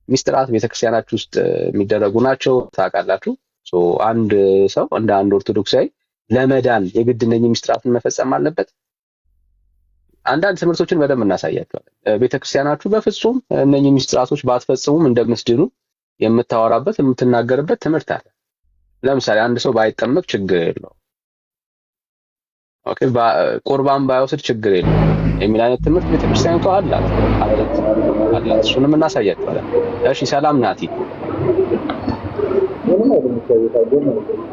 ሚስጥራት ቤተክርስቲያናችሁ ውስጥ የሚደረጉ ናቸው ታውቃላችሁ። አንድ ሰው እንደ አንድ ኦርቶዶክሳዊ ለመዳን የግድ እነኚህ ሚስጥራትን መፈጸም አለበት። አንዳንድ ትምህርቶችን በደንብ እናሳያቸዋለን። ቤተክርስቲያናችሁ በፍጹም እነኚህ ሚስጥራቶች ባትፈጽሙም እንደምትድኑ የምታወራበት የምትናገርበት ትምህርት አለ። ለምሳሌ አንድ ሰው ባይጠመቅ ችግር የለውም፣ ኦኬ፣ ቁርባን ባይወስድ ችግር የለውም የሚል አይነት ትምህርት ቤተክርስቲያኒቷ አላት። እሱንም እናሳያቸዋለን። እሺ፣ ሰላም ናቲ።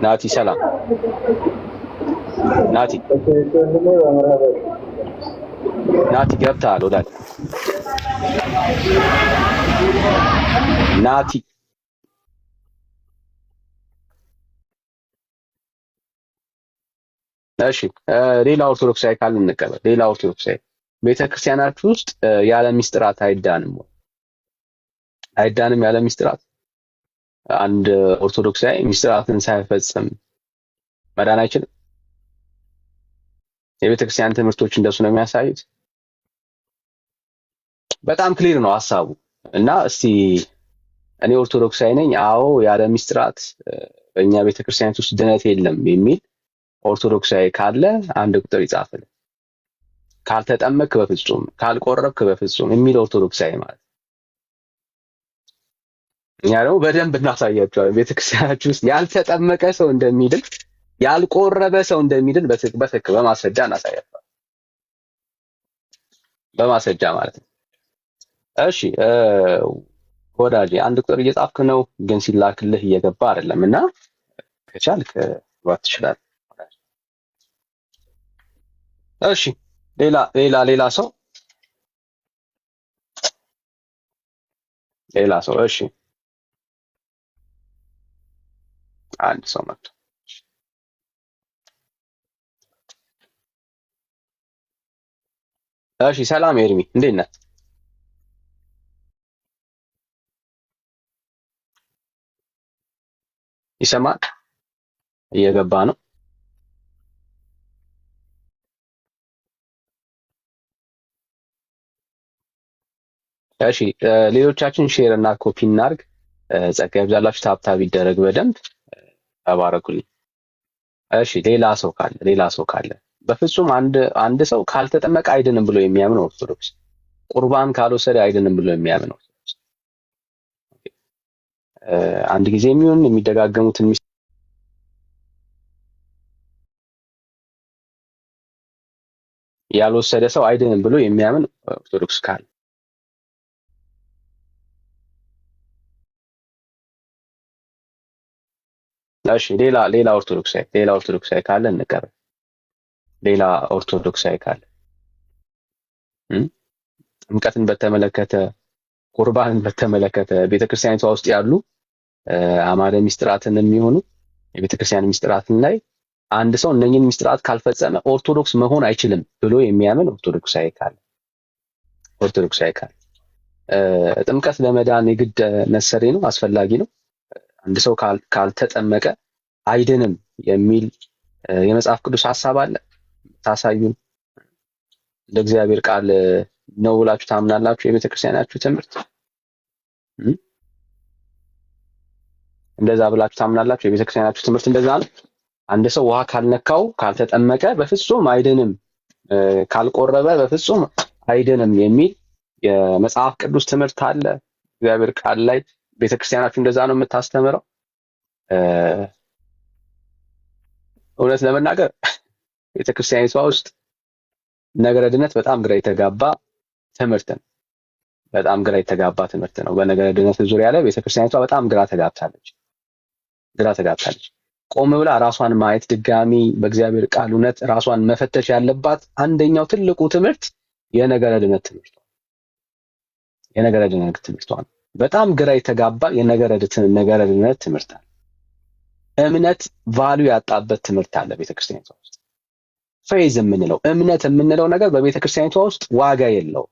ናቲ ሰላም ናቲ ናቲ ገብተሃል ወዳጅ ናቲ። እሺ ሌላ ኦርቶዶክሳዊ ካለ እንቀበል። ሌላ ኦርቶዶክሳዊ ቤተክርስቲያናችሁ ውስጥ ያለ ሚስጥራት አይዳንም ወይ? አይዳንም ያለ ሚስጥራት? አንድ ኦርቶዶክሳዊ ሚስጥራትን ሳይፈጽም መዳን አይችልም? የቤተክርስቲያን ትምህርቶች እንደሱ ነው የሚያሳዩት። በጣም ክሊር ነው ሐሳቡ። እና እስቲ እኔ ኦርቶዶክሳዊ ነኝ፣ አዎ ያለ ሚስጥራት በእኛ ቤተክርስቲያን ውስጥ ድነት የለም የሚል ኦርቶዶክሳዊ ካለ አንድ ቁጥር ይጻፍልን። ካልተጠመቅክ በፍጹም ካልቆረብክ በፍጹም የሚል ኦርቶዶክሳዊ ማለት እኛ ደግሞ በደንብ እናሳያቸዋለን። ቤተክርስቲያናችሁ ውስጥ ያልተጠመቀ ሰው እንደሚድን ያልቆረበ ሰው እንደሚድን በትክክል በማስረጃ እናሳያቸዋለን። በማስረጃ ማለት ነው። እሺ ወዳጄ አንድ ቁጥር እየጻፍክ ነው፣ ግን ሲላክልህ እየገባ አይደለም እና ከቻልክ ዋት ትችላለህ። እሺ ሌላ ሰው እሺ አንድ ሰው መጥቶ እሺ ሰላም ኤርሚ እንዴት ነህ? ይሰማል? እየገባ ነው። እሺ ሌሎቻችን ሼር እና ኮፒ እናርግ። ጸጋ ይብዛላችሁ። ታብታብ ይደረግ በደንብ ተባረኩልኝ። እሺ ሌላ ሰው ካለ በፍጹም አንድ ሰው ካልተጠመቀ አይድንም ብሎ የሚያምን ኦርቶዶክስ፣ ቁርባን ካልወሰደ አይድንም ብሎ የሚያምን ኦርቶዶክስ አንድ ጊዜ የሚሆን የሚደጋገሙትን ያልወሰደ ሰው አይድንም ብሎ የሚያምን ኦርቶዶክስ ካለ እሺ ሌላ ኦርቶዶክሳዊ ካለ እንቀበል። ሌላ ኦርቶዶክሳዊ ካለ ጥምቀትን በተመለከተ ቁርባንን በተመለከተ ቤተክርስቲያኒቷ ውስጥ ያሉ አማረ ሚስጥራትን የሚሆኑ የቤተክርስቲያን ሚስጥራትን ላይ አንድ ሰው እነኝህን ሚስጥራት ካልፈጸመ ኦርቶዶክስ መሆን አይችልም ብሎ የሚያምን ኦርቶዶክሳዊ ካለ ጥምቀት ለመዳን የግድ ነሰሬ ነው፣ አስፈላጊ ነው፣ አንድ ሰው ካልተጠመቀ አይድንም የሚል የመጽሐፍ ቅዱስ ሐሳብ አለ? ታሳዩን። ለእግዚአብሔር ቃል ነው ብላችሁ ታምናላችሁ? የቤተክርስቲያናችሁ ትምህርት እንደዛ ብላችሁ ታምናላችሁ? የቤተክርስቲያናችሁ ትምህርት እንደዛ ነው? አንድ ሰው ውሃ ካልነካው ካልተጠመቀ በፍጹም አይድንም፣ ካልቆረበ በፍጹም አይድንም የሚል የመጽሐፍ ቅዱስ ትምህርት አለ እግዚአብሔር ቃል ላይ? ቤተክርስቲያናችሁ እንደዛ ነው የምታስተምረው? እውነት ለመናገር ቤተክርስቲያኒቷ ውስጥ ነገረ ድነት በጣም ግራ የተጋባ ትምህርት ነው። በነገረ ድነት ዙሪያ ላይ ቤተክርስቲያኒቷ በጣም ግራ ተጋብታለች። ቆም ብላ ራሷን ማየት፣ ድጋሚ በእግዚአብሔር ቃል እውነት ራሷን መፈተሽ ያለባት አንደኛው ትልቁ ትምህርት የነገረ ድነት ትምህርቷ ነው። በጣም ግራ የተጋባ የነገረ ድነት ትምህርት አለ። እምነት ቫልዩ ያጣበት ትምህርት አለ ቤተክርስቲያኒቷ ውስጥ። ፌዝ እምነት የምንለው ነገር በቤተክርስቲያኒቷ ውስጥ ዋጋ የለውም።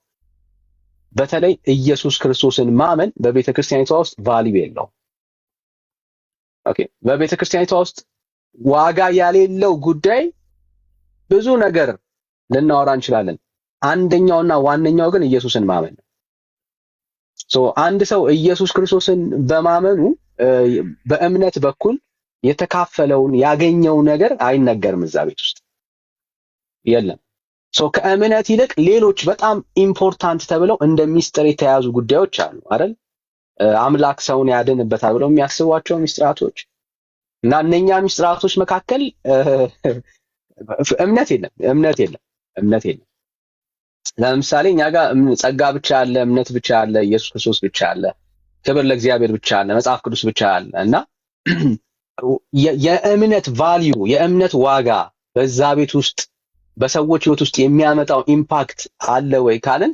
በተለይ ኢየሱስ ክርስቶስን ማመን በቤተክርስቲያኒቷ ውስጥ ቫልዩ የለውም። ኦኬ፣ በቤተክርስቲያኒቷ ውስጥ ዋጋ ያሌለው ጉዳይ ብዙ ነገር ልናወራ እንችላለን። አንደኛውና ዋነኛው ግን ኢየሱስን ማመን ነው። አንድ ሰው ኢየሱስ ክርስቶስን በማመኑ በእምነት በኩል የተካፈለውን ያገኘው ነገር አይነገርም እዛ ቤት ውስጥ የለም። ከእምነት ይልቅ ሌሎች በጣም ኢምፖርታንት ተብለው እንደ ሚስጥር የተያዙ ጉዳዮች አሉ አይደል? አምላክ ሰውን ያድንበታል ብለው የሚያስቧቸው ሚስጥራቶች እና እነኛ ሚስጥራቶች መካከል እምነት የለም። ለምሳሌ እኛ ጋር ጸጋ ብቻ አለ፣ እምነት ብቻ አለ፣ ኢየሱስ ክርስቶስ ብቻ አለ፣ ክብር ለእግዚአብሔር ብቻ አለ፣ መጽሐፍ ቅዱስ ብቻ አለ እና የእምነት ቫልዩ የእምነት ዋጋ በዛ ቤት ውስጥ በሰዎች ህይወት ውስጥ የሚያመጣው ኢምፓክት አለ ወይ ካልን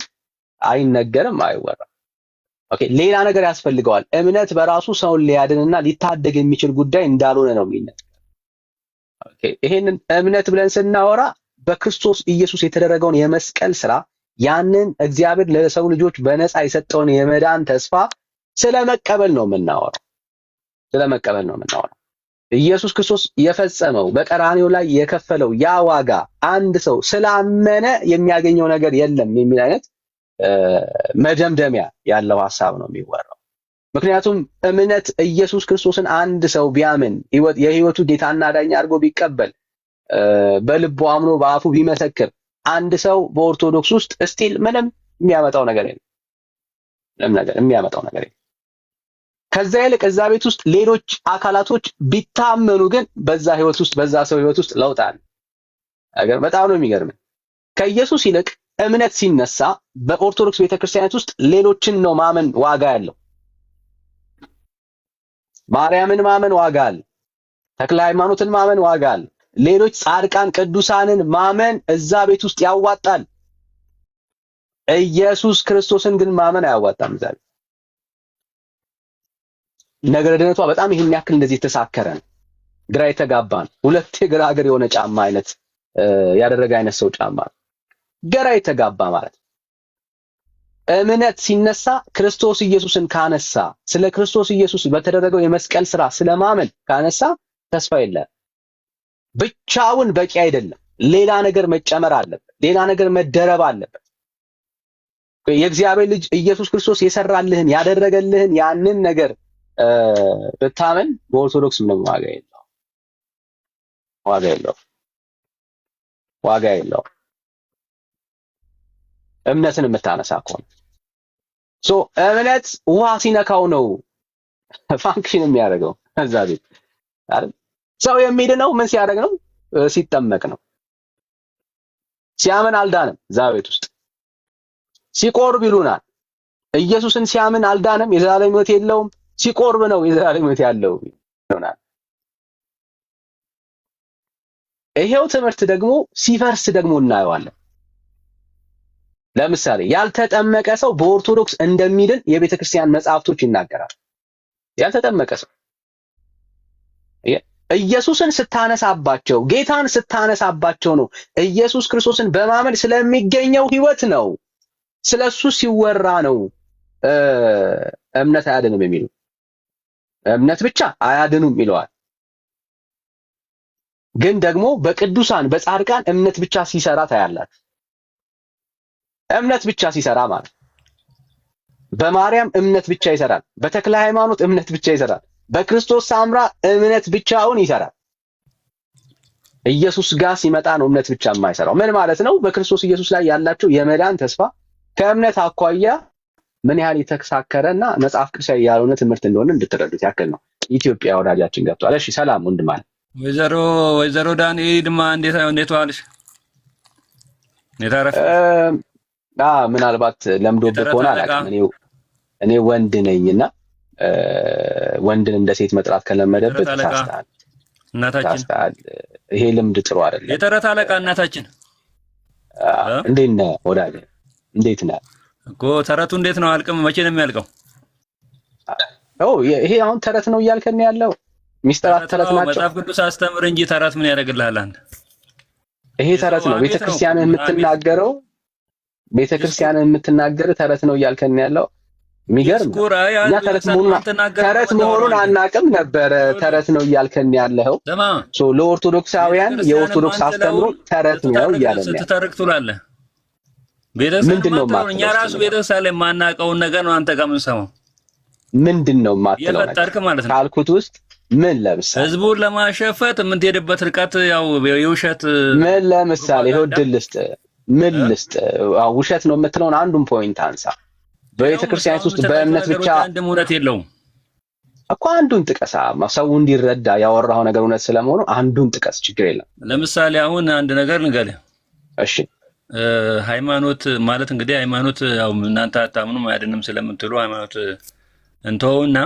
አይነገርም፣ አይወራም። ኦኬ፣ ሌላ ነገር ያስፈልገዋል። እምነት በራሱ ሰውን ሊያድንና ሊታደግ የሚችል ጉዳይ እንዳልሆነ ነው የሚነገረው። ኦኬ፣ ይሄንን እምነት ብለን ስናወራ በክርስቶስ ኢየሱስ የተደረገውን የመስቀል ስራ ያንን እግዚአብሔር ለሰው ልጆች በነፃ የሰጠውን የመዳን ተስፋ ስለመቀበል ነው የምናወራው። ኢየሱስ ክርስቶስ የፈጸመው በቀራንዮ ላይ የከፈለው ያ ዋጋ አንድ ሰው ስላመነ የሚያገኘው ነገር የለም የሚል አይነት መደምደሚያ ያለው ሐሳብ ነው የሚወራው። ምክንያቱም እምነት ኢየሱስ ክርስቶስን አንድ ሰው ቢያምን የህይወቱ ጌታና ዳኛ አድርጎ ቢቀበል በልቡ አምኖ በአፉ ቢመሰክር አንድ ሰው በኦርቶዶክስ ውስጥ ስቲል ምንም የሚያመጣው ነገር የለም። ከዛ ይልቅ እዛ ቤት ውስጥ ሌሎች አካላቶች ቢታመኑ ግን በዛ ሰው ህይወት ውስጥ ለውጥ አለ። በጣም ነው የሚገርመው። ከኢየሱስ ይልቅ እምነት ሲነሳ በኦርቶዶክስ ቤተክርስቲያናት ውስጥ ሌሎችን ነው ማመን ዋጋ ያለው። ማርያምን ማመን ዋጋ አለ። ተክለ ሃይማኖትን ማመን ዋጋ አለ። ሌሎች ጻድቃን ቅዱሳንን ማመን እዛ ቤት ውስጥ ያዋጣል። ኢየሱስ ክርስቶስን ግን ማመን አያዋጣም። እዛ ቤት ነገረ ድነቷ በጣም ይሄን ያክል እንደዚህ የተሳከረ ነው። ግራ የተጋባ ነው። ሁለት የግራ ሀገር የሆነ ጫማ አይነት ያደረገ አይነት ሰው ጫማ ግራ የተጋባ ማለት ነው። እምነት ሲነሳ ክርስቶስ ኢየሱስን ካነሳ ስለ ክርስቶስ ኢየሱስ በተደረገው የመስቀል ስራ ስለማመን ካነሳ ተስፋ የለም። ብቻውን በቂ አይደለም። ሌላ ነገር መጨመር አለበት። ሌላ ነገር መደረብ አለበት። የእግዚአብሔር ልጅ ኢየሱስ ክርስቶስ የሰራልህን ያደረገልህን ያንን ነገር ብታመን በኦርቶዶክስ ምንም ዋጋ የለውም። እምነትን የምታነሳ ከሆነ እምነት ውሃ ሲነካው ነው ፋንክሽን የሚያደርገው እዛ ቤት አይደል? ሰው የሚድነው ምን ሲያደርግ ነው? ሲጠመቅ ነው። ሲያምን አልዳንም። እዛ ቤት ውስጥ ሲቆርብ ይሉናል። ኢየሱስን ሲያምን አልዳንም፣ የዘላለም ሕይወት የለውም። ሲቆርብ ነው የዘላለም ሕይወት ያለው ይሉናል። ይሄው ትምህርት ደግሞ ሲፈርስ ደግሞ እናየዋለን። ለምሳሌ ያልተጠመቀ ሰው በኦርቶዶክስ እንደሚድን የቤተክርስቲያን መጽሐፍቶች ይናገራሉ። ያልተጠመቀ ሰው ኢየሱስን ስታነሳባቸው ጌታን ስታነሳባቸው ነው ኢየሱስ ክርስቶስን በማመን ስለሚገኘው ሕይወት ነው ስለሱ ሲወራ ነው እምነት አያድንም የሚሉ እምነት ብቻ አያድኑም ይለዋል። ግን ደግሞ በቅዱሳን በጻድቃን እምነት ብቻ ሲሰራ ታያላችሁ። እምነት ብቻ ሲሰራ ማለት በማርያም እምነት ብቻ ይሰራል። በተክለ ሃይማኖት እምነት ብቻ ይሰራል። በክርስቶስ ሳምራ እምነት ብቻውን ይሰራል። ኢየሱስ ጋር ሲመጣ ነው እምነት ብቻ የማይሰራው። ምን ማለት ነው? በክርስቶስ ኢየሱስ ላይ ያላቸው የመዳን ተስፋ ከእምነት አኳያ ምን ያህል የተሳከረና መጽሐፍ ቅዱሳዊ ያልሆነ ትምህርት እንደሆነ እንድትረዱት ያክል ነው። ኢትዮጵያ ወዳጃችን ገብቷል። እሺ ሰላም ወንድም አለ ወይዘሮ ዳንኤልማ እንዴት ዋልሽ? ምናልባት ለምዶብህ ከሆነ አላውቅም። እኔ ወንድ ነኝና ወንድን እንደ ሴት መጥራት ከለመደበት ተሳስተሃል። እናታችን ይሄ ልምድ ጥሩ አይደለም። የተረት አለቃ እናታችን እንዴት ነህ ወዳጄ? እንዴት ነህ እኮ ተረቱ እንዴት ነው? አልቅም መቼ ነው የሚያልቀው? ይሄ አሁን ተረት ነው እያልከን ያለው ሚስጥራት ተረት ናቸው። መጽሐፍ ቅዱስ አስተምር እንጂ ተረት ምን ያደርግልሃል አንተ? ይሄ ተረት ነው። ቤተክርስቲያንን የምትናገር ተረት ነው እያልከን ያለው። የሚገርም እኛ ተረት መሆኑን አናውቅም ነበረ። ተረት ነው እያልከን ያለው ለኦርቶዶክሳውያን የኦርቶዶክስ አስተምሮ ተረት ነው እያለን ነው። ስትተርክ ትውላለህ። ቤተክርስቲያን ማጥራው እኛ ራሱ ቤተክርስቲያን ላይ የማናውቀውን ነገር ነው አንተ ጋር የምንሰማው። ምንድነው የማትለው የፈጠርክ ማለት ነው ካልኩት ውስጥ ምን ለምሳሌ ህዝቡን ለማሸፈት የምትሄድበት ርቀት ያው የውሸት ምን ለምሳሌ ምን ልስጥ ውሸት ነው የምትለውን አንዱን ፖይንት አንሳ። በቤተክርስቲያን ውስጥ በእምነት ብቻ አንድም እውነት የለውም እኮ አንዱን ጥቀሳ ሰው እንዲረዳ ያወራው ነገር እውነት ስለመሆኑ አንዱን ጥቀስ፣ ችግር የለም። ለምሳሌ አሁን አንድ ነገር ንገረኝ። እሺ ሃይማኖት ማለት እንግዲህ ሃይማኖት ያው እናንተ አታምኑም አይደለም ስለምትሉ ሃይማኖት እንተውና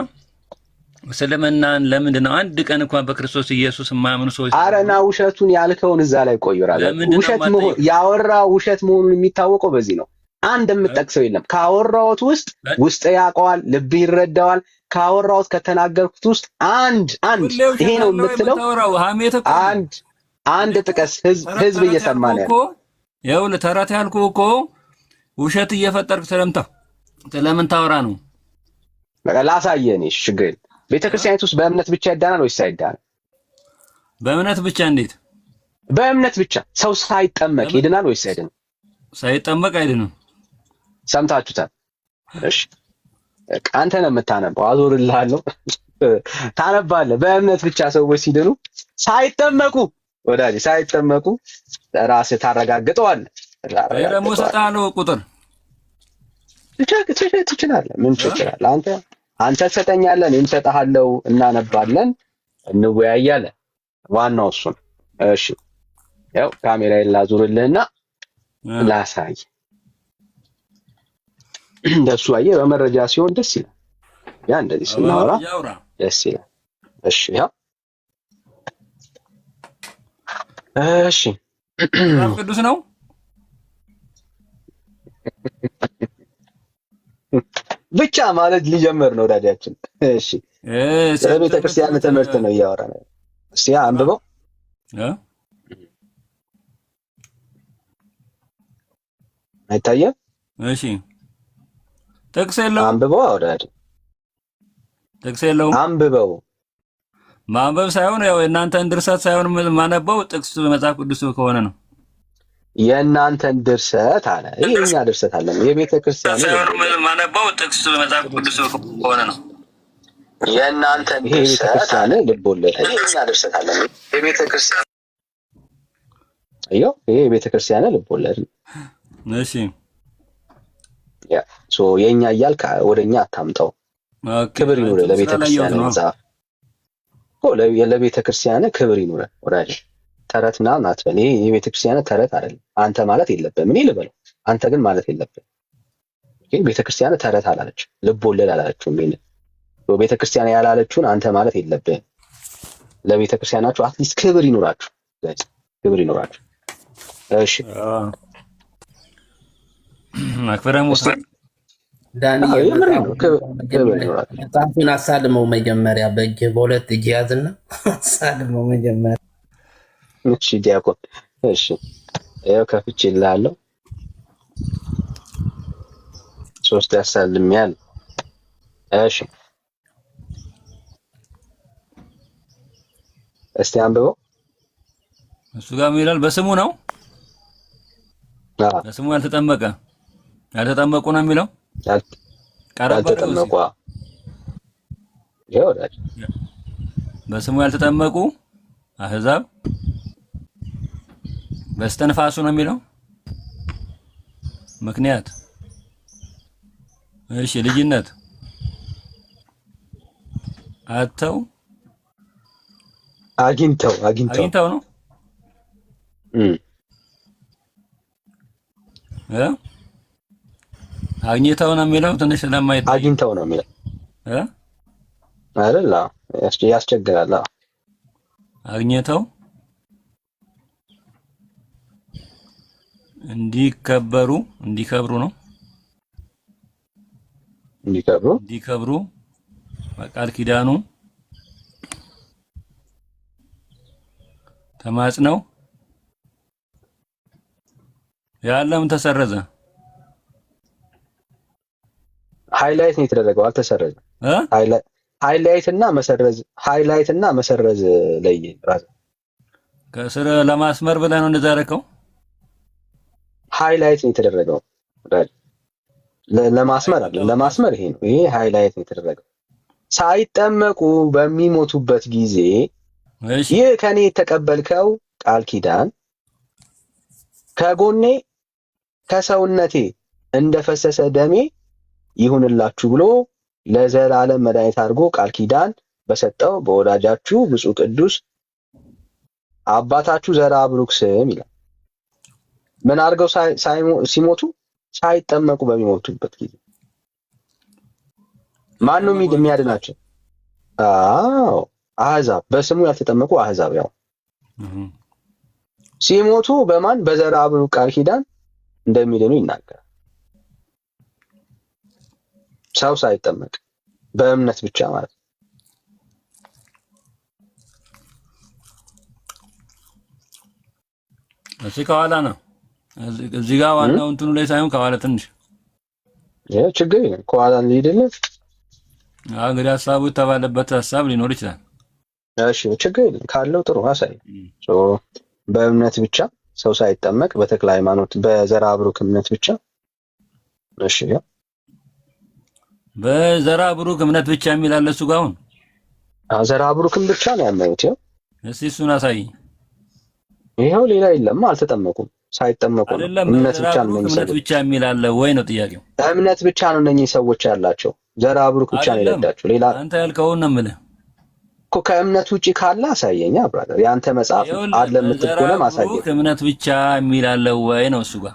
ስለምናን ለምንድን ነው አንድ ቀን እንኳን በክርስቶስ ኢየሱስ የማያምኑ ሰዎች አረና ውሸቱን ያልከውን እዛ ላይ ቆይራለ ውሸት መሆን ያወራው ውሸት መሆኑን የሚታወቀው በዚህ ነው። አንድ የምጠቅሰው የለም ካወራውት ውስጥ ያውቀዋል፣ ልብ ይረዳዋል። ካወራውት ከተናገርኩት ውስጥ አንድ ይሄ ነው የምትለው አንድ ጥቀስ። ህዝብ እየሰማ ነው ያለው። ያው ለተራት ያልኩ እኮ ውሸት እየፈጠርክ ስለምን ታወራ ነው? በቃ ላሳየህ እኔ ችግር የለም። ቤተክርስቲያኒት ውስጥ በእምነት ብቻ ይዳናል ወይስ አይዳናል? በእምነት ብቻ እንዴት? በእምነት ብቻ ሰው ሳይጠመቅ ይድናል ወይስ አይድንም? ሳይጠመቅ አይድንም። ሰምታችሁታል? እሺ አንተ ነው የምታነበው፣ አዞርልሃለሁ ታነባለህ። በእምነት ብቻ ሰዎች ሲድኑ ሳይጠመቁ ወዳጅ ሳይጠመቁ ራስህ ታረጋግጠዋለህ። ደግሞ ሰጣለሁ ቁጥር ትችላለህ። ምን ትችላለህ? አንተ ትሰጠኛለህ፣ እኔም እሰጥሃለሁ፣ እናነባለን፣ እንወያያለን። ዋናው እሱ ነው። እሺ ያው ካሜራዬን ላዙርልህና ላሳይ። እንደሱ አየህ፣ በመረጃ ሲሆን ደስ ይላል። ያ እንደዚህ ስናወራ ደስ ይላል። እሺ ያው እሺ ቅዱስ ነው ብቻ ማለት ሊጀምር ነው ወዳጃችን። እሺ ስለቤተ ክርስቲያን ትምህርት ነው እያወራን ነው። እስቲ አንብበው አይታየም? እሺ ጥቅስ የለውም። አንብበው ወዳጅ፣ ጥቅስ የለውም። አንብበው ማንበብ ሳይሆን ያው የእናንተን ድርሰት ሳይሆን ማነበው ጥቅስ መጽሐፍ ቅዱስ ከሆነ ነው። የእናንተን ድርሰት አለ፣ የኛ ድርሰት አለ። የቤተ ክርስቲያን ሳይሆን ማነበው ጥቅስ መጽሐፍ ቅዱስ ከሆነ ነው። የእናንተን ድርሰት አለ፣ ልቦለድ የኛ ድርሰት አለ። የቤተ ክርስቲያን ይሄ የቤተ ክርስቲያን ልቦለድ። እሺ ያ የኛ እያልክ ወደኛ አታምጣው። ክብር ይኑር ለቤተ ክርስቲያን መጽሐፍ ለቤተ ክርስቲያን ክብር ይኑር ወዳጅ። ተረት ምናምን አትበል። ይሄ የቤተ ክርስቲያን ተረት አይደለም። አንተ ማለት የለብህም። እኔ ልበለው፣ አንተ ግን ማለት የለብህም። ኦኬ ቤተ ክርስቲያን ተረት አላለች፣ ልብ ወለድ አላለችም። ቤተ ክርስቲያን ያላለችውን አንተ ማለት የለብህም። ለቤተ ክርስቲያናችሁ አትሊስት ክብር ይኑራችሁ፣ ክብር ይኑራችሁ። እሺ አክብረን መጽሐፉን አሳልመው መጀመሪያ በሁለት እጅ ያዝና አሳልመው መጀመሪያ። እሺ ዲያቆን፣ እሺ ያው ከፍቼልሃለሁ። 3 ያሳልሚያል። እሺ እስቲ አንብበው። እሱ ጋር ይላል በስሙ ነው። በስሙ ያልተጠመቁ ነው የሚለው። ያልተጠመቁ ይወዳጅ በስሙ ያልተጠመቁ አህዛብ በስተንፋሱ ነው የሚለው ምክንያት። እሺ ልጅነት አግኝተው ነው አግኝተው ነው የሚለው። ትንሽ ለማይታይ አግኝተው ነው የሚለው አይደል? ያስቸግራል። አግኝተው እንዲከብሩ ነው። እንዲከብሩ በቃል ኪዳኑ ተማጽነው ያለም ተሰረዘ። ሃይላይት ነው የተደረገው፣ አልተሰረዘም። ሃይላይት እና መሰረዝ ላይ ራስ ከስር ለማስመር ብለህ ነው እንደዛ ያደረከው። ሃይላይት ነው የተደረገው። ለማስመር አለ ለማስመር ይሄ ነው። ይሄ ሃይላይት የተደረገው ሳይጠመቁ በሚሞቱበት ጊዜ ይህ ከኔ የተቀበልከው ቃል ኪዳን ከጎኔ ከሰውነቴ እንደፈሰሰ ደሜ ይሁንላችሁ ብሎ ለዘላለም መድኃኒት አድርጎ ቃል ኪዳን በሰጠው በወዳጃችሁ ብፁዕ ቅዱስ አባታችሁ ዘርአ ብሩክ ስም ይላል። ምን አድርገው ሲሞቱ? ሳይጠመቁ በሚሞቱበት ጊዜ ማን ነው የሚያድናቸው? አዎ አሕዛብ፣ በስሙ ያልተጠመቁ አሕዛብ ያው ሲሞቱ በማን በዘርአ ብሩክ ቃል ኪዳን እንደሚድኑ ይናገራል። ሰው ሳይጠመቅ በእምነት ብቻ ማለት ነው። እዚህ ከኋላ ነው። እዚህ ጋር ዋናው እንትኑ ላይ ሳይሆን ከኋላ ትንሽ ችግር የለም። ከኋላ እንሂድልን። እንግዲህ ሀሳቡ የተባለበት ሀሳብ ሊኖር ይችላል። እሺ ችግር የለም ካለው ጥሩ አሳይ። በእምነት ብቻ ሰው ሳይጠመቅ በተክለ ሃይማኖት በዘርአ ብሩክ እምነት ብቻ። እሺ በዘርአ ብሩክ እምነት ብቻ የሚል አለ እሱ ጋር። አሁን ዘርአ ብሩክም ብቻ ነው ያመኑት። እስኪ እሱን አሳይ። ይኸው ሌላ የለም፣ አልተጠመቁም። ሳይጠመቁ እምነት ብቻ ነው የሚሰሩት። እምነት ብቻ የሚል አለ ወይ ነው ጥያቄው? እምነት ብቻ ነው እነኚህ ሰዎች ያላቸው። ዘርአ ብሩክ ብቻ ነው የሌላቸው። ሌላ አንተ ያልከውን ነው የምልህ እኮ። ከእምነት ውጪ ካለ አሳየኛ ብራዘር። የአንተ መጽሐፍ አለ የምትቆለ ማሳየት። እምነት ብቻ የሚል አለ ወይ ነው እሱ ጋር።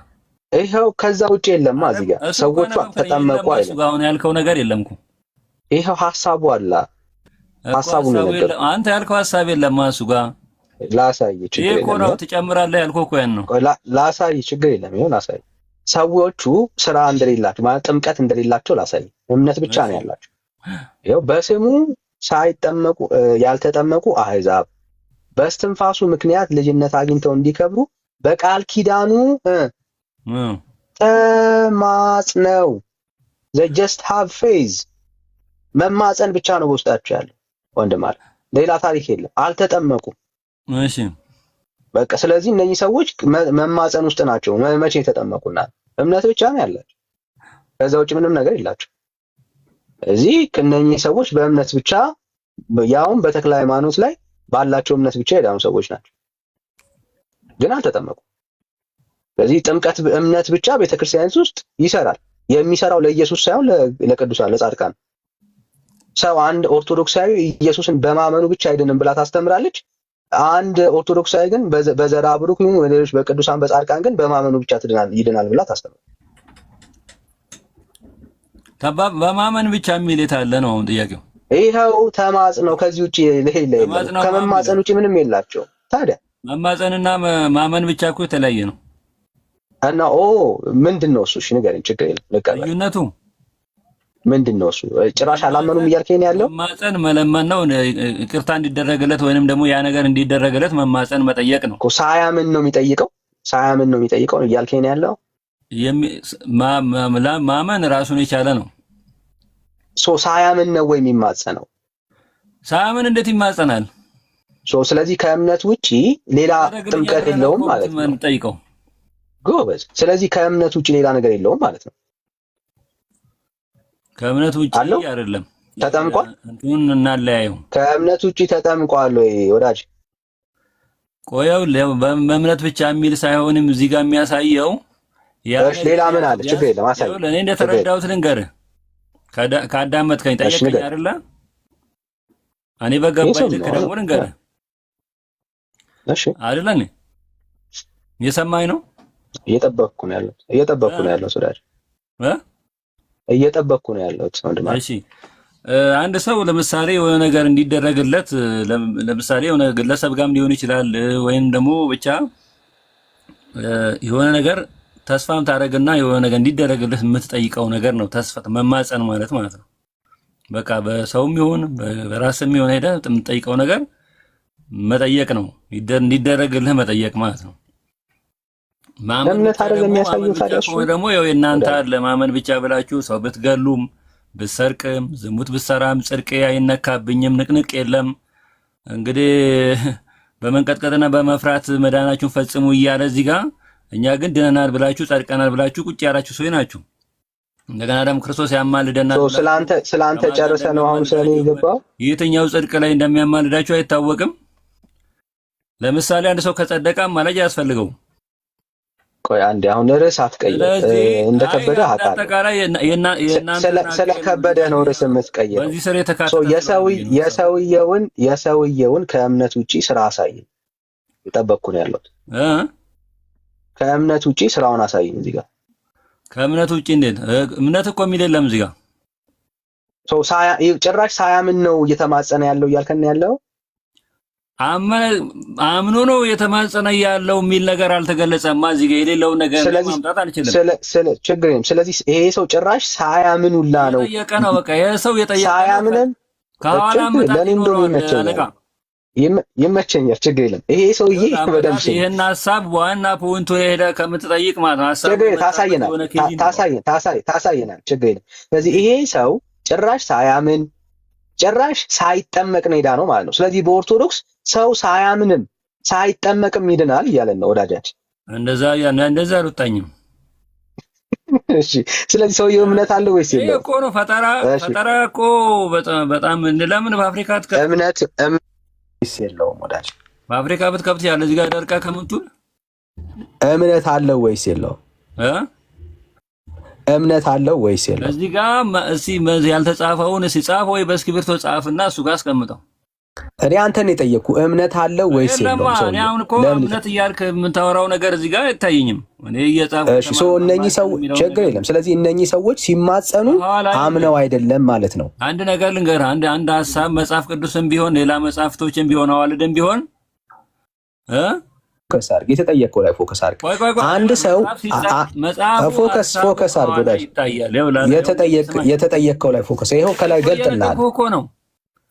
ይኸው ከዛ ውጪ የለም። እዚህ ጋር ሰዎቹ ተጠመቁ አይደል? እሱ ጋር አሁን ያልከው ነገር የለም እኮ። ይኸው ሐሳቡ አለ። ሐሳቡ ነው ነገር። አንተ ያልከው ሐሳብ የለም እሱ ጋር። ላሳይ ችግር የለም። ይሄ ነው ትጨምራለህ ያልከው እኮ ያን ነው። ላሳይ ችግር የለም። ይሄው ላሳይ። ሰዎቹ ስራ እንደሌላቸው ማለት ጥምቀት እንደሌላቸው ላሳይ። እምነት ብቻ ነው ያላቸው። ይሄው በስሙ ሳይጠመቁ ያልተጠመቁ አሕዛብ በእስትንፋሱ ምክንያት ልጅነት አግኝተው እንዲከብሩ በቃል ኪዳኑ ተማጽነው they just have faith መማፀን ብቻ ነው በውስጣቸው ያለው ወንድም አለ። ሌላ ታሪክ የለም። አልተጠመቁም። እሺ በቃ ስለዚህ እነኚህ ሰዎች መማፀን ውስጥ ናቸው። መቼ ተጠመቁና? እምነት ብቻ ነው ያላቸው። ከዛ ውጭ ምንም ነገር የላቸው። እዚህ ከነኚህ ሰዎች በእምነት ብቻ ያውም በተክለ ሃይማኖት ላይ ባላቸው እምነት ብቻ የዳኑ ሰዎች ናቸው፣ ግን አልተጠመቁም። ስለዚህ ጥምቀት እምነት ብቻ ቤተክርስቲያን ውስጥ ይሰራል። የሚሰራው ለኢየሱስ ሳይሆን ለቅዱሳን ለጻድቃን። ሰው አንድ ኦርቶዶክሳዊ ኢየሱስን በማመኑ ብቻ አይድንም ብላ ታስተምራለች። አንድ ኦርቶዶክሳዊ ግን በዘርአ ብሩክ ይሁን ወይስ በቅዱሳን በጻድቃን ግን በማመኑ ብቻ ይድናል ብላ ታስተምራለች። በማመን ብቻ የሚል የት አለ ነው ጥያቄው? ይኸው ተማጽነው። ከዚህ ውጪ የለም። ከመማፀን ውጪ ምንም የላቸው። ታዲያ መማፀንና ማመን ብቻ እኮ የተለያየ ነው። እና ምንድን ነው እሱ? እሺ ንገረኝ። ችግር የለም ልቀበል። ልዩነቱ ምንድን ነው እሱ? ጭራሽ አላመኑም እያልከኝ ያለው? መማፀን መለመን ነው፣ ይቅርታ እንዲደረግለት ወይንም ደግሞ ያ ነገር እንዲደረግለት መማፀን መጠየቅ ነው። ሳያምን ነው የሚጠይቀው። ሳያምን ነው የሚጠይቀው እያልከኝ ያለው? ማመን ራሱን የቻለ ነው። ሳያምን ነው ወይ የሚማጸነው? ሳያምን እንዴት ይማጸናል? ስለዚህ ከእምነት ውጪ ሌላ ጥምቀት የለውም ማለት ነው። ጠይቀው ጎበዝ። ስለዚህ ከእምነት ውጪ ሌላ ነገር የለውም ማለት ነው። ከእምነት ውጪ አይደለም። ተጠምቋል። እንቱን እናለያየው። ከእምነት ውጪ ተጠምቋል ወይ ወዳጅ? ቆየው በእምነት ብቻ የሚል ሳይሆንም እዚህ ጋር የሚያሳየው ሌላ ምን አለ? ችግር የለም አሳይ። እኔ እንደተረዳሁት ልንገርህ። ካዳመጥከኝ ጠየቀኝ አይደለ? እኔ በገባኝ ልክ ደግሞ ልንገርህ። እሺ አይደለ? እኔ የሰማኝ ነው። እየጠበቅኩ ነው ያለው። እየጠበቅኩ ነው ያለው ወዳጅ እየጠበቅኩ ነው ያለው ወንድም። እሺ አንድ ሰው ለምሳሌ የሆነ ነገር እንዲደረግለት ለምሳሌ የሆነ ግለሰብ ጋርም ሊሆን ይችላል፣ ወይም ደግሞ ብቻ የሆነ ነገር ተስፋም ታደርግና የሆነ ነገር እንዲደረግለት የምትጠይቀው ነገር ነው። ተስፋ መማፀን ማለት ነው። በቃ በሰውም ይሁን በራስም ይሁን ሄደህ የምትጠይቀው ነገር መጠየቅ ነው። እንዲደረግልህ መጠየቅ ማለት ነው። ማመን ደግሞ ያው የእናንተ ለማመን ብቻ ብላችሁ ሰው ብትገሉም ብትሰርቅም ዝሙት ብትሰራም ጽድቄ አይነካብኝም ንቅንቅ የለም እንግዲህ በመንቀጥቀጥና በመፍራት መዳናችሁን ፈጽሙ እያለ እዚህ ጋር እኛ ግን ድነናል ብላችሁ ጸድቀናል ብላችሁ ቁጭ ያላችሁ ሰዎች ናችሁ። እንደገና ደግሞ ክርስቶስ ያማልደናል ብላችሁ ስላንተ ጨርሰህ ነው አሁን ስለኔ የገባው። የትኛው ጽድቅ ላይ እንደሚያማልዳችሁ አይታወቅም። ለምሳሌ አንድ ሰው ከጸደቀ አማላጅ አያስፈልገውም። ቆይ አንዴ አሁን ርዕስ አትቀይር። እንደከበደ አጠቃላይ ስለከበደ ነው ርዕስ የምትቀይረው። በዚህ ስር የተካተተ የሰውየውን ከእምነት ውጪ ስራ አሳየኝ። የጠበቅኩ ነው ያለሁት። ከእምነት ውጪ ስራውን አሳየኝ። እዚህ ጋር ከእምነት ውጪ እንዴት? እምነት እኮ የሚል የለም እዚህ ጋር። ጭራሽ ሳያምን ነው እየተማጸነ ያለው እያልከን ያለው። አምኖ ነው የተማጸነ ያለው የሚል ነገር አልተገለጸማ እዚህ ጋር። የሌለው ነገር ማምጣት አልችልም። ችግር የለም። ስለዚህ ይሄ ሰው ጭራሽ ሳያምን ሁላ ነው የጠየቀ ነው። በቃ ይሄ ሰው የጠየቀ ሳያምንም ከኋላ መጣ ነው ይመቸኛል። ችግር የለም። ይሄ ሰውዬ በደምብ ይሄን ሐሳብ ዋና ፖይንቱ ሄደ ከምትጠይቅ ማለት ነው ሐሳብ ታሳየናል። ችግር የለም። ስለዚህ ይሄ ሰው ጭራሽ ሳያምን ጭራሽ ሳይጠመቅ ነው ሄዳ ነው ማለት ነው። ስለዚህ በኦርቶዶክስ ሰው ሳያምንም ሳይጠመቅም ይድናል እያለን ነው ወዳጃችን። እንደዛ አልወጣኝም። እሺ፣ ስለዚህ ሰውየው እምነት አለው ወይስ የለውም? እኮ ነው ፈጠራ እኮ በጣም ለምን በአፍሪካ እምነት ወይስ የለውም? ወዳጅ በአፍሪካ ብትከብት ያለ እዚህ ጋር ደርቃ ከምትውል እምነት አለው ወይስ የለውም? እምነት አለው ወይስ የለውም? እዚህ ጋር ያልተጻፈውን ጻፍ ወይ በእስክሪብቶ ጻፍና እሱ ጋር አስቀምጠው። እኔ አንተን የጠየቅኩ እምነት አለው ወይስ የለውም? እኔ አሁን እኮ እምነት እያልክ የምታወራው ነገር እዚህ ጋር አይታየኝም። እኔ እየጻፍኩ እሺ፣ እነኚህ ሰዎች ችግር የለም። ስለዚህ እነኚህ ሰዎች ሲማጸኑ አምነው አይደለም ማለት ነው። አንድ ነገር ልንገርህ፣ አንድ ሐሳብ መጽሐፍ ቅዱስም ቢሆን ሌላ መጽሐፍቶችም ቢሆን አዋልድም ቢሆን ፎከስ አድርግ። የተጠየቀው ላይ ፎከስ አድርግ። አንድ ሰው ፎከስ አድርግ ወዳጅ። የተጠየቀው ላይ ፎከስ። ይኸው ከላይ ገልጥልሃል።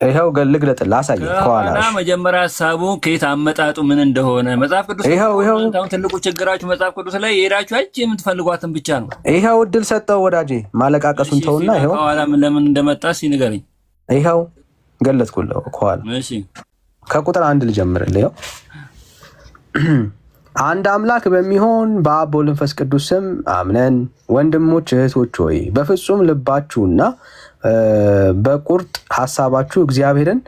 ይኸው ልግለጥልህ፣ አሳየህ ከኋላ መጀመሪያ ሐሳቡ ከየት አመጣጡ ምን እንደሆነ መጽሐፍ ቅዱስ። አሁን ትልቁ ችግራችሁ መጽሐፍ ቅዱስ ላይ የሄዳችሁ የምትፈልጓትን ብቻ ነው። ይኸው እድል ሰጠው ወዳጄ፣ ማለቃቀሱን ተውና ይኸው ከኋላ ለምን እንደመጣ ሲንገረኝ። ይኸው ገለጥኩልህ ከኋላ። እሺ ከቁጥር 1 ልጀምርልህ። ይኸው አንድ አምላክ በሚሆን በአብ በወልድ በመንፈስ ቅዱስ ስም አምነን ወንድሞች እህቶች ሆይ በፍጹም ልባችሁና በቁርጥ ሐሳባችሁ እግዚአብሔርን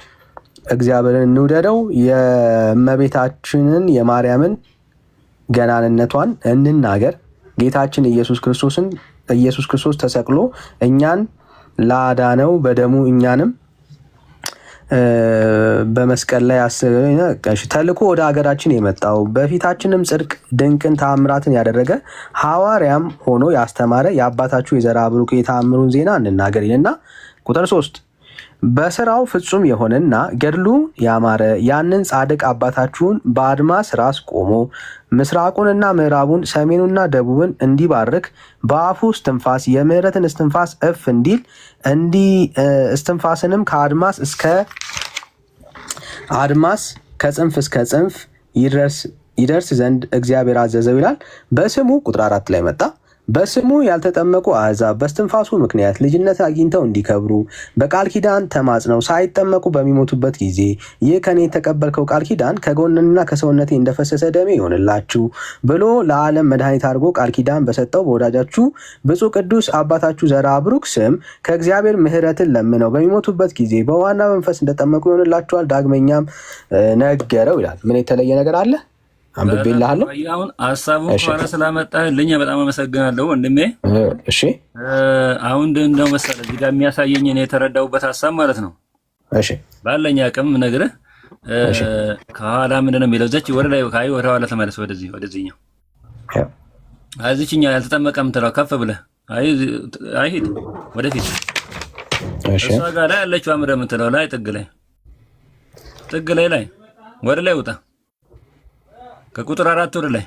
እንውደደው። የእመቤታችንን የማርያምን ገናንነቷን እንናገር። ጌታችን ኢየሱስ ክርስቶስ ተሰቅሎ እኛን ላዳነው በደሙ እኛንም በመስቀል ላይ ተልኮ ወደ ሀገራችን የመጣው በፊታችንም ጽድቅ ድንቅን ተአምራትን ያደረገ ሐዋርያም ሆኖ ያስተማረ የአባታችሁ የዘርዓ ቡሩክ የተአምሩን ዜና እንናገር ይልና ቁጥር 3 በስራው ፍጹም የሆነና ገድሉ ያማረ ያንን ጻድቅ አባታችሁን በአድማስ ራስ ቆሞ ምስራቁንና ምዕራቡን ሰሜኑና ደቡብን እንዲባርክ በአፉ እስትንፋስ የምህረትን እስትንፋስ እፍ እንዲል እስትንፋስንም ከአድማስ ከጽንፍ እስከ ጽንፍ ይደርስ ዘንድ እግዚአብሔር አዘዘው ይላል። በስሙ ቁጥር 4 ላይ መጣ። በስሙ ያልተጠመቁ አሕዛብ በስትንፋሱ ምክንያት ልጅነት አግኝተው እንዲከብሩ በቃል ኪዳን ተማጽነው ሳይጠመቁ በሚሞቱበት ጊዜ ይህ ከኔ የተቀበልከው ቃል ኪዳን ከጎንና ከሰውነቴ እንደፈሰሰ ደሜ ይሆንላችሁ ብሎ ለዓለም መድኃኒት አድርጎ ቃል ኪዳን በሰጠው በወዳጃችሁ ብፁዕ ቅዱስ አባታችሁ ዘርዓ ቡሩክ ስም ከእግዚአብሔር ምሕረትን ለምነው በሚሞቱበት ጊዜ በውሃና መንፈስ እንደጠመቁ ይሆንላችኋል። ዳግመኛም ነገረው ይላል። ምን የተለየ ነገር አለ? አንብቤልሃለሁ። አሁን ሐሳቡን ኋላ ስላመጣህልኝ በጣም አመሰግናለሁ ወንድሜ። እሺ አሁን እንደው መሰለህ እዚህ ጋር የሚያሳየኝ እኔ የተረዳሁበት ሐሳብ ማለት ነው። እሺ ባለኝ አቅም ነግረህ ከኋላ ምንድን ነው የሚለው? ዘች ወደ ላይ ወደ ኋላ ተመለስ። ወደዚህኛው እዚህኛው ያልተጠመቀ የምትለው ከፍ ብለህ አይሂድ ወደፊት። እሷ ጋር ላይ ያለችው አምረ የምትለው ላይ ጥግ ላይ ወደ ላይ ውጣ። ከቁጥር 4 ወደ ላይ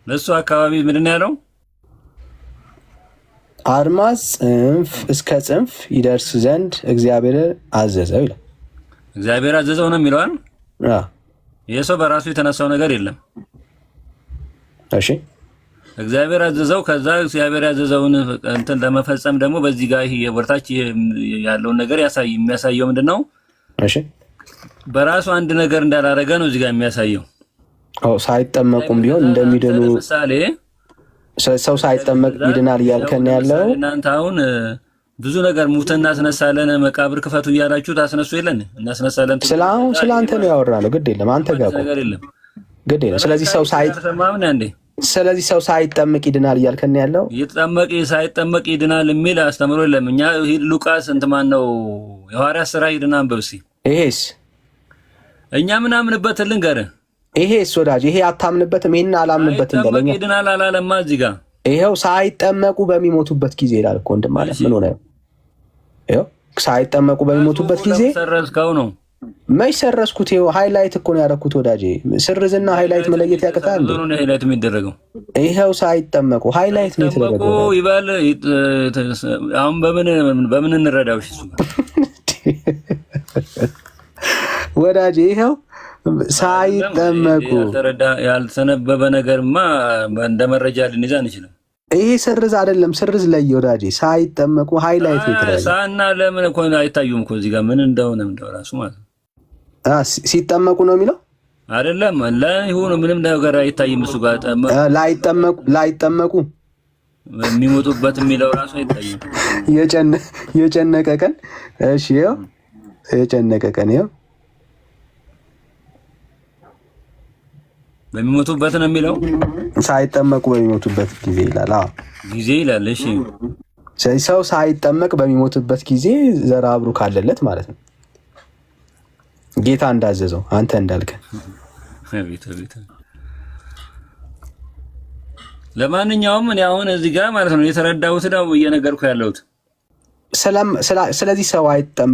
ለሱ አካባቢ ምንድን ያለው? አድማስ ጽንፍ እስከ ጽንፍ ይደርስ ዘንድ እግዚአብሔር አዘዘው ይላል። እግዚአብሔር አዘዘው ነው የሚለው አይደል? ይሄ ሰው በራሱ የተነሳው ነገር የለም። እሺ እግዚአብሔር አዘዘው። ከዛ እግዚአብሔር ያዘዘውን እንትን ለመፈጸም ደግሞ በዚህ ጋር ይሄ ወርታች ያለውን ነገር የሚያሳየው ምንድነው? እሺ በራሱ አንድ ነገር እንዳላረገ ነው እዚህ ጋር የሚያሳየው። ሳይጠመቁም ቢሆን እንደሚድኑ ምሳሌ ሰው ሳይጠመቅ ይድናል እያልከን ያለው እናንተ አሁን ብዙ ነገር ሙተን እናስነሳለን፣ መቃብር ክፈቱ እያላችሁ ታስነሱ የለን እናስነሳለን። ስለ አንተ ነው ያወራነው። ግድ የለም አንተ ጋር ነገር የለም፣ ግድ የለም። ስለዚህ ሰው ሳይጠመቅ ይድናል እያልከን ያለው ሳይጠመቅ ይድናል የሚል አስተምሮ የለም። እኛ ሉቃስ እንትማን ነው የሐዋርያት ሥራ ሂድና አንብብ እስኪ። ይሄስ እኛ ምናምንበት ልንገርህ። ይሄስ ወዳጅ ይሄ አታምንበትም፣ ይሄን አላምንበትም በለኛ። ይድናል አላለማ እዚህ ጋር ይሄው ሳይጠመቁ በሚሞቱበት ጊዜ ይላል እኮ ወንድም ማለት ምን ሆነ? ይሄው ሳይጠመቁ በሚሞቱበት ጊዜ ሰረዝከው ነው። መች ሰረዝኩት? ይሄው ሃይላይት እኮ ነው ያደረኩት ወዳጄ። ስርዝና ሃይላይት መለየት ያቅታል እንዴ? ነው ሃይላይት የሚደረገው። ይሄው ሳይጠመቁ ሃይላይት ነው የተደረገው። ይባል አሁን በምን እንረዳው? እሱ ወዳጄ ይሄው ሳይጠመቁ ያልተነበበ ነገርማ እንደ መረጃ ልንይዝ አንችልም። ይሄ ስርዝ አይደለም፣ ስርዝ ላይ ወዳጄ ሳይጠመቁ ሃይላይት ነው የተደረገው። ሳና ለምን እኮ አይታዩም እኮ እዚህ ጋር ምን እንደሆነ ራሱ ማለት ነው። ሲጠመቁ ነው የሚለው አይደለም። ለይሁን ምንም ነገር አይታይም። እሱ ጋር ላይጠመቁ የሚሞቱበት የሚለው ራሱ አይታይም። የጨነቀ ቀን እሺ፣ ይኸው የጨነቀ ቀን ይኸው በሚሞቱበት ነው የሚለው። ሳይጠመቁ በሚሞቱበት ጊዜ ይላል። አዎ ጊዜ ይላል። እሺ ሰው ሳይጠመቅ በሚሞትበት ጊዜ ዘር አብሩ ካለለት ማለት ነው። ጌታ እንዳዘዘው አንተ እንዳልከን። ለማንኛውም እኔ አሁን እዚህ ጋር ማለት ነው የተረዳሁት ነው እየነገርኩ ያለሁት። ስለዚህ ሰው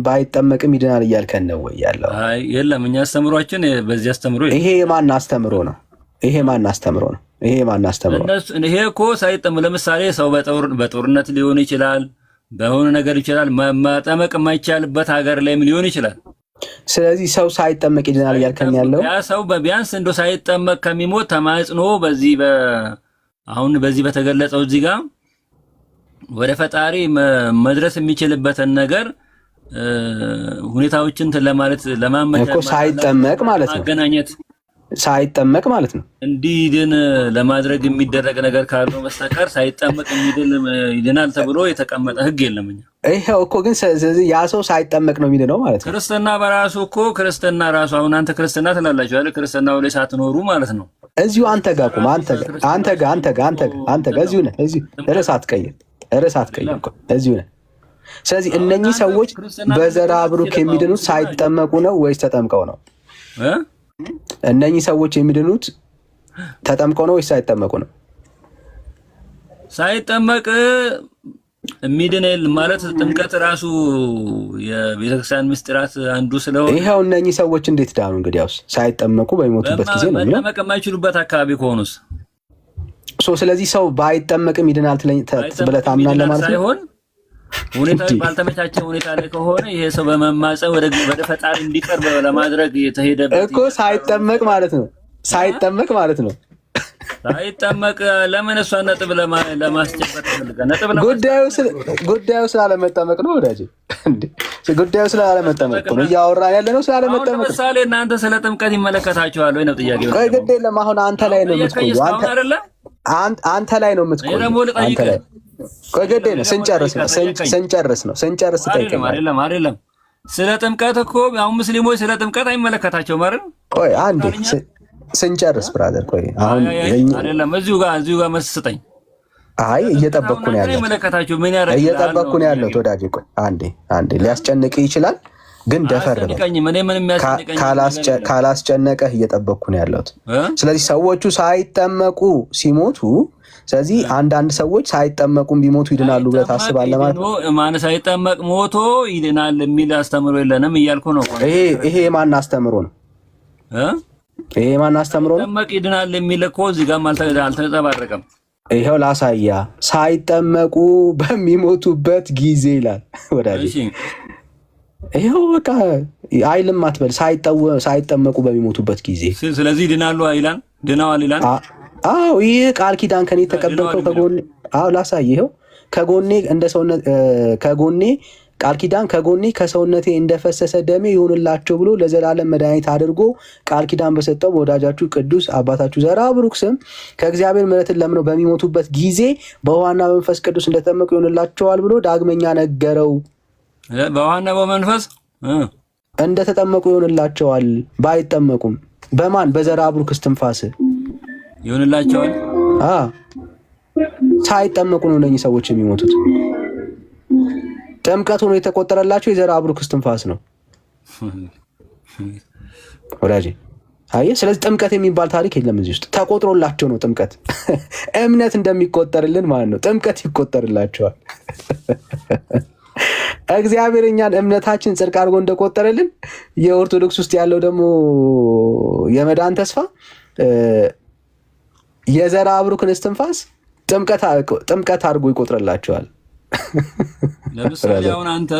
ባይጠመቅም ይድናል እያልከን ነው ወይ ያለው? አይ የለም፣ እኛ አስተምሯችን በዚህ አስተምሮ ይሄ ማን አስተምሮ ነው? ይሄ ማን አስተምሮ ነው? ይሄ ማን አስተምሮ ነው? ይሄ እኮ ሳይጠመቅ ለምሳሌ ሰው በጦርነት ሊሆን ይችላል፣ በሆነ ነገር ይችላል፣ መጠመቅ የማይቻልበት ሀገር ላይም ሊሆን ይችላል። ስለዚህ ሰው ሳይጠመቅ ይድናል እያልከን ያለው ያ ሰው ቢያንስ እንደው ሳይጠመቅ ከሚሞት ተማጽኖ አሁን በዚህ በተገለጸው እዚህ ጋር ወደ ፈጣሪ መድረስ የሚችልበትን ነገር ሁኔታዎችን ለማለት ለማመቻቸት እኮ ሳይጠመቅ ማለት ነው። ማገናኘት ሳይጠመቅ ማለት ነው። እንዲድን ለማድረግ የሚደረግ ነገር ካልሆነ በስተቀር ሳይጠመቅ ይድናል ተብሎ የተቀመጠ ሕግ የለም። ይሄው እኮ ግን ስለዚህ ያ ሰው ሳይጠመቅ ነው የሚድነው ማለት ነው። ክርስትና በራሱ እኮ ክርስትና ራሱ አሁን አንተ ክርስትና ትላላችሁ አይደል? ክርስትናው ላይ ሳትኖሩ ማለት ነው። እዚሁ አንተ ጋር ቁም። አንተ ጋር እዚሁ ነህ። እዚሁ ርዕስ አትቀይር እኮ እዚሁ ነህ። ስለዚህ እነኚህ ሰዎች በዘራ ብሩክ የሚድኑት ሳይጠመቁ ነው ወይስ ተጠምቀው ነው? እነኚህ ሰዎች የሚድኑት ተጠምቀው ነው ወይስ ሳይጠመቁ ነው? ሳይጠመቅ የሚድን ማለት ጥምቀት ራሱ የቤተክርስቲያን ምስጢራት አንዱ ስለሆነ ይሄው እነኚህ ሰዎች እንዴት ዳኑ? እንግዲያውስ ሳይጠመቁ በሚሞቱበት ጊዜ ነው። መጠመቅ የማይችሉበት አካባቢ ከሆኑስ ስለዚህ ሰው ባይጠመቅም ይድናል ብለህ ታምናለህ ማለት ነው? ሳይሆን ሁኔታው ባልተመቻቸ ሁኔታ ላይ ከሆነ ይሄ ሰው በመማፀን ወደ ፈጣሪ እንዲቀርብ ለማድረግ የተሄደበት እኮ ሳይጠመቅ ማለት ነው። ሳይጠመቅ ለምን እሷን ነጥብ ለማስጨበጥ ፈልገህ ነጥብ ጉዳዩ ስላለመጠመቅ ነው ወዳጅ። ጉዳዩ ስላለመጠመቅ ነው እያወራን ያለ ነው። ስላለመጠመቅ ለምሳሌ እናንተ ስለ ጥምቀት ይመለከታችኋል ወይ ነው ጥያቄው? ቆይ ግድ የለም አሁን አንተ ላይ ነው የምትቆየው። አንተ ላይ ነው የምትቆየው። አንተ ላይ ቆይ ግድ የለም ስንጨርስ ትጠይቀኝ። አይደለም ስለ ጥምቀት እኮ አሁን ሙስሊሞች ስለ ጥምቀት አይመለከታቸውም አይደል? ቆይ አንዴ ስንጨርስ ብራዘር፣ ቆይ አሁን አይደለም እዚሁ ጋር መልስ ስጠኝ። አይ እየጠበቅኩ ነው ያለሁት ወዳጄ። ቆይ አንዴ ሊያስጨንቅ ይችላል ግን ደፈር ካላስጨነቀህ እየጠበቅኩ ነው ያለሁት። ስለዚህ ሰዎቹ ሳይጠመቁ ሲሞቱ፣ ስለዚህ አንዳንድ ሰዎች ሳይጠመቁም ቢሞቱ ይድናሉ ብለህ ታስባለህ ማለት ነው? ማነው ሳይጠመቅ ሞቶ ይድናል የሚል አስተምሮ የለንም እያልኩ ነው። ይሄ የማን አስተምሮ ነው? ይሄ የማን አስተምሮ ነው? ሳይጠመቅ ይድናል የሚል እኮ እዚህ ጋርም አልተንጸባረቀም። ይሄው ላሳያ። ሳይጠመቁ በሚሞቱበት ጊዜ ይላል ወዳጄ። ይሄው በቃ አይልም አትበል። ሳይጠመቁ በሚሞቱበት ጊዜ ስለዚህ ድናሉ አይላል፣ ድናዋል ይላል። አዎ ይሄ ቃል ኪዳን ከኔ ተቀበልከው ከጎኔ። አዎ ላሳይ። ይሄው ከጎኔ እንደ ሰውነት ከጎኔ ቃል ኪዳን ከጎኔ ከሰውነቴ እንደፈሰሰ ደሜ ይሁንላቸው ብሎ ለዘላለም መድኃኒት አድርጎ ቃል ኪዳን በሰጠው በወዳጃችሁ ቅዱስ አባታችሁ ዘርአ ብሩክ ስም ከእግዚአብሔር ምሕረትን ለምነው በሚሞቱበት ጊዜ በውሃና በመንፈስ ቅዱስ እንደተጠመቁ ይሆንላቸዋል ብሎ ዳግመኛ ነገረው። በውሃና በመንፈስ እንደተጠመቁ ይሆንላቸዋል ባይጠመቁም በማን በዘርአ ብሩክ እስትንፋስ ይሆንላቸዋል። ሳይጠመቁ ነው እነኚህ ሰዎች የሚሞቱት። ጥምቀት ሆኖ የተቆጠረላቸው የዘርአ ብሩክ እስትንፋስ ነው ወዳጄ። አየህ፣ ስለዚህ ጥምቀት የሚባል ታሪክ የለም እዚህ ውስጥ። ተቆጥሮላቸው ነው ጥምቀት እምነት እንደሚቆጠርልን ማለት ነው። ጥምቀት ይቆጠርላቸዋል። እግዚአብሔር እኛን እምነታችን ጽድቅ አድርጎ እንደቆጠረልን የኦርቶዶክስ ውስጥ ያለው ደግሞ የመዳን ተስፋ የዘርአ ብሩክን እስትንፋስ ጥምቀት አድርጎ ይቆጥርላቸዋል። ለምሳሌ አሁን አንተ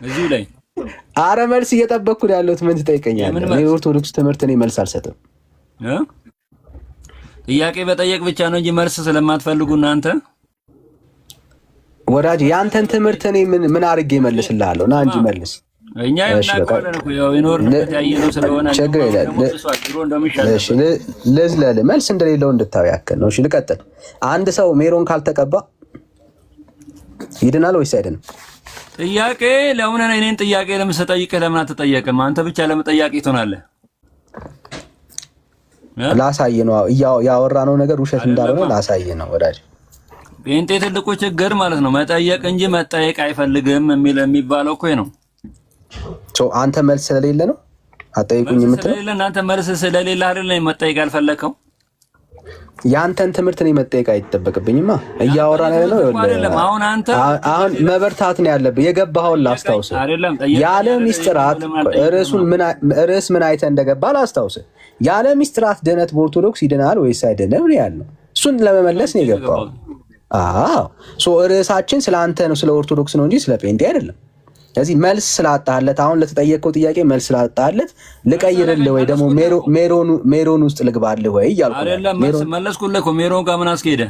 እዚሁ ላይ አረ መልስ እየጠበቅኩ ያለሁት ምን ትጠይቀኛለህ? የኦርቶዶክስ ትምህርት እኔ መልስ አልሰጥም። ጥያቄ በጠየቅ ብቻ ነው እንጂ መልስ ስለማትፈልጉ እናንተ ወዳጅ የአንተን ትምህርት እኔ ምን አድርጌ መልስልሃለሁ? ና እንጂ መልስ። እኛ እናውቃለን እኮ ያው የኖርንበት ያየነው ስለሆነ ልዝለል መልስ እንደሌለው እንድታው ያክል ነው። እሺ ልቀጥል። አንድ ሰው ሜሮን ካልተቀባ ይድናል ወይስ አይድንም? ጥያቄ ለምን እኔን ጥያቄ ለምን ስጠይቅህ ለምን አትጠየቅም? አንተ ብቻ ለምን ጠያቂ ትሆናለህ? ላሳይ ነው ያወራነው ነገር ውሸት እንዳልሆነ ላሳይ ነው ወዳጅ። ጴንጤ ትልቁ ችግር ማለት ነው መጠየቅ እንጂ መጠየቅ አይፈልግም የሚባለው እኮ ነው። አንተ መልስ ስለሌለ ነው አጠይቁኝ የምትለው። እናንተ መልስ ስለሌለ አይደል መጠየቅ ያልፈለከው? ያንተን ትምህርት ነው መጠየቅ አይጠበቅብኝማ። እያወራን ያለው አሁን መበርታት ነው ያለብህ። የገባኸውን ላስታውስህ። ያለ ሚስጥራት ርዕስ ምን አይተህ እንደገባ ላስታውስህ። ያለ ሚስጥራት ድነት በኦርቶዶክስ ይድናል ወይስ አይድንም ያልነው እሱን ለመመለስ ነው የገባው። ርዕሳችን ስለ አንተ ነው፣ ስለ ኦርቶዶክስ ነው እንጂ ስለ ጴንጤ አይደለም። ስለዚህ መልስ ስላጣለት አሁን ለተጠየቀው ጥያቄ መልስ ስላጣለት ልቀይርልህ ወይ ደግሞ ሜሮን ውስጥ ልግባልህ ወይ እያልኩ አይደለም። መለስኩልህ እኮ ሜሮን ጋር ምን አስኬደ?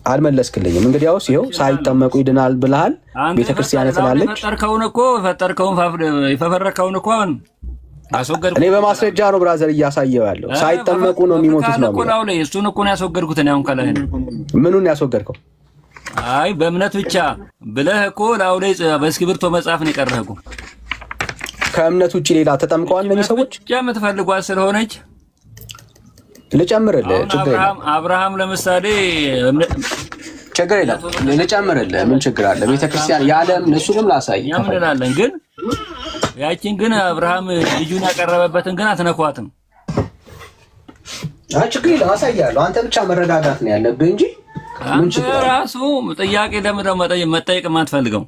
አልመለስክልኝም። እንግዲያውስ ይኸው ሳይጠመቁ ይድናል ብለሃል። ቤተክርስቲያን ትላለች። የፈበረከውን እኮ አስወገድኩ። እኔ በማስረጃ ነው ብራዘር እያሳየው ያለው። ሳይጠመቁ ነው የሚሞቱት ነው። እሱን እኮ ነው ያስወገድኩት። እኔ አሁን ከላይ ምኑን ያስወገድከው? አይ በእምነት ብቻ ብለህ እኮ ላው ላይ በእስክሪብቶ መጻፍ ነው የቀረህ እኮ። ከእምነት ውጪ ሌላ ተጠምቀዋል እነዚህ ሰዎች? ብቻ የምትፈልጓት ስለሆነች ልጨምርልህ። ችግር የለም። አብርሃም ለምሳሌ ችግር የለም። ልጨምርልህ። ምን ችግር አለ? ቤተክርስቲያን ያለ እሱንም ላሳይ ምን እንላለን ግን ያቺን ግን አብርሃም ልጁን ያቀረበበትን ግን አትነኳትም። ችግር የለም። አሳያለሁ። አንተ ብቻ መረጋጋት ነው ያለብህ እንጂ ራሱ ጥያቄ ለምን ነው መጠየቅ የማትፈልገው?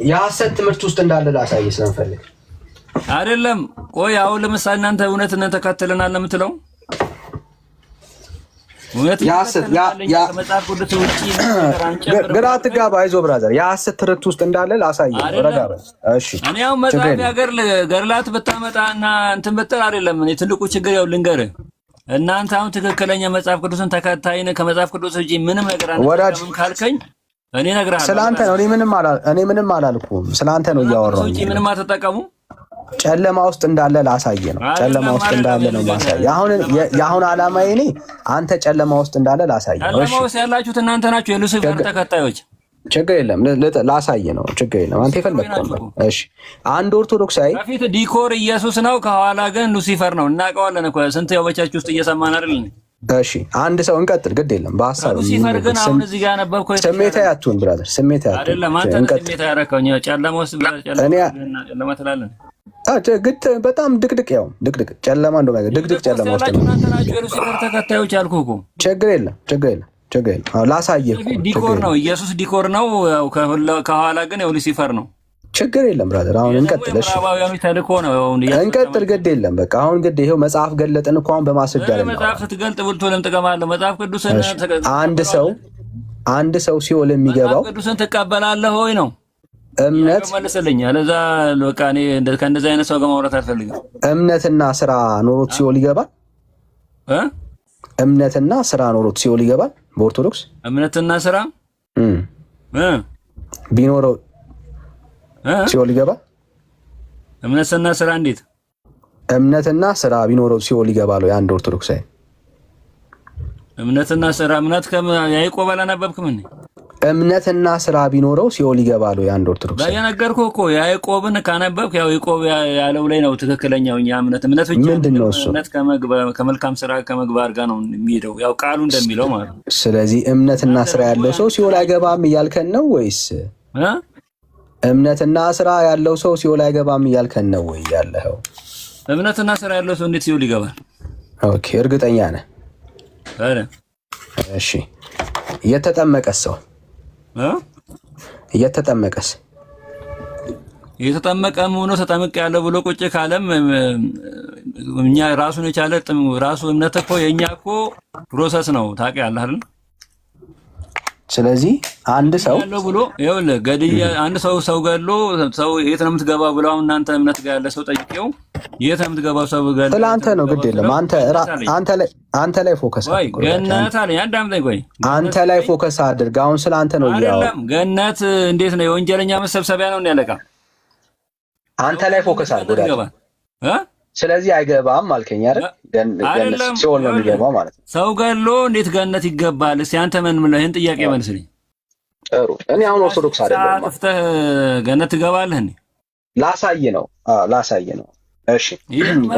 የሐሰት ትምህርት ውስጥ እንዳለ ላሳይ ስለምፈልግ አይደለም። ቆይ አሁን ለምሳሌ እናንተ እውነትን ተከትለናል ለምትለው መጽሐፍ ቅዱስ ውጪ ግራ አትጋባ። አይዞህ ብራዘር፣ የሐሰት ትርክት ውስጥ እንዳለ ላሳይ። እኔ አሁን መጽሐፍ ያገር ገርላት ብታመጣና እንትን ብትል አይደለም። እኔ ትልቁ ችግር ያው ልንገርህ፣ እናንተ አሁን ትክክለኛ መጽሐፍ ቅዱስን ተከታይነ ከመጽሐፍ ቅዱስ ውጪ ምንም ነገር አንተም ካልከኝ እኔ እነግርሃለሁ። ስላንተ ነው። እኔ ምንም አላልኩም። ስላንተ ነው እያወራሁ። ውጪ ምንም አትጠቀሙ። ጨለማ ውስጥ እንዳለ ላሳየ ነው። ጨለማ ውስጥ እንዳለ ነው ማሳየ። የአሁን ዓላማዬ እኔ አንተ ጨለማ ውስጥ እንዳለ ላሳየ ነው። ጨለማ ውስጥ ያላችሁት እናንተ ናችሁ፣ የሉሲፈር ተከታዮች። ችግር የለም፣ ላሳየ ነው። ችግር የለም። አንተ የፈለግከው ነው። እሺ፣ አንድ ኦርቶዶክሳዊ ከፊት ዲኮር ኢየሱስ ነው፣ ከኋላ ግን ሉሲፈር ነው። እናውቀዋለን እኮ ስንት ያወቻችሁ ውስጥ እየሰማን አይደል? እሺ፣ አንድ ሰው እንቀጥል። ግድ የለም። በሐሳብ ሉሲፈር ግን አሁን እዚህ ጋር ነበብኩ። ስሜታዊ አትሁን ብራዘር፣ ስሜታዊ አትሁን። አይደለም አንተ ስሜታዊ ያረከው ጨለማ ውስጥ ጨለማ ትላለህ። ግድ በጣም ድቅድቅ ያው ድቅድቅ ጨለማ እንደው ነገር ድቅድቅ ጨለማ ውስጥ ነው። እናንተ ናችሁ የሉሲፈር ተከታዮች አልኩህ እኮ። ችግር የለም። ላሳየህ እኮ ዲኮር ነው። ኢየሱስ ዲኮር ነው፣ ከኋላ ግን ያው ሉሲፈር ነው። ችግር የለም ብራዘር፣ አሁን እንቀጥል። እሺ ተልኮ ነው እንቀጥል። ግድ የለም በቃ አሁን ግድ ይሄው መጽሐፍ ገለጥን እኮ አሁን በማስረጃ ላይ ነው። መጽሐፍ ስትገልጥ ብልቶ ለምን ጥቅም አለው? መጽሐፍ ቅዱስን አንድ ሰው ሲኦል የሚገባው ቅዱስን ትቀበላለህ ሆይ ነው እምነት መልስልኝ። አለዛ በቃ እኔ ከእንደዚህ አይነት ሰው ጋር ማውራት አልፈልግም። እምነትና ስራ ኖሮት ሲኦል ይገባል። እምነትና ስራ ኖሮት ሲኦል ይገባል። በኦርቶዶክስ እምነትና ስራ ቢኖረው ሲኦል ይገባ? እምነትና ስራ እንዴት? እምነትና ስራ ቢኖረው ሲኦል ይገባል ወይ? አንድ ኦርቶዶክሳዊ እምነትና ስራ እምነት ያዕቆብ አላነበብክም እንዴ? እምነትና ስራ ቢኖረው ሲኦል ይገባል ወይ? አንድ ኦርቶዶክሳዊ ባያነገርኩህ እኮ ያዕቆብን ካነበብክ ያው ያዕቆብ ያለው ላይ ነው ትክክለኛው። እኛ እምነት ብቻ ምንድነው እሱ? እምነት ከመልካም ስራ ከመግባር ጋር ነው የሚሄደው፣ ያው ቃሉ እንደሚለው ማለት ነው። ስለዚህ እምነትና ስራ ያለው ሰው ሲኦል አይገባም እያልከን ነው ወይስ? እምነትና ስራ ያለው ሰው ሲኦል አይገባም እያልከን ነው ወይ ያለኸው? እምነትና ስራ ያለው ሰው እንዴት ሲኦል ይገባል? ኦኬ፣ እርግጠኛ ነህ? እሺ፣ የተጠመቀስ ሰው የተጠመቀስ የተጠመቀም ሆኖ ተጠምቅ ያለው ብሎ ቁጭ ካለም እኛ ራሱን የቻለ ራሱ እምነት እኮ የኛ እኮ ፕሮሰስ ነው ታውቂያለህ አይደል? ስለዚህ አንድ ሰው ያለው ብሎ ይኸውልህ ገድያ አንድ ሰው ገድሎ ሰው የት ነው የምትገባው ብለው እናንተ እምነት ጋር ያለ ሰው ጠይቄው የት ነው የምትገባው ሰው ገድሎ ስለአንተ ነው ግድ የለም አንተ ላይ ፎከስ አድርግ። ገነት አለኝ አዳምጠኝ ቆይ አንተ ላይ ፎከስ አድርግ። አሁን ስለአንተ ነው አይደለም ገነት እንዴት ነው የወንጀለኛ መሰብሰቢያ ነው ያለቃ አንተ ላይ ፎከስ አድርግ ስለዚህ አይገባም አልከኝ አይደል? ገነት ሲኦል ነው የሚገባው ማለት ነው። ሰው ገድሎ እንዴት ገነት ይገባል? እስኪ አንተ ምን ይሄን ጥያቄ መልስልኝ። ጥሩ እኔ አሁን ኦርቶዶክስ አይደለም አጥፍተህ ገነት ትገባለህ እንዴ? ላሳይ ነው እሺ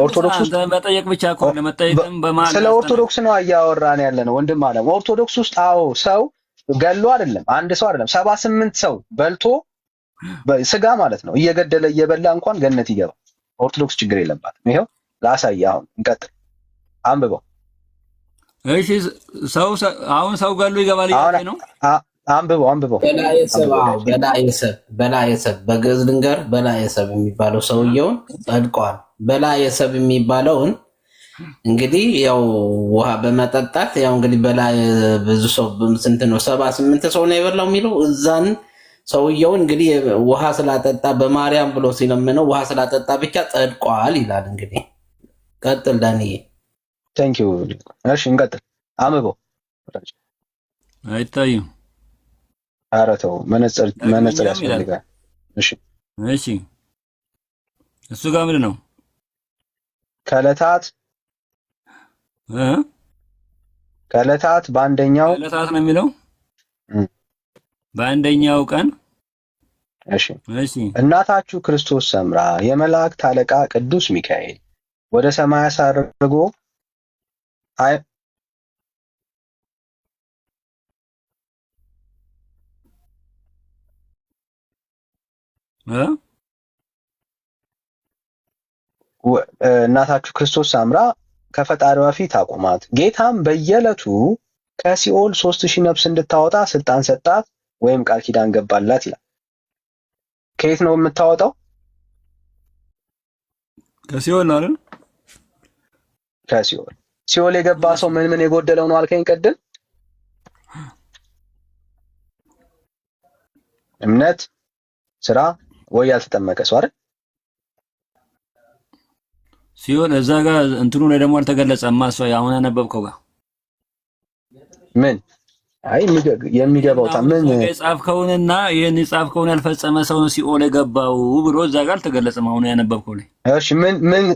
ኦርቶዶክስ ውስጥ መጠየቅ ብቻ እኮ ለመጠየቅም በማለት ስለ ኦርቶዶክስ ነው እያወራን ያለ ነው ወንድም አለ። ኦርቶዶክስ ውስጥ አዎ ሰው ገድሎ አይደለም አንድ ሰው አይደለም 78 ሰው በልቶ ስጋ ማለት ነው እየገደለ እየበላ እንኳን ገነት ይገባል። ኦርቶዶክስ ችግር የለባትም። ይሄው ላሳይ። አሁን እንቀጥል። አንብበው። እሺ ሰው ገድሎ ይገባል ይላል ነው። አንብበው። በላየሰብ በግዕዝ ልንገር። በላየሰብ የሚባለው ሰውየውን ጸድቋል። በላየሰብ የሚባለውን እንግዲህ ያው ውሃ በመጠጣት ያው እንግዲህ በላይ ብዙ ሰው ስንት ነው 78 ሰው ነው የበላው የሚለው እዛን ሰውየው እንግዲህ ውሃ ስላጠጣ በማርያም ብሎ ሲለምነው ውሃ ስላጠጣ ብቻ ጸድቋል ይላል። እንግዲህ ቀጥል ዳንዬ። ቴንክ ዩ። እሺ እንቀጥል። አንብበው። አይታይም። ኧረ ተው መነጽር ያስፈልጋል። እሺ እሱ ጋር ምንድን ነው? ከዕለታት በአንደኛው ዕለታት ነው የሚለው በአንደኛው ቀን። እሺ እናታችሁ ክርስቶስ ሰምራ የመላእክት አለቃ ቅዱስ ሚካኤል ወደ ሰማይ አሳርጎ እናታችሁ ክርስቶስ ሰምራ ከፈጣሪዋ ፊት አቆማት። ጌታም በየዕለቱ ከሲኦል 3000 ነፍስ እንድታወጣ ስልጣን ሰጣት ወይም ቃል ኪዳን ገባላት ይላል። ከየት ነው የምታወጣው? ከሲኦል ነው አይደል? ከሲኦል። ሲኦል የገባ ሰው ምን የጎደለው ነው አልከኝ ቅድም? እምነት፣ ስራ ወይ ያልተጠመቀ ሰው አይደል? ሲኦል እዛ ጋር እንትኑ ላይ ደግሞ አልተገለጸም። ማሰው አሁን ያነበብከው ጋር ምን አይ የሚገባው ምን የጻፍከውንና ይሄን የጻፍከውን ያልፈጸመ ሰው ነው ሲኦል የገባው ብሎ እዛ ጋር አልተገለጸም። አሁን ያነበብከው ላይ እሺ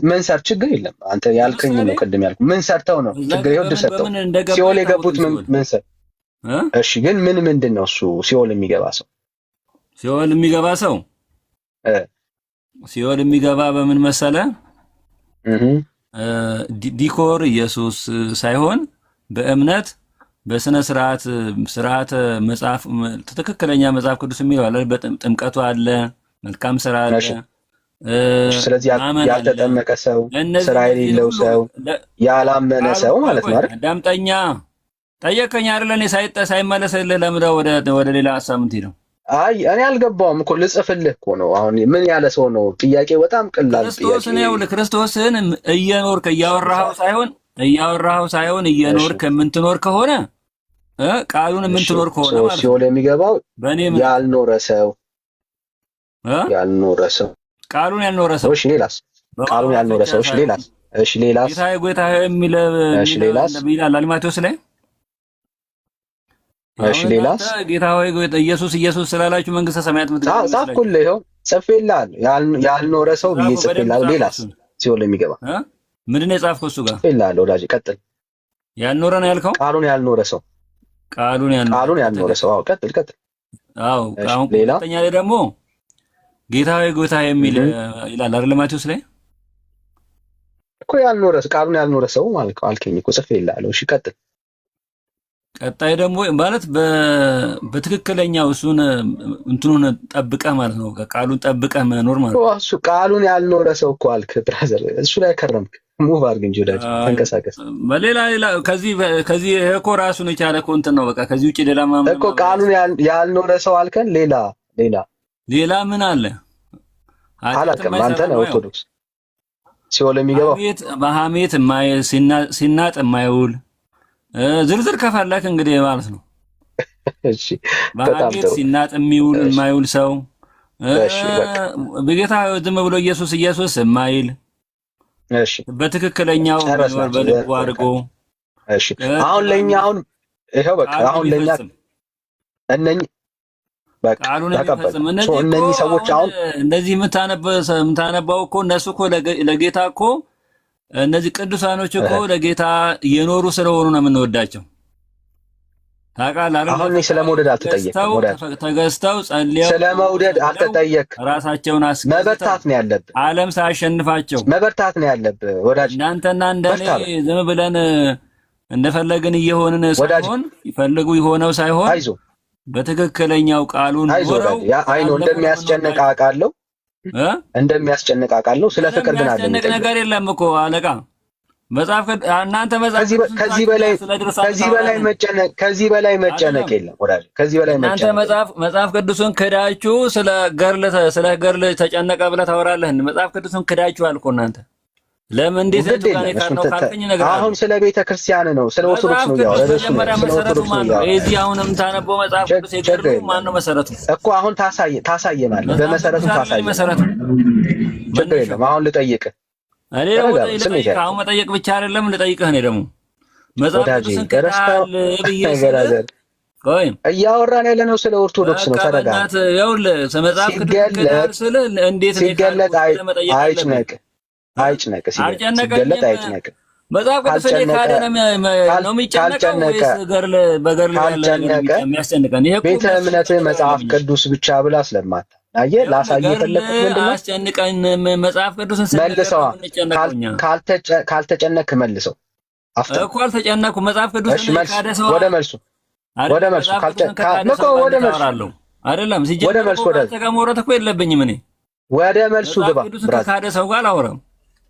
ምን ሰር ችግር የለም። አንተ ያልከኝ ነው ቅድም ያልኩ ምን ሰርተው ነው ችግር ይወድ ሰጠው ሲኦል የገቡት ምን ሰር እሺ ግን ምንድን ነው እሱ ሲኦል የሚገባ ሰው ሲኦል የሚገባ በምን መሰለ ዲኮር ኢየሱስ ሳይሆን በእምነት በስነ ስርዓት መጽሐፍ ትክክለኛ መጽሐፍ ቅዱስ የሚለው አለ። ጥምቀቱ አለ፣ መልካም ስራ አለ። ስለዚህ ያልተጠመቀ ሰው፣ ስራ የሌለው ሰው፣ ያላመነ ሰው ማለት ነው አይደል? አዳምጠኛ ጠየቀኝ አይደል? እኔ ሳይመለስልህ ለምን ወደ ሌላ ሀሳብ የምትሄደው? አይ እኔ አልገባውም እኮ ልጽፍልህ እኮ ነው። አሁን ምን ያለ ሰው ነው? ጥያቄ በጣም ቀላል ጥያቄ። ክርስቶስን እየኖርክ እያወራኸው ሳይሆን እየኖርክ የምትኖር ከሆነ ቃሉን የምትኖር ከሆነ ማለት ሲኦል የሚገባው ያልኖረ ሰው ቃሉን ያልኖረ ሰው። እሺ ሌላስ? ቃሉን ያልኖረ ሰው። እሺ ሌላስ? ጌታዬ የሚል ሌላስ? ማቴዎስ ላይ እሺ ሌላስ? ጌታ ሆይ ኢየሱስ ኢየሱስ ስላላችሁ መንግስተ ሰማያት ምትገቡ ጻፍኩልህ። ይኸው ጽፌልሃለሁ። ያልኖረ ሰው ብዬ ጽፌልሃለሁ። ሌላስ? ሲኦል የሚገባ ምንድን ነው የጻፍከው? እሱ ጋር ጽፌልሃለሁ ወዳጄ። ቀጥል። ያልኖረ ነው ያልከው? ቃሉን ያልኖረ ሰው ቃሉን ያልኖረ ሰው። አዎ ቀጥል። አዎ አሁን ሁለተኛ ላይ ደግሞ ጌታ ሆይ ጌታ የሚል ይላል አይደል? ማቴዎስ ላይ እኮ ያልኖረ ቃሉን ያልኖረ ሰው ማለት አልከኝ እኮ ጽፌልሃለሁ። እሺ ቀጥል። ቀጣይ ደግሞ ማለት በትክክለኛው እሱን እንትኑን ጠብቀህ ማለት ነው። ቃሉን ጠብቀህ መኖር ማለት ነው። እሱ ቃሉን ያልኖረ ሰው እኮ አልክ ብራዘር። እሱ ላይ ከረምክ። ሙቭ አድርግ እንጂ ወዳጅ ተንቀሳቀስ። በሌላ ከዚህ እኮ ራሱን የቻለ እኮ እንትን ነው። በቃ ከዚህ ውጪ ሌላ ማም እኮ ቃሉን ያልኖረ ሰው አልከን። ሌላ ምን አለ? አላውቅም። አንተ ነህ ኦርቶዶክስ ሲኦል የሚገባው በሐሜት ሲናጥ የማይውል ዝርዝር ከፈለክ እንግዲህ ማለት ነው። እሺ በጣም ጥሩ። ሲናጥ የማይውል ሰው በጌታ ዝም ብሎ ኢየሱስ ኢየሱስ የማይል እሺ፣ በትክክለኛው በልቡ አድርጎ እሺ። አሁን ለኛ ይሄው በቃ አሁን ለኛ እነኚህ በቃ እነኚህ ሰዎች አሁን እንደዚህ የምታነባው እኮ እነሱ እኮ ለጌታ እኮ እነዚህ ቅዱሳኖች እኮ ለጌታ እየኖሩ ስለሆኑ ነው የምንወዳቸው። ታውቃለህ። አሁን ስለመውደድ አትጠየቅም። ተገዝተው ጸልየው ስለመውደድ አትጠየቅም። ራሳቸውን መበርታት ነው ያለብህ። ዓለም ሳያሸንፋቸው መበርታት ነው ያለብህ ወዳጅ። እናንተና እንደኔ ዝም ብለን እንደፈለግን እየሆንን ሳይሆን ይፈልጉ የሆነው ሳይሆን አይዞህ በትክክለኛው ቃሉን ኖረው አይኖ እንደሚያስጨንቅ አውቃለሁ እንደሚያስጨንቅ አውቃለሁ። ስለ ፍቅር ግን አለ ነገር የለም እኮ አለቃ። መጽሐፍ እናንተ ከዚህ በላይ መጨነቅ የለም ወዳጅ። ከዚህ በላይ እናንተ መጽሐፍ ቅዱስን ክዳችሁ ስለ ገርል ተጨነቀ ብለህ ታወራለህ። መጽሐፍ ቅዱስን ክዳችኋል እኮ እናንተ። ለምን እንዴት ነው ካልከኝ ነገር አሁን ስለ ቤተ ክርስቲያን ነው፣ ስለ ኦርቶዶክስ ነው ያወራው። እዚህ አሁንም ታነበው መጽሐፍ ቅዱስ የገርሉ ማን ነው መሰረቱ እኮ አሁን ታሳየናለህ። በመሰረቱ ታሳየናለህ። ችግር የለም። አሁን ልጠይቅህ እኔ ደግሞ አሁን መጠየቅ ብቻ አይደለም ልጠይቅህ። እኔ ደግሞ መጽሐፍ ቅዱስን ክዳል እያወራን ያለ ነው ስለ ኦርቶዶክስ ነው። ተረጋጋ። ይኸውልህ መጽሐፍ ቅዱስ ክዳል ስለ እንዴት ነው ሲገለጥ አይጭነቅ ሲገለጥ አይጭነቅ። መጽሐፍ ቅዱስ ካደ ነው የሚጨነቀው ወይስ በገርል የሚያስጨንቀን? ይሄ ቤተ እምነትህ መጽሐፍ ቅዱስ ብቻ ብላ ስለማታ አየህ፣ ላሳየህ የፈለኩት ምንድነው? አስጨንቀን መጽሐፍ ቅዱስን መልሰዋ። ካልተጨነቅክ መልሰው እኮ አልተጨነቅኩም። መጽሐፍ ቅዱስን ካደ ሰው ወደ መልሱ አይደለም ሲጀምር ወደ መልሱ ተቀሞረት እኮ የለብኝም እኔ። ወደ መልሱ ግባ። ብራዝ ካደ ሰው ጋር አላወራም።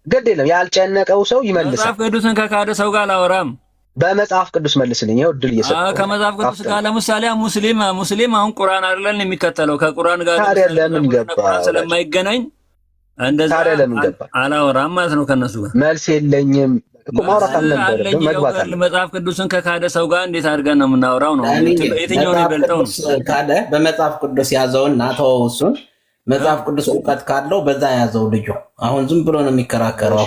ግድ የለም ያልጨነቀው ሰው ይመልሳል። መጽሐፍ ቅዱስን ከካደ ሰው ጋር አላወራም። በመጽሐፍ ቅዱስ መልስልኝ። ይኸው እድል እየሰጠሁ ከመጽሐፍ ቅዱስ ጋር ለምሳሌ ሙስሊም አሁን ቁርአን አይደለም የሚከተለው ከቁርአን ጋር ለምን ገባ ስለማይገናኝ እንደዛ አላወራም ማለት ነው። ከነሱ ጋር መልስ የለኝም እኮ ማውራት አልነበረም መግባት አለ። መጽሐፍ ቅዱስን ከካደ ሰው ጋር እንዴት አድርገን ነው የምናወራው? ነው የትኛው ነው የበልጠው? ነው ካደ በመጽሐፍ ቅዱስ ያዘውና ተወው እሱን። መጽሐፍ ቅዱስ እውቀት ካለው በዛ ያዘው ልጁ። አሁን ዝም ብሎ ነው የሚከራከረው።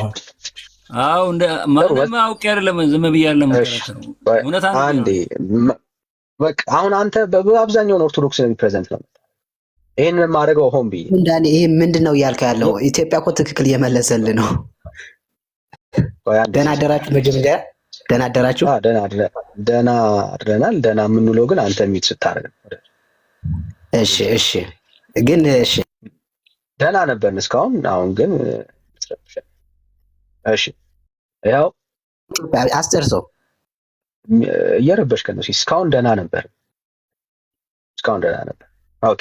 አሁን ማንም አውቄ አይደለም ዝም ብዬ አይደለም የምከራከረው። እውነት አንዴ በቃ አሁን አንተ በአብዛኛው ኦርቶዶክስ ነው ፕሬዘንት ነው። ይሄንን የማደርገው ሆን ብዬ እንዳኔ ይሄ ምንድነው እያልከው ያለው? ኢትዮጵያ እኮ ትክክል እየመለሰልህ ነው። ደህና አደራችሁ። መጀመሪያ ደህና አደራችሁ። ደህና አድረናል። ደህና የምንውለው ግን አንተ ሚት ስታደርግ ነው። እሺ ግን እሺ ደህና ነበርን እስካሁን። አሁን ግን እሺ ያው አስጨርሰው እየረበሽከን ነው። እስካሁን ደህና ነበር። ኦኬ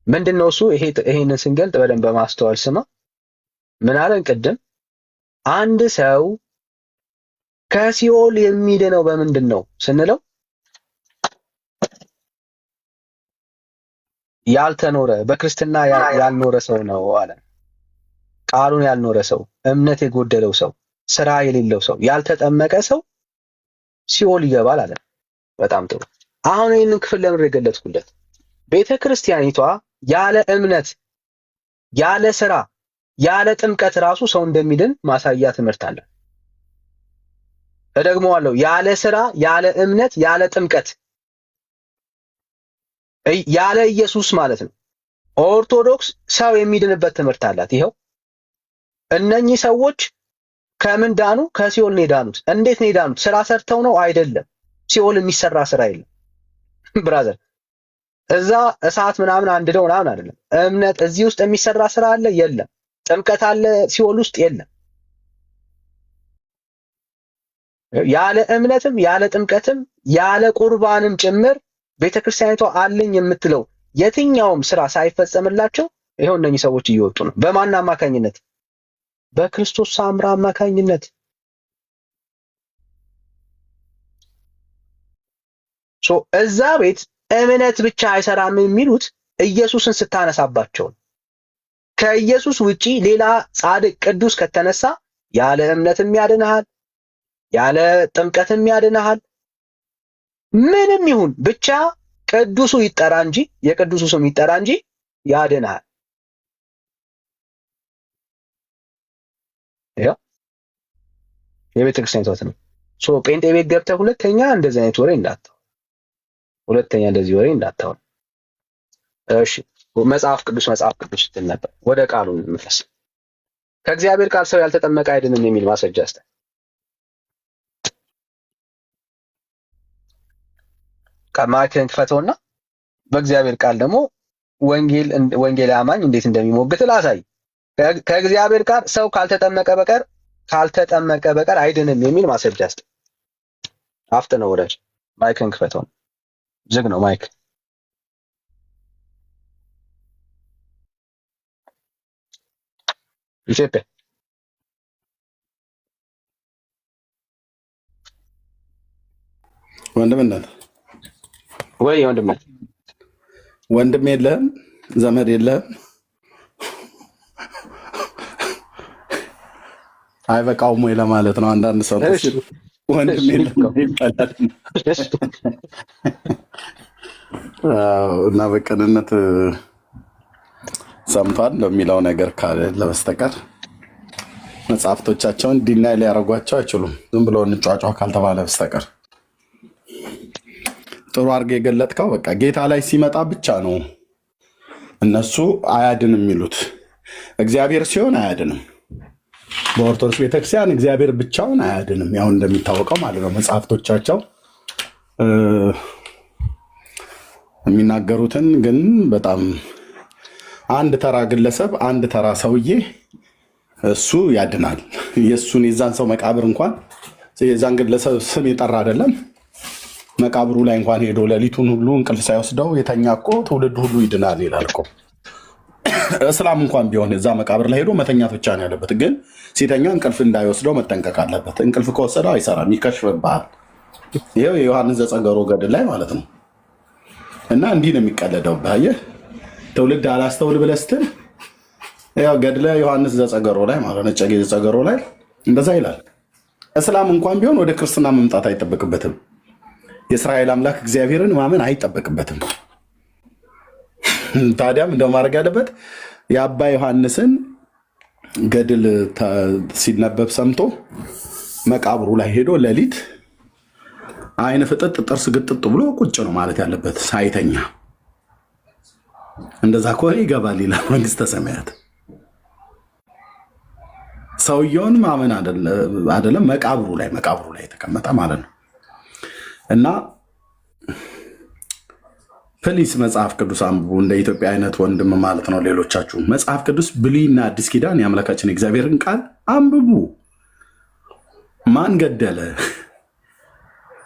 ምንድነው እሱ? ይሄንን ስንገልጥ በደንብ በማስተዋል ስማ። ምን አለን ቅድም? አንድ ሰው ከሲኦል የሚድነው በምንድን ነው ስንለው ያልተኖረ በክርስትና ያልኖረ ሰው ነው አለ። ቃሉን ያልኖረ ሰው፣ እምነት የጎደለው ሰው፣ ስራ የሌለው ሰው፣ ያልተጠመቀ ሰው ሲኦል ይገባል አለ። በጣም ጥሩ። አሁን ይህንን ክፍል ለምን የገለጽኩለት? ቤተ ክርስቲያኒቷ ያለ እምነት፣ ያለ ስራ፣ ያለ ጥምቀት ራሱ ሰው እንደሚድን ማሳያ ትምህርት አለ። እደግመዋለሁ። ያለ ስራ፣ ያለ እምነት፣ ያለ ጥምቀት ያለ ኢየሱስ ማለት ነው። ኦርቶዶክስ ሰው የሚድንበት ትምህርት አላት። ይኸው እነኚህ ሰዎች ከምን ዳኑ? ከሲኦል ነው የዳኑት። እንዴት ነው የዳኑት? ስራ ሰርተው ነው? አይደለም። ሲኦል የሚሰራ ስራ የለም ብራዘር። እዛ እሳት ምናምን አንድደው ምናምን አይደለም። እምነት እዚህ ውስጥ የሚሰራ ስራ አለ? የለም። ጥምቀት አለ ሲኦል ውስጥ? የለም። ያለ እምነትም ያለ ጥምቀትም ያለ ቁርባንም ጭምር ቤተክርስቲያኒቷ አለኝ የምትለው የትኛውም ስራ ሳይፈጸምላቸው ይኸው እነኚህ ሰዎች እየወጡ ነው። በማን አማካኝነት? በክርስቶስ ሳምራ አማካኝነት። እዛ ቤት እምነት ብቻ አይሰራም የሚሉት ኢየሱስን ስታነሳባቸው ነው። ከኢየሱስ ውጪ ሌላ ጻድቅ ቅዱስ ከተነሳ ያለ እምነትም ያድንሃል፣ ያለ ጥምቀትም ያድንሃል። ምንም ይሁን ብቻ ቅዱሱ ይጠራ እንጂ የቅዱሱ ስም ይጠራ እንጂ ያድንሃል። ያው የቤተክርስቲያን ተዋት ነው። ጴንጤ ቤት ገብተህ ሁለተኛ እንደዚህ አይነት ወሬ እንዳታው፣ ሁለተኛ እንደዚህ ወሬ እንዳታው። እሺ መጽሐፍ ቅዱስ ስትል ነበር። ወደ ቃሉ እንመለስ። ከእግዚአብሔር ቃል ሰው ያልተጠመቀ አይድንም የሚል ማስረጃ አስተ ማይክን ክፈተውና በእግዚአብሔር ቃል ደግሞ ወንጌል አማኝ እንዴት እንደሚሞግት ላሳይ። ከእግዚአብሔር ቃል ሰው ካልተጠመቀ በቀር አይድንም የሚል ማስረጃ አስተ አፍጥነው ወዳጅ ማይክን ክፈተው። ዝግ ነው ማይክ። ኢትዮጵያ ወንድምነት ወይ ወንድምነት ወንድም የለህም፣ ዘመድ የለህም፣ አይበቃውም ወይ ለማለት ነው። አንዳንድ ሰው ወንድም የለህም ይባላል እና በቅንነት ሰምቷል ለሚለው ነገር ካለ በስተቀር መጽሐፍቶቻቸውን ዲናይ ሊያደርጓቸው አይችሉም። ዝም ብሎ እንጫጫ ካልተባለ በስተቀር ጥሩ አድርገህ የገለጥከው በቃ ጌታ ላይ ሲመጣ ብቻ ነው እነሱ አያድንም የሚሉት። እግዚአብሔር ሲሆን አያድንም። በኦርቶዶክስ ቤተክርስቲያን እግዚአብሔር ብቻውን አያድንም። ያው እንደሚታወቀው ማለት ነው መጽሐፍቶቻቸው የሚናገሩትን ግን በጣም አንድ ተራ ግለሰብ አንድ ተራ ሰውዬ እሱ ያድናል። የእሱን የዛን ሰው መቃብር እንኳን የዛን ግለሰብ ስም የጠራ አይደለም መቃብሩ ላይ እንኳን ሄዶ ሌሊቱን ሁሉ እንቅልፍ ሳይወስደው የተኛ እኮ ትውልድ ሁሉ ይድናል ይላል እኮ። እስላም እንኳን ቢሆን እዛ መቃብር ላይ ሄዶ መተኛት ብቻ ነው ያለበት፣ ግን ሲተኛ እንቅልፍ እንዳይወስደው መጠንቀቅ አለበት። እንቅልፍ ከወሰደው አይሰራም፣ ይከሽፍብሃል። ይኸው የዮሐንስ ዘጸገሮ ገድል ላይ ማለት ነው። እና እንዲህ ነው የሚቀለደው። ባየህ ትውልድ አላስተውል ብለህ ስትል ያው ገድለ ዮሐንስ ዘጸገሮ ላይ ማለት ነው እጨጌ ዘጸገሮ ላይ እንደዛ ይላል። እስላም እንኳን ቢሆን ወደ ክርስትና መምጣት አይጠበቅበትም። የእስራኤል አምላክ እግዚአብሔርን ማመን አይጠበቅበትም። ታዲያም እንደው ማድረግ ያለበት የአባ ዮሐንስን ገድል ሲነበብ ሰምቶ መቃብሩ ላይ ሄዶ ሌሊት አይነ ፍጥጥ ጥርስ ግጥጥ ብሎ ቁጭ ነው ማለት ያለበት ሳይተኛ። እንደዛ ከሆነ ይገባል ይላል መንግስተ ሰማያት። ሰውየውን ማመን አይደለም መቃብሩ ላይ የተቀመጠ ማለት ነው። እና ፕሊስ መጽሐፍ ቅዱስ አንብቡ፣ እንደ ኢትዮጵያ አይነት ወንድም ማለት ነው። ሌሎቻችሁ መጽሐፍ ቅዱስ ብሉይና አዲስ ኪዳን የአምላካችን እግዚአብሔርን ቃል አንብቡ። ማን ገደለ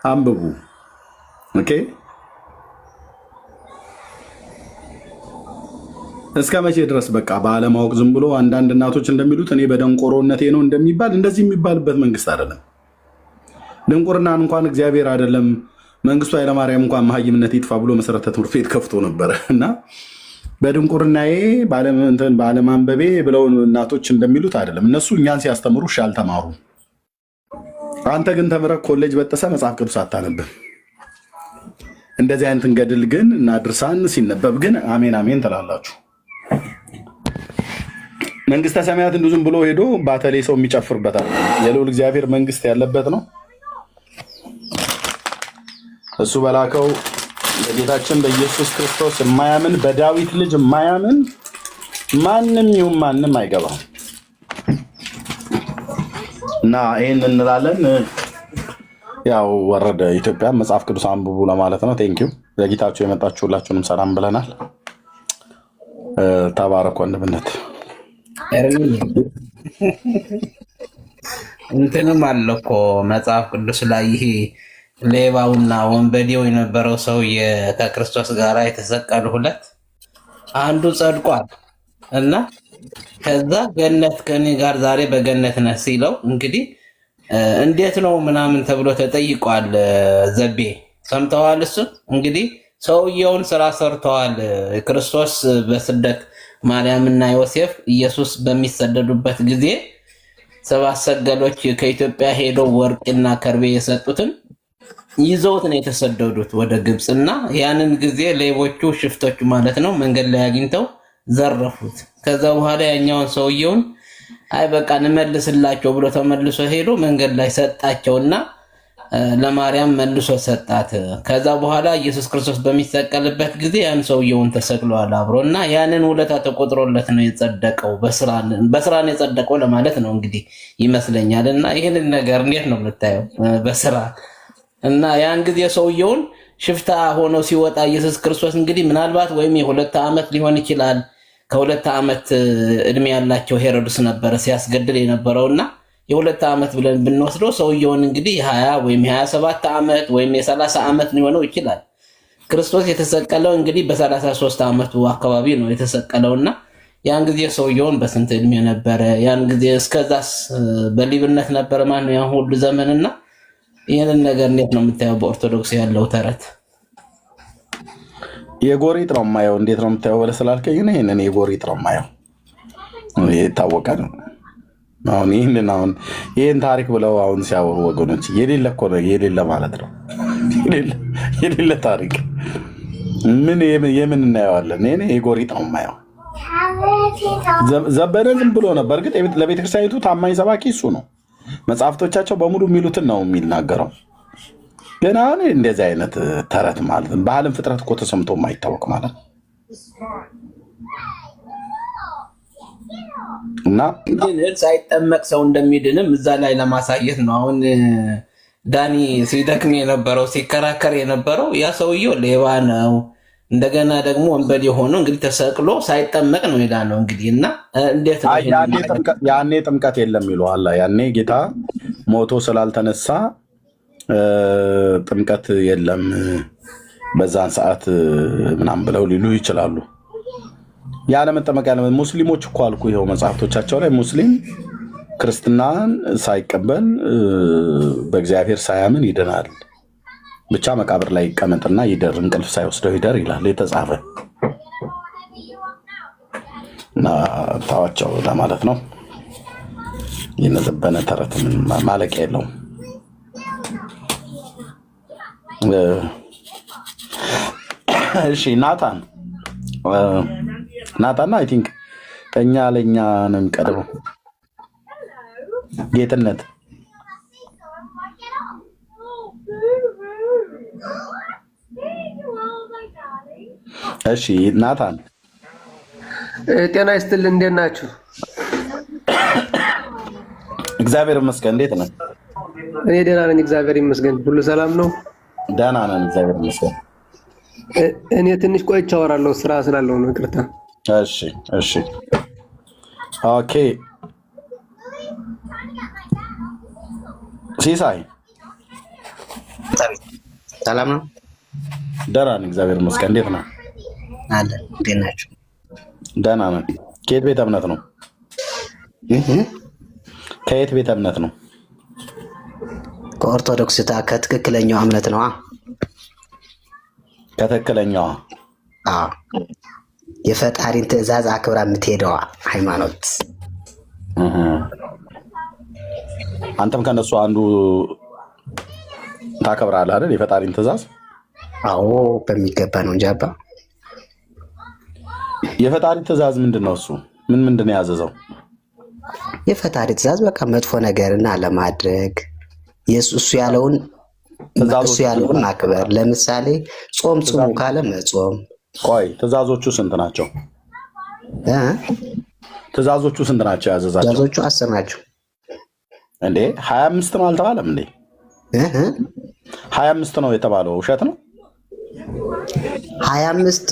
አንብቡ። ኦኬ እስከ መቼ ድረስ በቃ ባለማወቅ ዝም ብሎ አንዳንድ እናቶች እንደሚሉት እኔ በደንቆሮነቴ ነው እንደሚባል እንደዚህ የሚባልበት መንግስት አይደለም። ድንቁርናን እንኳን እግዚአብሔር አይደለም መንግስቱ ኃይለማርያም እንኳን መሀይምነት ይጥፋ ብሎ መሰረተ ትምህርት ቤት ከፍቶ ነበረ። እና በድንቁርናዬ ባለማንበቤ ብለው እናቶች እንደሚሉት አይደለም። እነሱ እኛን ሲያስተምሩ እሺ አልተማሩ። አንተ ግን ተምረህ ኮሌጅ በጠሰ መጽሐፍ ቅዱስ አታነብም። እንደዚህ አይነትን ገድል ግን እና ድርሳን ሲነበብ ግን አሜን አሜን ትላላችሁ። መንግስተ ሰማያት እንዱ ዝም ብሎ ሄዶ ባተሌ ሰው የሚጨፍርበታል። የልዑል እግዚአብሔር መንግስት ያለበት ነው። እሱ በላከው በጌታችን በኢየሱስ ክርስቶስ የማያምን በዳዊት ልጅ የማያምን ማንም ይሁን ማንም አይገባም እና ይህን እንላለን። ያው ወረደ ኢትዮጵያ መጽሐፍ ቅዱስ አንብቡ ለማለት ነው። ቴንኪው ለጌታችሁ የመጣችሁ ሁላችሁንም ሰላም ብለናል። ተባረክ ወንድምነት። እንትንም አለ እኮ መጽሐፍ ቅዱስ ላይ ይሄ ሌባውና ወንበዴው የነበረው ሰውዬ ከክርስቶስ ጋር የተሰቀሉ ሁለት አንዱ ጸድቋል እና ከዛ ገነት ከኔ ጋር ዛሬ በገነት ነህ ሲለው እንግዲህ እንዴት ነው ምናምን ተብሎ ተጠይቋል። ዘቤ ሰምተዋል። እሱ እንግዲህ ሰውየውን ስራ ሰርተዋል። ክርስቶስ በስደት ማርያምና ዮሴፍ ኢየሱስ በሚሰደዱበት ጊዜ ሰባት ሰገሎች ከኢትዮጵያ ሄደው ወርቅና ከርቤ የሰጡትን ይዘውት ነው የተሰደዱት ወደ ግብፅ እና ያንን ጊዜ ሌቦቹ ሽፍቶቹ ማለት ነው መንገድ ላይ አግኝተው ዘረፉት። ከዛ በኋላ ያኛውን ሰውየውን አይ በቃ እንመልስላቸው ብሎ ተመልሶ ሄዶ መንገድ ላይ ሰጣቸውና ለማርያም መልሶ ሰጣት። ከዛ በኋላ ኢየሱስ ክርስቶስ በሚሰቀልበት ጊዜ ያን ሰውየውን ተሰቅሏል አብሮና ያንን ውለታ ተቆጥሮለት ነው የጸደቀው። በስራ ነው የጸደቀው ለማለት ነው እንግዲህ ይመስለኛል። እና ይህንን ነገር እንዴት ነው የምታየው? በስራ እና ያን ጊዜ ሰውየውን ሽፍታ ሆኖ ሲወጣ ኢየሱስ ክርስቶስ እንግዲህ ምናልባት ወይም የ2 ዓመት ሊሆን ይችላል ከ2 ዓመት እድሜ ያላቸው ሄሮድስ ነበረ ሲያስገድል የነበረውና የ2 ዓመት ብለን ብንወስደው ሰውየውን እንግዲህ 20 ወይም 27 ዓመት ወይም የ30 ዓመት ሊሆነው ይችላል። ክርስቶስ የተሰቀለው እንግዲህ በ33 ዓመቱ አካባቢ ነው የተሰቀለውና ያን ጊዜ ሰውየውን በስንት እድሜ ነበረ? ያን ጊዜ እስከዛስ በሊብነት ነበረ ማን ያን ሁሉ ዘመንና ይህንን ነገር እንዴት ነው የምታየው? በኦርቶዶክስ ያለው ተረት የጎሪጥ ነው የማየው። እንዴት ነው የምታየው ብለህ ስላልከኝ ይህንን የጎሪጥ ነው የማየው። የታወቀ ነው። አሁን ይህን ታሪክ ብለው አሁን ሲያወሩ ወገኖች የሌለ እኮ ነው፣ የሌለ ማለት ነው። የሌለ ታሪክ የምን እናየዋለን? እኔ የጎሪጥ ነው የማየው። ዘበነ ዝም ብሎ ነው። በእርግጥ ለቤተክርስቲያኒቱ ታማኝ ሰባኪ እሱ ነው። መጽሐፍቶቻቸው በሙሉ የሚሉትን ነው የሚናገረው። ግን አሁን እንደዚህ አይነት ተረት ማለት ነው በዓለም ፍጥረት እኮ ተሰምቶ የማይታወቅ ማለት ነው። እና ግን ሳይጠመቅ ሰው እንደሚድንም እዛ ላይ ለማሳየት ነው። አሁን ዳኒ ሲደክም የነበረው ሲከራከር የነበረው ያ ሰውየው ሌባ ነው፣ እንደገና ደግሞ ወንበዴ ሆኖ እንግዲህ ተሰቅሎ ሳይጠመቅ ነው ሄዳ ነው እንግዲህ። እና እንዴት ነው ያኔ ጥምቀት የለም ይሉሃል። ያኔ ጌታ ሞቶ ስላልተነሳ ጥምቀት የለም በዛን ሰዓት ምናምን ብለው ሊሉ ይችላሉ። ያለመጠመቅ ያለ ሙስሊሞች እኮ አልኩ ይኸው መጽሐፍቶቻቸው ላይ ሙስሊም ክርስትናን ሳይቀበል በእግዚአብሔር ሳያምን ይድናል፣ ብቻ መቃብር ላይ ይቀመጥና ይደር፣ እንቅልፍ ሳይወስደው ይደር ይላል የተጻፈ እና ታዋቸው ለማለት ነው። የነዘበነ ተረት ማለቂያ የለውም። እሺ ናታን አይ ቲንክ ለእኛ ነው የሚቀድመው። ጌትነት እሺ ናታን ጤና ይስጥልኝ። እንዴት ናችሁ? እግዚአብሔር ይመስገን። እንዴት ነህ? እኔ ደህና ነኝ፣ እግዚአብሔር ይመስገን። ሁሉ ሰላም ነው? ደህና ነን፣ እግዚአብሔር ይመስገን። እኔ ትንሽ ቆይቼ አወራለሁ፣ ስራ ስላለው ነው። ይቅርታ። እሺ ኦኬ። ሲሳይ ሰላም ነው? ደህና ነን፣ እግዚአብሔር ይመስገን። እንዴት ነህ? አለ። እንዴት ናችሁ? ደህና ነን። ከየት ቤተ እምነት ነው? ከየት ቤተ እምነት ነው? ከኦርቶዶክስ ከትክክለኛው እምነት ነው። ከትክክለኛዋ የፈጣሪን ትእዛዝ አክብራ የምትሄደዋ ሃይማኖት። አንተም ከነሱ አንዱ ታከብራለህ አይደል? የፈጣሪን ትእዛዝ። አዎ በሚገባ ነው እንጂ አባ። የፈጣሪ ትእዛዝ ምንድን ነው? እሱ ምንድን ነው ያዘዘው? የፈጣሪ ትእዛዝ በቃ መጥፎ ነገርና ለማድረግ እሱ ያለውን እሱ ያለውን ማክበር። ለምሳሌ ጾም ጽሙ ካለ መጾም። ቆይ ትእዛዞቹ ስንት ናቸው? ትእዛዞቹ ስንት ናቸው ያዘዛቸው? ትእዛዞቹ 10 ናቸው እንዴ? 25 ነው አልተባለም እንዴ? 25 ነው የተባለው ውሸት ነው? 25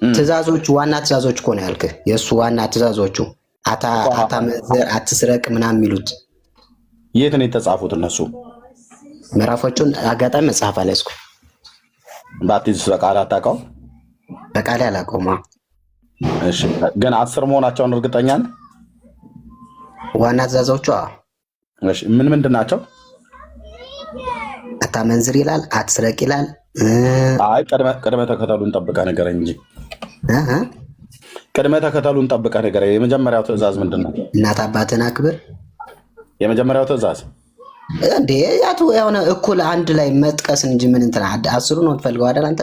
ትእዛዞቹ ዋና ትእዛዞች እኮ ነው ያልክህ። የእሱ ዋና ትእዛዞቹ አታመንዝር፣ አትስረቅ ምናምን የሚሉት የት ነው የተጻፉት? እነሱ ምዕራፎቹን አጋጣሚ መጽሐፍ አልያዝኩ። ባፕቲስት በቃል አታውቀውም? በቃል አላውቀውም። እሺ፣ ግን 10 መሆናቸውን እርግጠኛ ነህ? ዋና ትእዛዞቹ እሺ፣ ምን ምንድን ናቸው? አታመንዝር ይላል፣ አትስረቅ ይላል። አይ ቅድመ ተከተሉን ጠብቀህ ንገረኝ እንጂ ቅድመ ተከተሉን ጠብቀህ ንገረኝ። የመጀመሪያው ትእዛዝ ምንድን ነው? እናት አባትን አክብር። የመጀመሪያው ትእዛዝ እንዴ ያቱ የሆነ እኩል አንድ ላይ መጥቀስን እንጂ ምን እንትና 10 ነው ትፈልገው አይደል አንተ?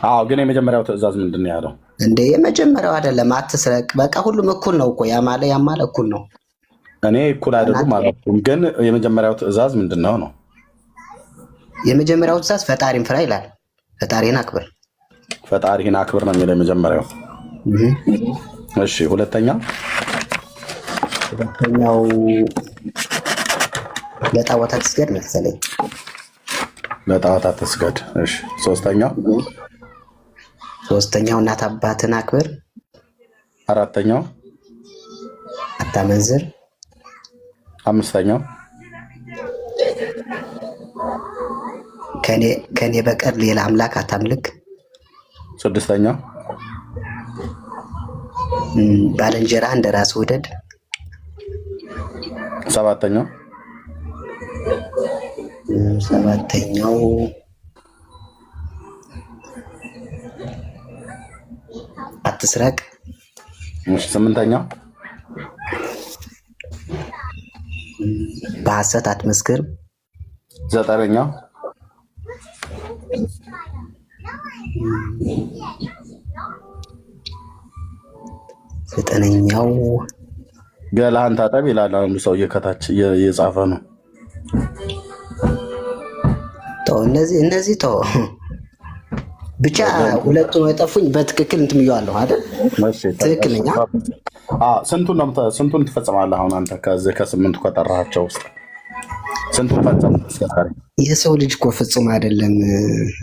አዎ፣ ግን የመጀመሪያው ትእዛዝ ምንድን ነው ያለው? እንዴ የመጀመሪያው አይደለም፣ አትስረቅ። በቃ ሁሉም እኩል ነው እኮ ያማለ እኩል ነው። እኔ እኩል አይደሉም አላልኩም፣ ግን የመጀመሪያው ትእዛዝ ምንድን ነው ነው? የመጀመሪያው ትእዛዝ ፈጣሪን ፍራ ይላል። ፈጣሪን አክብር። ፈጣሪህን አክብር ነው የሚለው የመጀመሪያው። እሺ፣ ሁለተኛው ለጣዖት አትስገድ መሰለኝ። ለጣዖት አትስገድ። እሺ፣ ሶስተኛው እናት አባትን አክብር። አራተኛው አታመንዝር። አምስተኛው ከኔ በቀር ሌላ አምላክ አታምልክ። ስድስተኛው ባልንጀራ እንደ ራስ ውደድ። ሰባተኛው አትስረቅ። ስምንተኛው በሐሰት አትመስክር። ዘጠነኛው ገላህን ታጠብ ይላል። አንዱ ሰውዬ ከታች እየጻፈ ነው። እነዚህ ተው ብቻ ሁለቱ ነው የጠፉኝ። በትክክል እንትን ብየዋለሁ አይደል? ትክክለኛ ስንቱን ትፈጽማለህ? አሁን አንተ ከስምንቱ ከጠራሃቸው ውስጥ ስንቱን ፈጸም? የሰው ልጅ እኮ ፍጹም አይደለም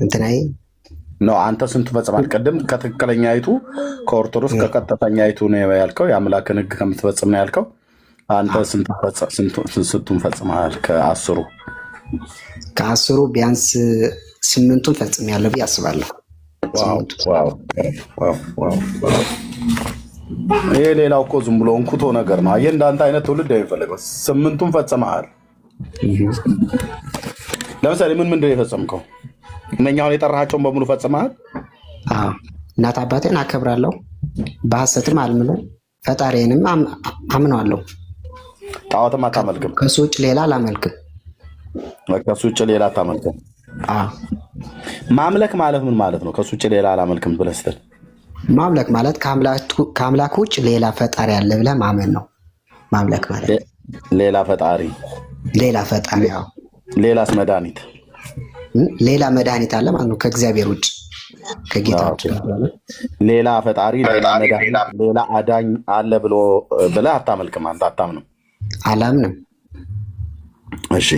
እንትናዬ ነው። አንተ ስንቱ ፈጽማል? ቅድም ከትክክለኛ አይቱ ከኦርቶዶክስ ከቀጥተኛ አይቱ ነው ያልከው። የአምላክን ሕግ ከምትፈጽም ነው ያልከው። አንተ ስንቱን ፈጽመሃል? ከአስሩ ቢያንስ 8ቱን ፈጽሜያለሁ ብዬ አስባለሁ። ይሄ ሌላው እኮ ዝም ብሎ እንኩቶ ነገር ነው። አየህ፣ እንዳንተ አይነት ትውልድ የሚፈልገው 8ቱን ፈጽመሃል። ለምሳሌ ምንድን ነው የፈጸምከው? እነኛውን የጠራሃቸውን በሙሉ ፈጽመሃል? እናት አባቴን አከብራለሁ፣ በሐሰትም አልምልም፣ ፈጣሪንም አምነዋለሁ። ጣዖትም አታመልክም? ከሱ ውጭ ሌላ አላመልክም። ከሱ ውጭ ሌላ አታመልክም? ማምለክ ማለት ምን ማለት ነው? ከሱ ውጭ ሌላ አላመልክም ብለህ ስትል ማምለክ ማለት ከአምላክ ውጭ ሌላ ፈጣሪ አለ ብለህ ማመን ነው ማምለክ ማለት። ሌላ ፈጣሪ ሌላስ መድኃኒት ሌላ መድኃኒት አለ ማለት ነው ከእግዚአብሔር ውጭ ከጌታ ውጭ ሌላ ፈጣሪ ሌላ መድኃኒት ሌላ አዳኝ አለ ብለህ አታመልክም? አንተ አታምንም? አላምንም። እሺ፣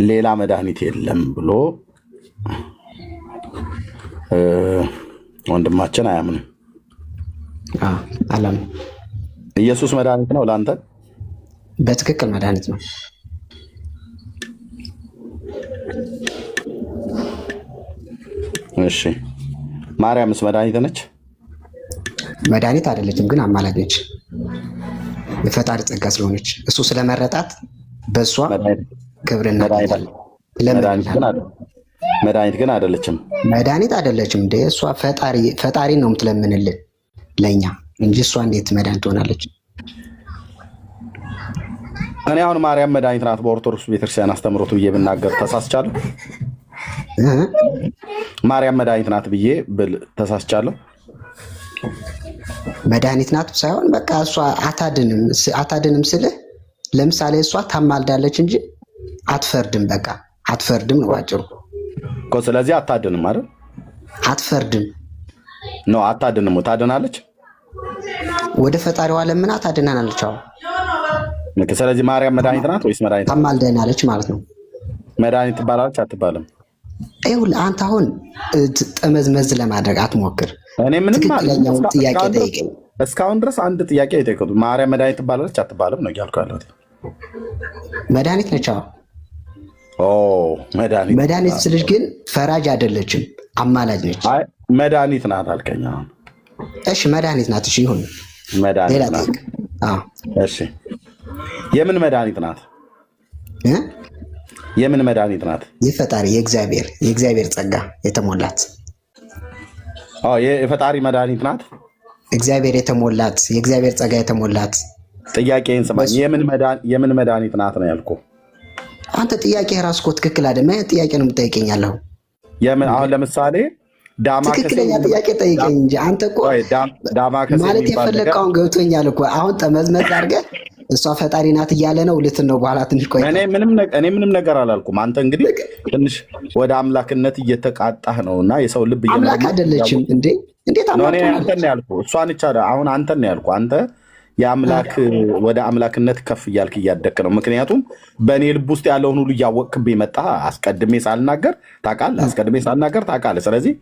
ሌላ መድኃኒት የለም ብሎ ወንድማችን አያምንም? አላምንም። ኢየሱስ መድኃኒት ነው ለአንተ? በትክክል መድኃኒት ነው። እሺ፣ ማርያምስ መድኃኒት ነች? መድኃኒት አይደለችም፣ ግን አማላጅ ነች። የፈጣሪ ጸጋ ስለሆነች እሱ ስለመረጣት በእሷ ክብርና መድኃኒት ግን አይደለችም። መድኃኒት አይደለችም እንደ እሷ ፈጣሪ ነው የምትለምንልን ለእኛ እንጂ እሷ እንዴት መድኃኒት ትሆናለች? እኔ አሁን ማርያም መድኃኒት ናት በኦርቶዶክስ ቤተክርስቲያን አስተምሮቱ ብዬ ብናገር ተሳስቻለሁ? ማርያም መድኃኒት ናት ብዬ ብል ተሳስቻለሁ? መድኃኒት ናት ሳይሆን በቃ እሷ አታድንም ስልህ፣ ለምሳሌ እሷ ታማልዳለች እንጂ አትፈርድም። በቃ አትፈርድም ነው ባጭሩ እኮ። ስለዚህ አታድንም አይደል? አትፈርድም ነው። አታድንም። ታድናለች። ወደ ፈጣሪዋ ለምና ታድናለች። አዎ። ስለዚህ ማርያም መድኃኒት ናት ወይስ መድኃኒት ታማልደናለች ማለት ነው። መድኃኒት ትባላለች አትባልም? ይኸውልህ አንተ አሁን ጠመዝመዝ ለማድረግ አትሞክር። እኔ ምንም ትክክለኛውን ጥያቄ ጠይቀኝ። እስካሁን ድረስ አንድ ጥያቄ የጠየቁት ማርያም መድኃኒት ትባላለች አትባልም ነው እያልኩ ያለሁት። መድኃኒት ነች። ኦ መድኃኒት ስልሽ ግን ፈራጅ አይደለችም፣ አማላጅ ነች። መድኃኒት ናት አልከኝ። እሺ መድኃኒት ናት። እሺ ይሁን። መድኃኒት ናት። እሺ የምን መድኃኒት ናት? የምን መድኃኒት ናት? የፈጣሪ የእግዚአብሔር ጸጋ የተሞላት የፈጣሪ መድኃኒት ናት። እግዚአብሔር የተሞላት የእግዚአብሔር ጸጋ የተሞላት። ጥያቄን ስማኝ። የምን መድኃኒት ናት ነው ያልኩህ። አንተ ጥያቄ ራስህ እኮ ትክክል አይደለም። ምን ጥያቄ ነው የምጠይቀኝ ያለው? የምን አሁን ለምሳሌ ዳማከሴ ትክክለኛ ጥያቄ ጠይቀኝ እንጂ አንተ እኮ ዳማከሴ ማለት የፈለግከውን ገብቶኛል እኮ። አሁን ጠመዝመዝ አድርገህ እሷ ፈጣሪ ናት እያለ ነው ልትን ነው። በኋላ ትንሽ ቆይ። እኔ ምንም ነገር አላልኩም። አንተ እንግዲህ ትንሽ ወደ አምላክነት እየተቃጣህ ነውና የሰው ልብ አምላክ አይደለችም እንዴ? እንዴት አምላክ ነው? አንተ ነው ያልኩህ። እሷን ይቻላል። አሁን አንተ ነው ያልኩህ። አንተ የአምላክ ወደ አምላክነት ከፍ እያልክ እያደክ ነው። ምክንያቱም በእኔ ልብ ውስጥ ያለውን ሁሉ እያወቅክብኝ መጣህ። አስቀድሜ ሳልናገር ታውቃለህ። ስለዚህ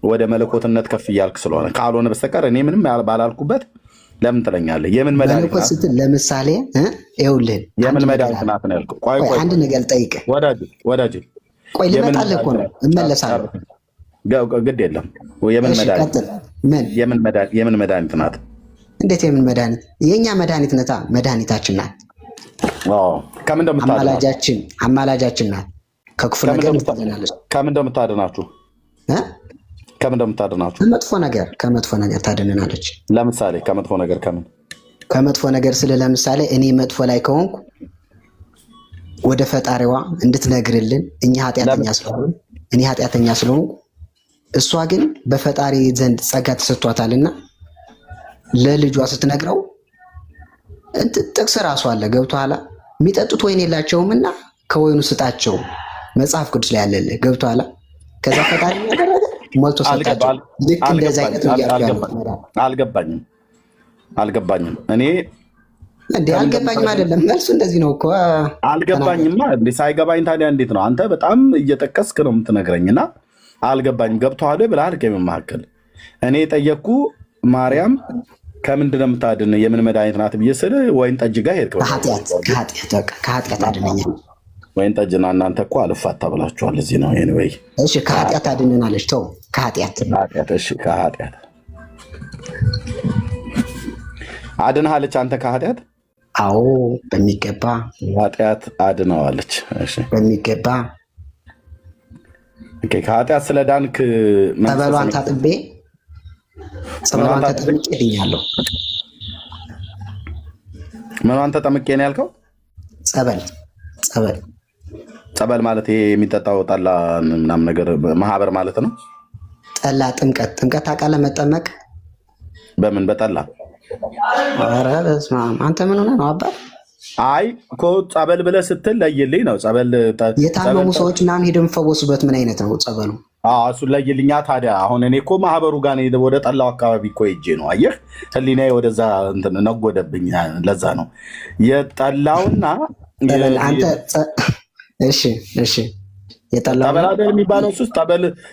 ወደ መለኮትነት ከፍ እያልክ ስለሆነ ካልሆነ በስተቀር እኔ ምንም ባላልኩበት ለምን ትለኛለህ? የምን መድኃኒት ናት ስትል ለምሳሌ ይኸውልህ የምን መድኃኒት ናት ነው ያልኩህ። ቆይ አንድ ነገር ልጠይቅህ ወዳጅ። ቆይ ልመጣልህ እኮ ነው እመለሳለሁ። ግድ የለም። የምን መድኃኒት ናት? እንዴት የምን መድኃኒት? የእኛ መድኃኒት ነታ፣ መድኃኒታችን ናት። ከምን አማላጃችን ናት። ከክፉ ነገር ታድናለች። ከምን እንደምታድናችሁ ከመጥፎ ነገር ታድናለች። ለምሳሌ ከመጥፎ ነገር ስለ ለምሳሌ እኔ መጥፎ ላይ ከሆንኩ ወደ ፈጣሪዋ እንድትነግርልን እኛ ኃጢአተኛ ስለሆንኩ እሷ ግን በፈጣሪ ዘንድ ጸጋ ተሰጥቷታልና ለልጇ ስትነግረው ጥቅስ ራሱ አለ። ገብቶሃል? የሚጠጡት ወይን የላቸውምና ከወይኑ ስጣቸው መጽሐፍ ቅዱስ ላይ ያለልህ። ገብቶሃል? ከዛ ፈጣሪ ያደረገ ሞልቶ ሰጣቸው። ልክ እንደዛ አይነት ነው ያለው። አልገባኝም። እኔ አልገባኝም አይደለም መልሱ እንደዚህ ነው እኮ። አልገባኝማ እንዴ? ሳይገባኝ ታዲያ እንዴት ነው? አንተ በጣም እየጠቀስክ ነው የምትነግረኝና አልገባኝም። ገብቶሃል ብለሃል። ከመካከል እኔ ጠየቅኩ ማርያም ከምንድን ነው የምታድን? የምን መድኃኒት ናት ብዬ ስል ወይን ጠጅ ጋር ሄድክ። ከኃጢአት አድነኛል። ወይን ጠጅና እናንተ እኮ አልፋታ ብላችኋል። እዚህ ነው ወይ? እሺ ከኃጢአት አድነናለች። ተው ከኃጢአት እሺ ከኃጢአት አድነሃለች። አንተ ከኃጢአት? አዎ በሚገባ ኃጢአት አድነዋለች። እሺ በሚገባ ከኃጢአት ስለ ዳንክ ጸበሏን ታጥቤ ተጠምቄ ድኛለሁ። ምኗን ተጠምቄ ነው ያልከው? ጸበል ማለት ይሄ የሚጠጣው ጠላ ምናምን ነገር ማህበር ማለት ነው። ጠላ ጥምቀት ታውቃለህ? መጠመቅ በምን በጠላ? ኧረ በስመ አብ አንተ ምን ሆነህ ነው አባት? አይ እኮ ጸበል ብለህ ስትል ለይልኝ ነው። ጸበል የታመሙ ሰዎች ምናምን ሄደው የሚፈወሱበት ምን አይነት ነው ጸበሉ? እሱን ለይልኛ ታዲያ። አሁን እኔ እኮ ማህበሩ ጋር ወደ ጠላው አካባቢ እኮ ሄጄ ነው። አየህ ህሊናዬ ወደዛ ነጎደብኝ። ለዛ ነው የጠላውና አንተ እሺ የጠላው ጠበል አይደል የሚባለው? እሱ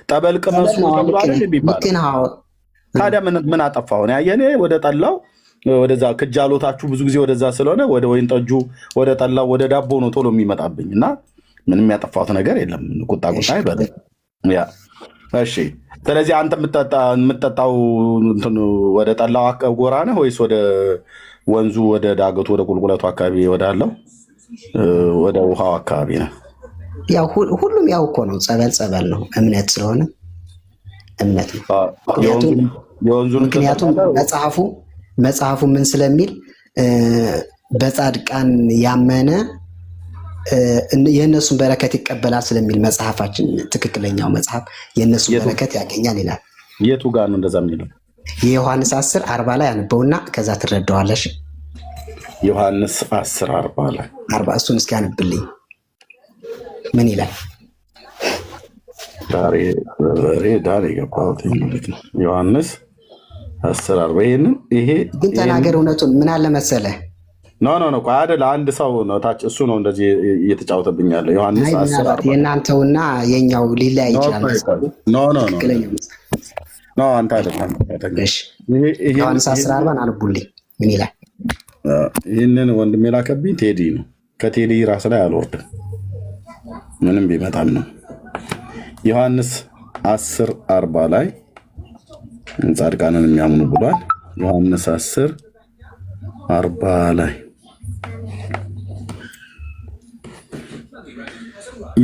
ጠበል ቅመሱ አይደል የሚባለው? ታዲያ ምን አጠፋሁ? ያየኔ ወደ ጠላው ወደዛ ክጃሎታችሁ ብዙ ጊዜ ወደዛ ስለሆነ ወደ ወይን ጠጁ ወደ ጠላው ወደ ዳቦ ነው ቶሎ የሚመጣብኝ እና ምንም ያጠፋሁት ነገር የለም። ቁጣ አይበል። ያ እሺ። ስለዚህ አንተ የምትጠጣው ወደ ጠላው ጎራ ነህ ወይስ ወደ ወንዙ ወደ ዳገቱ ወደ ቁልቁለቱ አካባቢ ወዳለው ወደ ውሃው አካባቢ ነህ? ያው ሁሉም ያው እኮ ነው። ጸበል ነው። እምነት ስለሆነ እምነት ነው። ምክንያቱም መጽሐፉ ምን ስለሚል በጻድቃን ያመነ የእነሱን በረከት ይቀበላል ስለሚል መጽሐፋችን፣ ትክክለኛው መጽሐፍ የእነሱን በረከት ያገኛል ይላል። የቱ ጋር ነው እንደዛ የሚለው? የዮሐንስ 10:40 ላይ አንበውና ከዛ ትረዳዋለሽ። ዮሐንስ 10:40 ላይ 40 እሱን እስኪ አንብልኝ። ምን ይላል? ዳር የገባሁት ማለት ነው ዮሐንስ 10:40 ይሄንን ይሄ ግን ተናገር እውነቱን። ምን አለ መሰለህ ኖ አይደል አንድ ሰው ነው ታች እሱ ነው እንደዚህ እየተጫወተብኝ ያለው ዮሐንስ 10:40 የእናንተውና የኛው ሊለያይ ይችላል። ኖ አንተ አይደለም። እሺ ዮሐንስ 10:40 አንብቡልኝ። ምን ይላል? ይህንን ወንድሜ ላከብኝ ቴዲ ነው። ከቴዲ ራስ ላይ አልወርድም ምንም ቢመጣም ነው። ዮሐንስ 10:40 ላይ ጻድቃንን የሚያምኑ ብሏል። ዮሐንስ 10:40 ላይ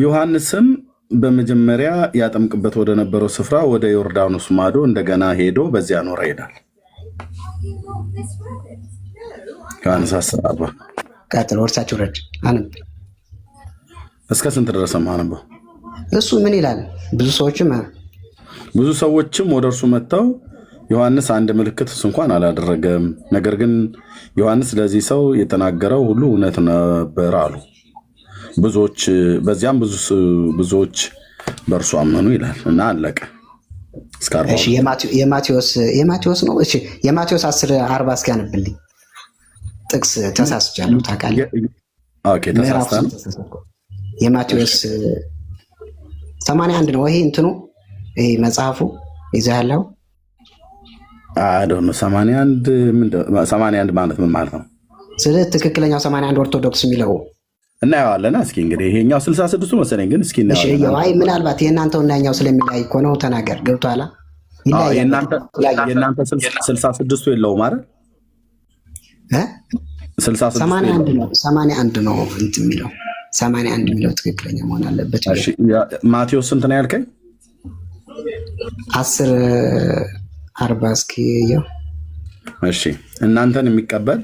ዮሐንስም በመጀመሪያ ያጠምቅበት ወደ ነበረው ስፍራ ወደ ዮርዳኖስ ማዶ እንደገና ሄዶ በዚያ ኖረ ይላል። ዮሐንስ 10:40 ቀጥሎ ወርሳችሁ ረድ አንብ እስከ ስንት ድረስ ማነበው? እሱ ምን ይላል? ብዙ ሰዎችም ወደ እርሱ መጥተው ዮሐንስ አንድ ምልክትስ እንኳን አላደረገም፣ ነገር ግን ዮሐንስ ለዚህ ሰው የተናገረው ሁሉ እውነት ነበር አሉ። በዚያም ብዙዎች በእርሱ አመኑ ይላል እና አለቀ። እሺ የማቴዎስ ነው። እሺ የማቴዎስ 10:40 እስኪ ያነብልኝ። ጥቅስ ተሳስቻለሁ ታውቃለህ። ኦኬ ተሳስተሃል። የማቴዎስ 81 ነው ይሄ እንትኑ ይሄ መጽሐፉ ይዘህ ያለው አይደል? 81 ማለት ምን ማለት ነው? ስለ ትክክለኛው 81 ኦርቶዶክስ የሚለው እናየዋለን። እስኪ እንግዲህ ይሄኛው 66ቱ መሰለኝ፣ ግን እስኪ እናየዋለን። አይ ምናልባት የእናንተውና ያኛው ስለሚለያይ እኮ ነው። ተናገር ገብቶሃል? የእናንተ 66ቱ የለውም አይደል? 81 ነው እንትን የሚለው 81 የሚለው ትክክለኛ መሆን አለበት። እሺ ማቴዎስ ስንት ነው ያልከኝ? 10:40 እስኪ ይኸው። እሺ እናንተን የሚቀበል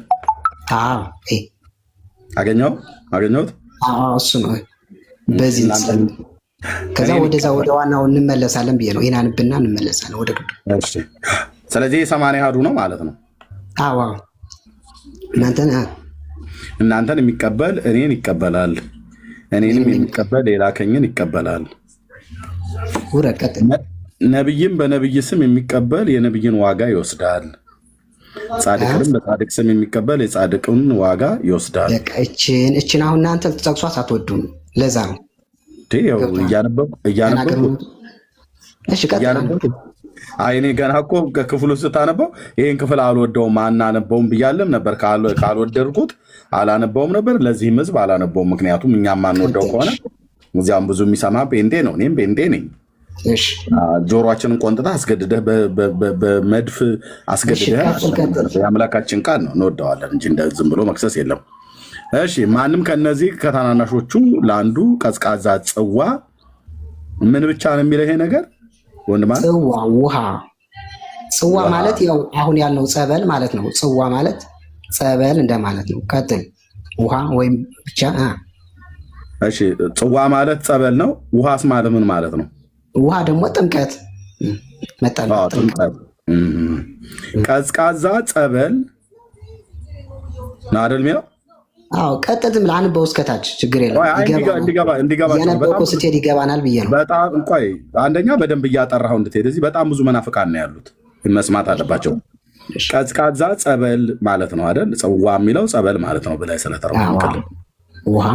አገኘሁት። እሱ ነው። በዚህ ከዛ ወደዛ ወደ ዋናው እንመለሳለን ብዬ ነው። ይናንብና እንመለሳለን ወደ ግዱ። እሺ ስለዚህ 80 ነው ማለት ነው። እናንተን የሚቀበል እኔን ይቀበላል፣ እኔንም የሚቀበል የላከኝን ይቀበላል። ነቢይም በነቢይ ስም የሚቀበል የነቢይን ዋጋ ይወስዳል፣ ጻድቅንም በጻድቅ ስም የሚቀበል የጻድቅን ዋጋ ይወስዳል። እችን አሁን እናንተ ተጠቅሷት አትወዱም። ለዛ ነው እኔ ገና እኮ ክፍሉ ስታነበው ይህን ክፍል አልወደውም አናነበውም ብያለም ነበር። ካልወደድኩት አላነበውም ነበር። ለዚህም ህዝብ አላነበውም። ምክንያቱም እኛ ማንወደው ከሆነ እዚያም ብዙ የሚሰማ ጴንጤ ነው። እኔም ጴንጤ ነኝ። ጆሮአችንን ቆንጥታ አስገድደህ በመድፍ አስገድደህ የአምላካችን ቃል ነው እንወደዋለን እንጂ ዝም ብሎ መክሰስ የለም። እሺ ማንም ከነዚህ ከታናናሾቹ ለአንዱ ቀዝቃዛ ጽዋ ምን ብቻ ነው የሚለው ይሄ ነገር ወንድማ? ውሃ ጽዋ ማለት ያው አሁን ያልነው ጸበል ማለት ነው። ጽዋ ማለት ጸበል እንደማለት ነው። ቀጥል። ውሃ ወይም ብቻ እሺ ጽዋ ማለት ጸበል ነው። ውሃስ ማለት ምን ማለት ነው? ውሃ ደግሞ ጥምቀት ቀዝቃዛ ጸበል ናደል ሚለው ቀጥትም ለአንበው እስከታች ችግር የለም። ያነበው ስትሄድ ይገባናል ብዬ ነው። በጣም ቆይ አንደኛ በደንብ እያጠራኸው እንድትሄድ እዚህ በጣም ብዙ መናፍቃን ነው ያሉት፣ መስማት አለባቸው። ቀዝቃዛ ጸበል ማለት ነው አይደል? ጽዋ የሚለው ጸበል ማለት ነው ብለህ ስለተረጎምክልኝ።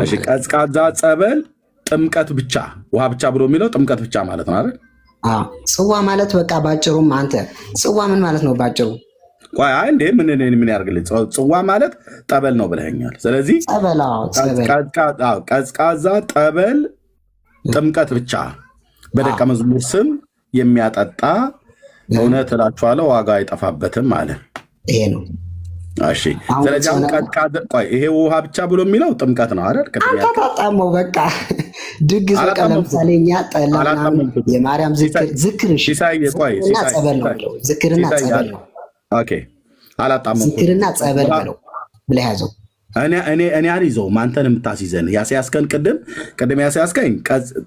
እሺ ቀዝቃዛ ጸበል ጥምቀት ብቻ ውሃ ብቻ ብሎ የሚለው ጥምቀት ብቻ ማለት ነው አይደል? ጽዋ ማለት በቃ ባጭሩም አንተ ጽዋ ምን ማለት ነው ባጭሩ? ቆይ እንዴ ምን ያርግልኝ? ጽዋ ማለት ጠበል ነው ብለኸኛል። ስለዚህ ቀዝቃዛ ጠበል ጥምቀት ብቻ በደቀ መዝሙር ስም የሚያጠጣ እውነት እላችኋለሁ ዋጋ አይጠፋበትም አለ። ይሄ ነው። እሺ ስለዚህ አሁን ቆይ ይሄ ውሃ ብቻ ብሎ የሚለው ጥምቀት ነው አይደል? አታጣጣመው በቃ ድግስ በቃ ለምሳሌ እኛ ጠላና የማርያም ዝክር ጸበል ነው። ዝክርና ጸበል ነው። ኦኬ አላጣመም። ዝክርና ጸበል ነው ብለህ ያዘው። እኔ አልይዘውም። አንተን የምታስይዘን ያስያዝከን ቅድም ያስያዝከኝ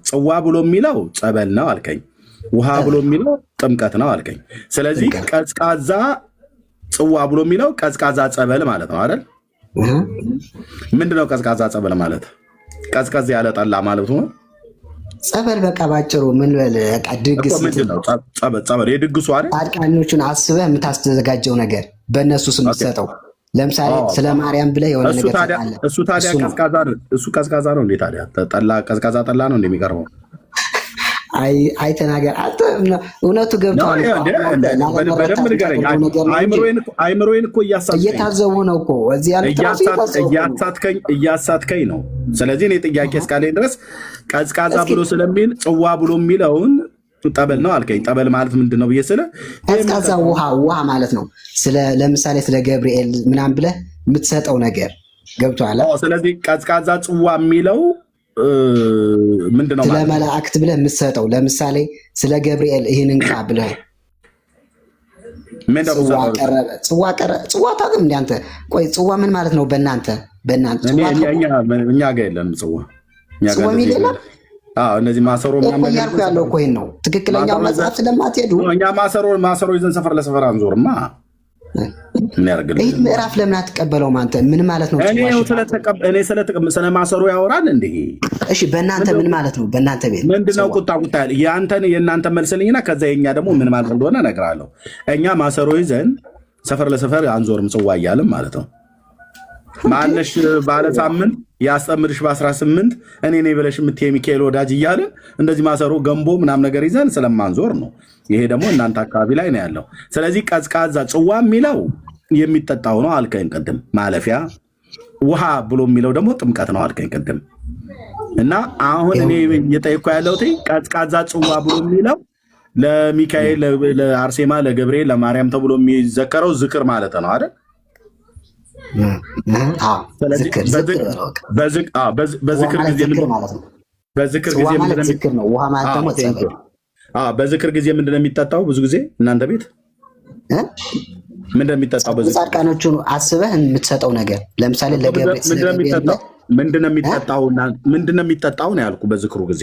ጽዋ ብሎ የሚለው ጸበል ነው አልከኝ። ውሃ ብሎ የሚለው ጥምቀት ነው አልከኝ። ስለዚህ ቀዝቃዛ ጽዋ ብሎ የሚለው ቀዝቃዛ ጸበል ማለት ነው አይደል? ምንድነው ቀዝቃዛ ጸበል ማለት? ቀዝቀዝ ያለ ጠላ ማለት ነው። ጸበል በቃ ባጭሩ ምን በል በቃ ድግስ ምንድነው ጸበል? የድግሱ አይደል? ጻድቃኖቹን አስበህ የምታስተዘጋጀው ነገር በእነሱ ስም የምትሰጠው። ለምሳሌ ስለ ማርያም ብለህ የሆነ ነገር ትሰጣለህ። እሱ ታዲያ ቀዝቃዛ ነው እንዴ? ታዲያ ቀዝቃዛ ጠላ ነው እንደሚቀርበው? አይ ተናገር አንተ። እውነቱ ገብቶሃል። በደንብ ንገረኝ። አይምሮዬን እኮ እየታዘቡ ነው እኮ እዚህ ያሉት እያሳትከኝ ነው። ስለዚህ እኔ ጥያቄ እስካለኝ ድረስ ቀዝቃዛ ብሎ ስለሚል ጽዋ ብሎ የሚለውን ጠበል ነው አልከኝ። ጠበል ማለት ምንድን ነው ብዬ ስለ ቀዝቃዛ ውሃ ማለት ነው። ለምሳሌ ስለ ገብርኤል ምናምን ብለህ የምትሰጠው ነገር ገብቶሃል። ስለዚህ ቀዝቃዛ ጽዋ የሚለው ምንድን ነው? ስለ መላእክት ብለህ የምትሰጠው ለምሳሌ ስለ ገብርኤል ይህን እንካ ብለህ ጽዋ ታውቅም እንደ አንተ? ቆይ ጽዋ ምን ማለት ነው በእናንተ? እኛ ጋር የለንም ጽዋ የሚል የለም። እነዚህ ማሰሮ እያልኩ ያለው እኮ ይሄን ነው። ትክክለኛው መጽሐፍ ስለማትሄዱ እኛ ማሰሮ ይዘን ሰፈር ለሰፈር አንዞርማ። ይህ ምዕራፍ ለምን አትቀበለውም አንተ? ምን ማለት ነው? ስለ ማሰሮ ያወራል እንዴ? እሺ በእናንተ ምን ማለት ነው? በእናንተ ቤት ምንድነው? ቁጣ የእናንተ መልስልኝና ከዛ የኛ ደግሞ ምን ማለት እንደሆነ እነግርሃለሁ። እኛ ማሰሮ ይዘን ሰፈር ለሰፈር አንዞርም ጽዋ እያልን ማለት ነው። ማነሽ ባለ ሳምንት ያስጠምርሽ በ18 እኔ ነኝ ብለሽ የምትይ ሚካኤል ወዳጅ እያልን እንደዚህ ማሰሮ ገንቦ ምናምን ነገር ይዘን ስለማንዞር ነው። ይሄ ደግሞ እናንተ አካባቢ ላይ ነው ያለው። ስለዚህ ቀዝቃዛ ጽዋ የሚለው የሚጠጣው ነው አልከኝ ቅድም። ማለፊያ ውሃ ብሎ የሚለው ደግሞ ጥምቀት ነው አልከኝ ቅድም። እና አሁን እኔ እየጠየኩ ያለሁት ቀዝቃዛ ጽዋ ብሎ የሚለው ለሚካኤል፣ ለአርሴማ፣ ለገብርኤል፣ ለማርያም ተብሎ የሚዘከረው ዝክር ማለት ነው አይደል? በዝክር ጊዜ ምንድን ነው የሚጠጣው? ብዙ ጊዜ እናንተ ቤት ምንድን ነው የሚጠጣው? ጻድቃኖቹን አስበህ የምትሰጠው ነገር ለምሳሌ ምንድን ነው የሚጠጣው ነው ያልኩ። በዝክሩ ጊዜ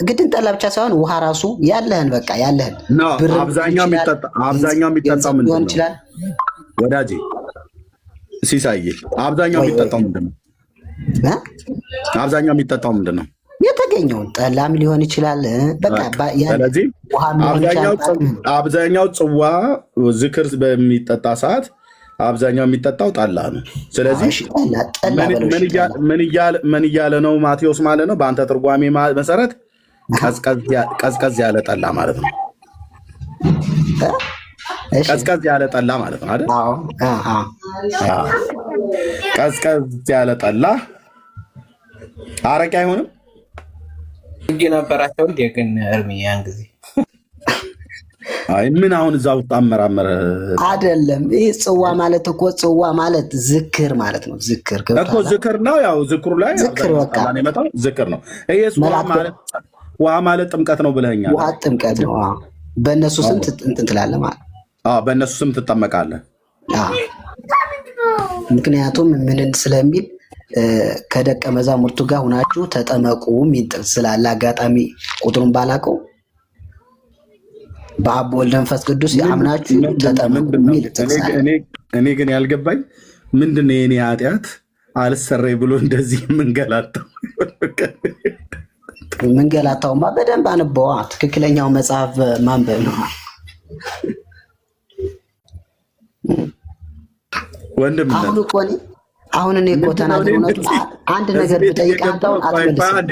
ግድን ጠላ ብቻ ሳይሆን ውሃ ራሱ ያለህን በቃ ያለህን አብዛኛው የሚጠጣው ምንድን ነው ወዳጄ? ሲሳይ አብዛኛው የሚጠጣው ምንድን ነው? አብዛኛው ምንድን ነው? የተገኘውን ጠላም ሊሆን ይችላል። ስለዚህ አብዛኛው ጽዋ ዝክር በሚጠጣ ሰዓት አብዛኛው የሚጠጣው ጠላ ነው። ስለዚህ ምን እያለ ነው ማቴዎስ ማለት ነው? በአንተ ትርጓሜ መሰረት ቀዝቀዝ ያለ ጠላ ማለት ነው። ቀዝቀዝ ያለ ጠላ ማለት ነው አይደል? ቀዝቀዝ ያለ ጠላ አረቄ አይሆንም። ህግ ነበራቸው እንዴ? ግን እርሚ ያን ጊዜ ምን አሁን እዛ ውስጥ አመራመረ አይደለም። ይህ ጽዋ ማለት እኮ ጽዋ ማለት ዝክር ማለት ነው። ዝክር እኮ ዝክር ነው። ያው ዝክሩ ላይ ዝክር ነው። ውሃ ማለት ጥምቀት ነው ብለኸኛል። ውሃ ጥምቀት ነው። በእነሱ ስም እንትን ትላለህ ማለት በእነሱ ስም ትጠመቃለህ። ምክንያቱም ምንን ስለሚል ከደቀ መዛሙርቱ ጋር ሁናችሁ ተጠመቁ የሚል ስላለ አጋጣሚ ቁጥሩን ባላቀው በአብ ወልድ መንፈስ ቅዱስ አምናችሁ ተጠመቁ የሚል። እኔ ግን ያልገባኝ ምንድን ነው የኔ ኃጢአት አልሰረይ ብሎ እንደዚህ ምንገላታውማ በደንብ አንበዋ። ትክክለኛው መጽሐፍ ማንበብ ነው። ወንድም አሁን እኔ እኮ ተናግሬ አንድ ነገር ብጠይቅ አንተውን አትመልስም።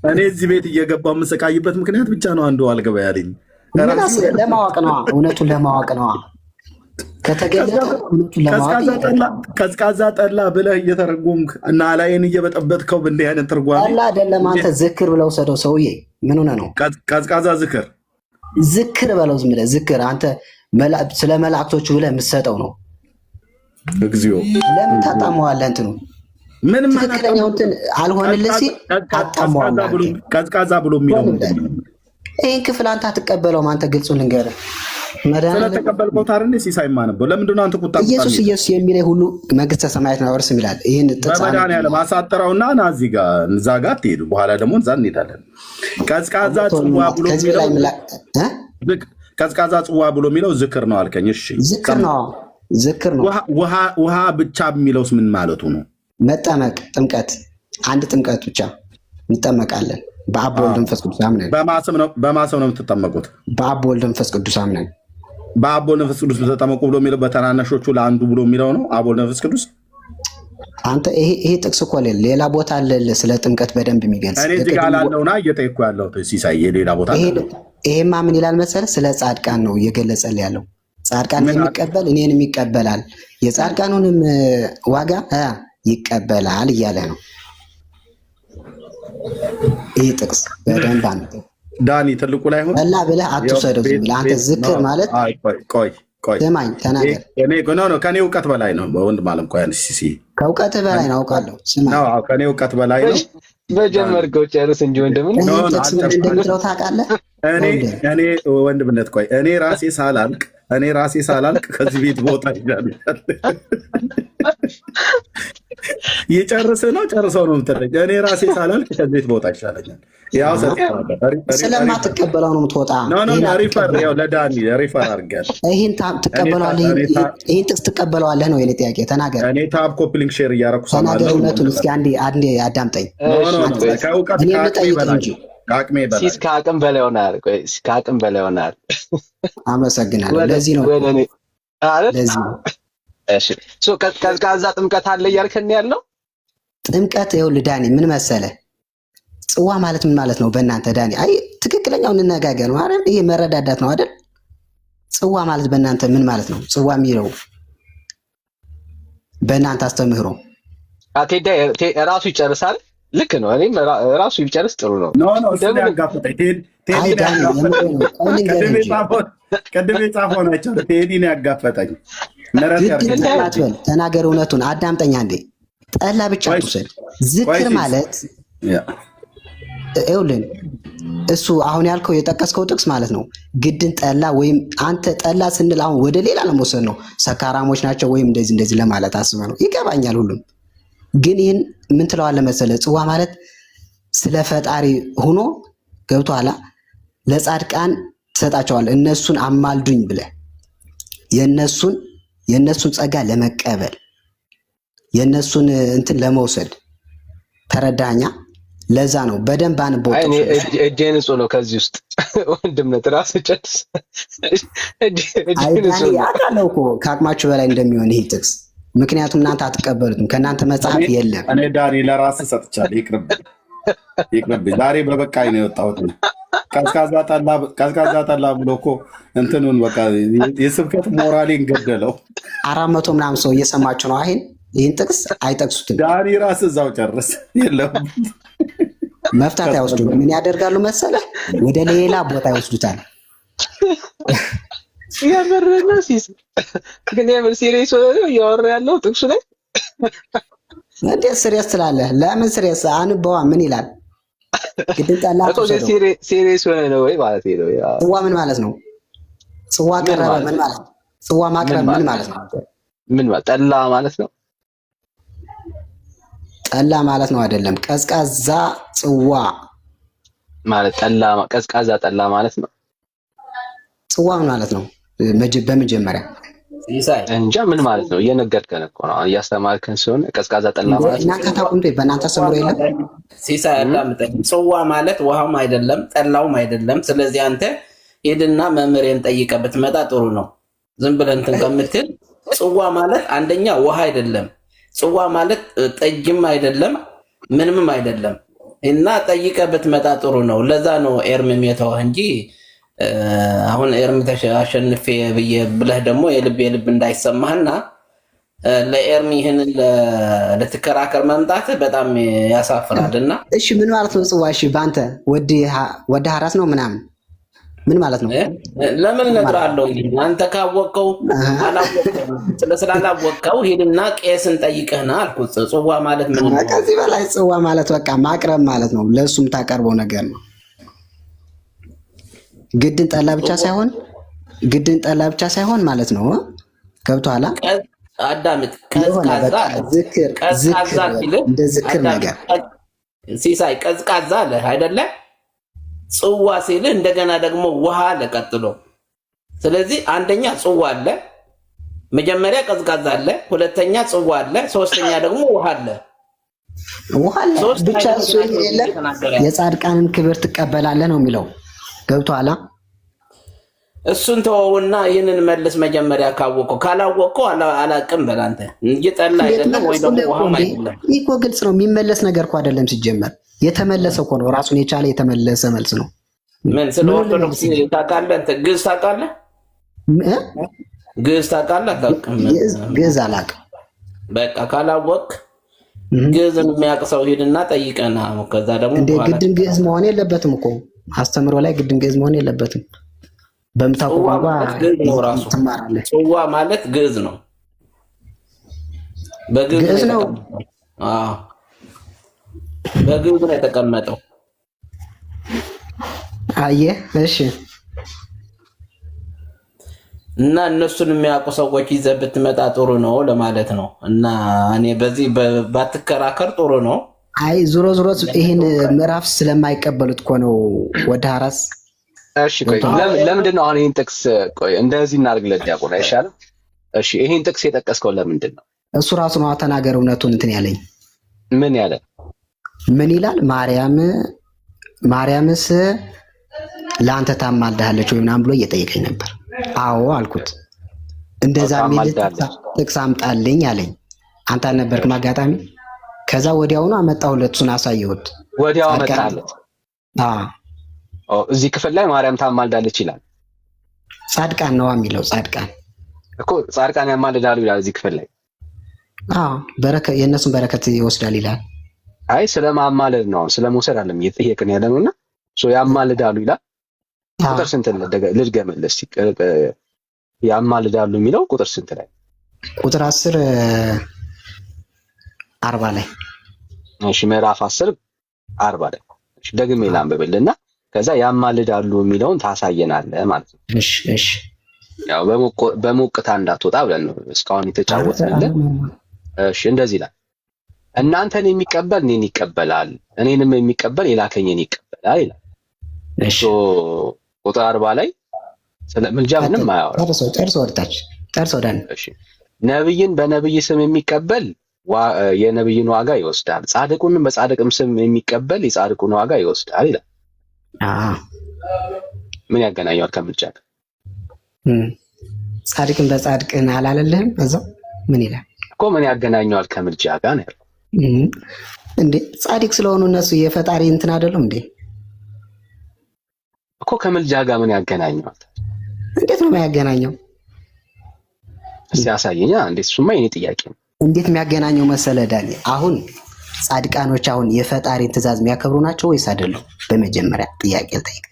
እኔ እዚህ ቤት እየገባው የምሰቃይበት ምክንያት ብቻ ነው አንዱ አልገባ ያለኝ። ለማወቅ ነዋ፣ እውነቱን ለማወቅ ነዋ። ከተገለጠ እውነቱን ለማወቅ ቀዝቃዛ ጠላ ብለህ እየተረጎምክ እና ላይን እየበጠበጥከው በእንዲህ አይነት ትርጓሜ ጠላ አይደለም። አንተ ዝክር ብለው ሰደው ሰውዬ ምን ሆነ ነው? ቀዝቃዛ ዝክር በለው ዝም ብለህ ዝክር። አንተ ስለ መላእክቶቹ ብለህ የምትሰጠው ነው። እግዚኦ ለምን ታጣመዋለህ? እንትኑ ምንም ትክክለኛው እንትን አልሆንልህ ሲል ታጣመዋለህ። ቀዝቃዛ ብሎ የሚለው ይህን ክፍል አንተ አትቀበለውም። አንተ ግልጹን ልንገርህ ስለተቀበልከው ታርኔ ሲሳይማ ነበር። ለምንድን ነው አንተ ቁጣ ኢየሱስ የሚለኝ ሁሉ መንግስተ ሰማያትን አወርስም ይላል። ይህን በመድኃኒዓለም አሳጥረውና ና እዛ ጋር ትሄዱ። በኋላ ደግሞ እዛ እንሄዳለን። ቀዝቃዛ ጽዋ ብሎ የሚለው ዝክር ነው አልከኝ። እሺ ዝክር ነው። ውሃ ብቻ የሚለውስ ምን ማለቱ ነው? መጠመቅ ጥምቀት አንድ ጥምቀት ብቻ እንጠመቃለን። በአብ ወልድ መንፈስ ቅዱስ አምነን። በማሰብ ነው የምትጠመቁት? በአብ ወልድ መንፈስ ቅዱስ አምነን። በአብ ወልድ መንፈስ ቅዱስ ተጠመቁ ብሎ የሚለው በተናናሾቹ ለአንዱ ብሎ የሚለው ነው አብ ወልድ መንፈስ ቅዱስ። አንተ ይሄ ጥቅስ እኮ ሌላ ቦታ አለ ስለ ጥምቀት በደንብ የሚገልጽ። እኔ እዚህ ጋር ላለውና እየጠየኩ ያለው ሲሳይ ሌላ ቦታ አለ። ይሄማ ምን ይላል መሰለህ? ስለ ጻድቃን ነው እየገለጸልህ ያለው። ጻድቃን የሚቀበል እኔንም ይቀበላል፣ የጻድቃኑንም ዋጋ ይቀበላል እያለ ነው። ይሄ ጥቅስ በደንብ አንተ ዳኒ ትልቁ ላይ ሆነ አላ ብለህ አትውሰደው። ዝም ብለህ አንተ ዝክር ማለት ቆይ ስማኝ ተናገር። ከኔ እውቀት በላይ ነው በወንድ ማለም ከእውቀት በላይ ነው አውቃለሁ። ስማኝ ከኔ እውቀት በላይ ነው። በጀመርከው ጨርስ እንጂ ወንድም እንደምትለው ታውቃለህ። እኔ ወንድምነት ቆይ እኔ ራሴ ሳላልቅ ከዚህ ቤት ቦታ ይላል። ይጨርስ ነው ጨርሰው ነው የምትለኝ። እኔ ራሴ ሳላልቅ ከዚህ ቤት ቦታ ይሻለኛል። ያው ስለማትቀበለው ነው የምትወጣ። ለዳኒ ሪፈር አድርጌያለሁ። ይህን ጥቅስ ትቀበለዋለህ ነው የኔ ጥያቄ። ተናገር። እኔ ታብ ኮፒ ሊንክ ሼር እያደረኩ ተናገር። እውነቱን እስኪ አንዴ አዳምጠኝ። ከእውቀት ከአቅሜ በላይ ከአቅም በላይ ሆናል። ከአቅም በላይ ሆናል። አመሰግናለሁ። ለዚህ ነው ቀዝቃዛ ጥምቀት አለ እያልከን ያለው። ጥምቀት ይኸውልህ ዳኒ ምን መሰለህ፣ ጽዋ ማለት ምን ማለት ነው በእናንተ ዳኒ? አይ ትክክለኛው እንነጋገር ማለት ይሄ መረዳዳት ነው አይደል? ጽዋ ማለት በእናንተ ምን ማለት ነው? ጽዋ የሚለው በእናንተ አስተምህሮ ቴዳ ራሱ ይጨርሳል። ልክ ነው። እኔም ራሱ ቢጨርስ ጥሩ ነው። ቅድም የጻፈው ናቸው። ቴዲን ያጋፈጠኝ ተናገር። እውነቱን አዳምጠኛ እንዴ። ጠላ ብቻ ትውሰድ። ዝክር ማለት ይኸውልህ እሱ አሁን ያልከው የጠቀስከው ጥቅስ ማለት ነው። ግድን ጠላ ወይም አንተ ጠላ ስንል አሁን ወደ ሌላ ለመውሰድ ነው። ሰካራሞች ናቸው ወይም እንደዚህ ለማለት አስበህ ነው። ይገባኛል ሁሉም። ግን ይህን ምን ትለዋለህ መሰለህ? ጽዋ ማለት ስለ ፈጣሪ ሆኖ ገብቶሃል። ለጻድቃን ትሰጣቸዋለህ። እነሱን አማልዱኝ ብለህ የእነሱን ጸጋ ለመቀበል የእነሱን እንትን ለመውሰድ ተረዳኛ። ለዛ ነው በደንብ አንቦት። እጄ ንጹህ ነው ከዚህ ውስጥ ወንድምነት ራስ ጨርስ። አውቃለሁ እኮ ከአቅማችሁ በላይ እንደሚሆን ይህ ጥቅስ። ምክንያቱም እናንተ አትቀበሉትም፣ ከእናንተ መጽሐፍ የለም። እኔ ዳኒ ለራስህ ሰጥቻለሁ። ይቅርብኝ። ዛሬ በበቃኝ ነው የወጣሁት። ቀዝቃዛ ጠላ ብሎ እኮ እንትኑን በቃ የስብከት ሞራሌን ገደለው። 400 ምናምን ሰው እየሰማችሁ ነው። ይህን ጥቅስ አይጠቅሱትም። ዳኒ ራስህ እዛው ጨርስ። የለም መፍታት አይወስዱም። ምን ያደርጋሉ መሰለህ? ወደ ሌላ ቦታ ይወስዱታል። የምርና ሲስ ግን የምር ሲሪየስ ነው እያወራ ያለው ጥቅሱ ላይ። እንዴት ሲሪየስ ትላለህ? ለምን ሲሪየስ አንበዋ? ምን ይላል? ግድን ጠላ ሲሪየስ ሆነ ነው ወይ ማለት ነው? ጽዋ ምን ማለት ነው? ጽዋ ቀረበ ምን ማለት ነው? ጽዋ ማቅረብ ምን ማለት ነው? ምን ማለት ጠላ ማለት ነው? ጠላ ማለት ነው አይደለም። ቀዝቃዛ ጽዋ ማለት ጠላ፣ ቀዝቃዛ ጠላ ማለት ነው። ጽዋ ምን ማለት ነው? በመጀመሪያ እንጃ ምን ማለት ነው? እየነገርከን እኮ ነው፣ እያስተማርከን ሲሆን ቀዝቃዛ ጠላ ማለት ነው። እናንተ ታውቁም በእናንተ ሰምሮ የለም። ሲሳይ አዳምጠኝ። ጽዋ ማለት ውሃውም አይደለም ጠላውም አይደለም። ስለዚህ አንተ ሄድና መምህሬን ጠይቀህ ብትመጣ ጥሩ ነው። ዝም ብለህ እንትን ከምትል ጽዋ ማለት አንደኛ ውሃ አይደለም። ጽዋ ማለት ጠጅም አይደለም ምንምም አይደለም። እና ጠይቀህ ብትመጣ ጥሩ ነው። ለዛ ነው ኤርምም የተወህ እንጂ አሁን ኤርም አሸንፌ ብዬ ብለህ ደግሞ የልብ እንዳይሰማህና ለኤርም ይህንን ልትከራከር መምጣት በጣም ያሳፍራልና። እሺ ምን ማለት ነው ጽዋ? እሺ በአንተ ወደ ሀራስ ነው ምናምን ምን ማለት ነው? ለምን እነግርሃለሁ። አንተ ካወቀው ስላላወቀው ሄድና ቄስን ጠይቀህና አልኩት። ጽዋ ማለት ምን ነው? ከዚህ በላይ ጽዋ ማለት በቃ ማቅረብ ማለት ነው። ለእሱም ታቀርበው ነገር ነው። ግድን ጠላ ብቻ ሳይሆን ማለት ነው። ገብቶሃል? አዳምጥ። እንደ ዝክር ነገር ሲሳይ ቀዝቃዛ አለ አይደለ? ጽዋ ሲልህ እንደገና ደግሞ ውሃ አለ ቀጥሎ። ስለዚህ አንደኛ ጽዋ አለ፣ መጀመሪያ ቀዝቃዛ አለ፣ ሁለተኛ ጽዋ አለ፣ ሶስተኛ ደግሞ ውሃ አለ። ውሃለ ብቻ እሱ የለ የጻድቃንን ክብር ትቀበላለህ ነው የሚለው። ገብቶሃል? እሱን ተወውና ይህንን መልስ። መጀመሪያ ካወቀው ካላወቀው አላቅም በላንተ እንጂ ጠላ አይደለም ወይ ደግሞ ውሃም አይደለም። ይህ እኮ ግልጽ ነው። የሚመለስ ነገር እኮ አይደለም ሲጀመር። የተመለሰ እኮ ነው፣ ራሱን የቻለ የተመለሰ መልስ ነው። ምን ስለ ኦርቶዶክስ ታውቃለህ? አንተ ግዕዝ ታውቃለህ? ግዕዝ ታውቃለህ? ግዕዝ አላውቅም። በቃ ካላወቅ ግዕዝን የሚያውቅ ሰው ሂድና ጠይቀና። ከዛ ደግሞ እንደ ግድን ግዕዝ መሆን የለበትም እኮ አስተምሮ ላይ ግድን ግዕዝ መሆን የለበትም። በምታውቁ ቋንቋ ትማራለህ። ጽዋ ማለት ግዕዝ ነው። በግዕዝ ነው። አዎ በግዕዝ ነው የተቀመጠው። አየህ? እሺ። እና እነሱን የሚያውቁ ሰዎች ይዘህ ብትመጣ ጥሩ ነው ለማለት ነው። እና እኔ በዚህ ባትከራከር ጥሩ ነው። አይ ዞሮ ይህን ምዕራፍ ስለማይቀበሉት እኮ ነው ወደ ሐራስ። እሺ ቆይ ለምንድን ነው አሁን ይህን ጥቅስ ቆይ እንደዚህ እናድርግለት ዲያቆን አይሻልም? እሺ ይህን ጥቅስ የጠቀስከው ለምንድን ነው? እሱ ራሱ ነው ተናገር እውነቱን እንትን ያለኝ። ምን ያለ ምን ይላል? ማርያምስ ለአንተ ታማልዳለች ወይ ምናምን ብሎ እየጠየቀኝ ነበር። አዎ አልኩት። እንደዛ የሚል ጥቅስ አምጣልኝ አለኝ። አንተ አልነበርክም አጋጣሚ? ከዛ ወዲያውኑ አመጣሁለት፣ እሱን አሳየሁት። ወዲያው አመጣለት። እዚህ ክፍል ላይ ማርያም ታማልዳለች ይላል። ጻድቃን ነው የሚለው። ጻድቃን እኮ ጻድቃን ያማልዳሉ ይላል እዚህ ክፍል ላይ። በረከት የእነሱን በረከት ይወስዳል ይላል። አይ ስለማማለድ ነው፣ ስለመውሰድ አይደለም እየጠየቅን ያለነውና ያማልዳሉ ይላል። ቁጥር ስንት ልድገምልህ እስኪ? ያማልዳሉ የሚለው ቁጥር ስንት ላይ? ቁጥር 10:40 ላይ። እሺ ምዕራፍ 10:40 ላይ። እሺ ደግሜ ላንብብልና ከዛ ያማልዳሉ የሚለውን ታሳየናለህ ማለት ነው። እሺ ያው በሞቅታ እንዳትወጣ ብለን ነው እስካሁን የተጫወትንልህ። እሺ እንደዚህ ይላል፣ እናንተን የሚቀበል እኔን ይቀበላል፣ እኔንም የሚቀበል የላከኝን ይቀበላል ይላል። እሺ ቁጥር 40 ላይ ስለ ምልጃ ምንም አያወራም። ጨርሶ ወጣች። እሺ ነብይን በነብይ ስም የሚቀበል የነብይን ዋጋ ይወስዳል፣ ጻድቁንም በጻድቅም ስም የሚቀበል የጻድቁን ዋጋ ይወስዳል ይላል። ምን ያገናኘዋል ከምልጃ ጋር? ጻድቅን በጻድቅን አላለልህም? እዛው ምን ይላል እኮ ምን ያገናኘዋል ከምልጃ ጋር ነው ያለው። እንዴ ጻድቅ ስለሆኑ እነሱ የፈጣሪ እንትን አይደሉም እንዴ? እኮ ከምልጃ ጋር ምን ያገናኘዋል? እንዴት ነው የሚያገናኘው? እስቲ አሳየኛ። እንዴት? እሱማ የኔ ጥያቄ ነው። እንዴት የሚያገናኘው መሰለ ዳኒ፣ አሁን ጻድቃኖች አሁን የፈጣሪን ትእዛዝ የሚያከብሩ ናቸው ወይስ አይደሉም? በመጀመሪያ ጥያቄ ልጠይቅ።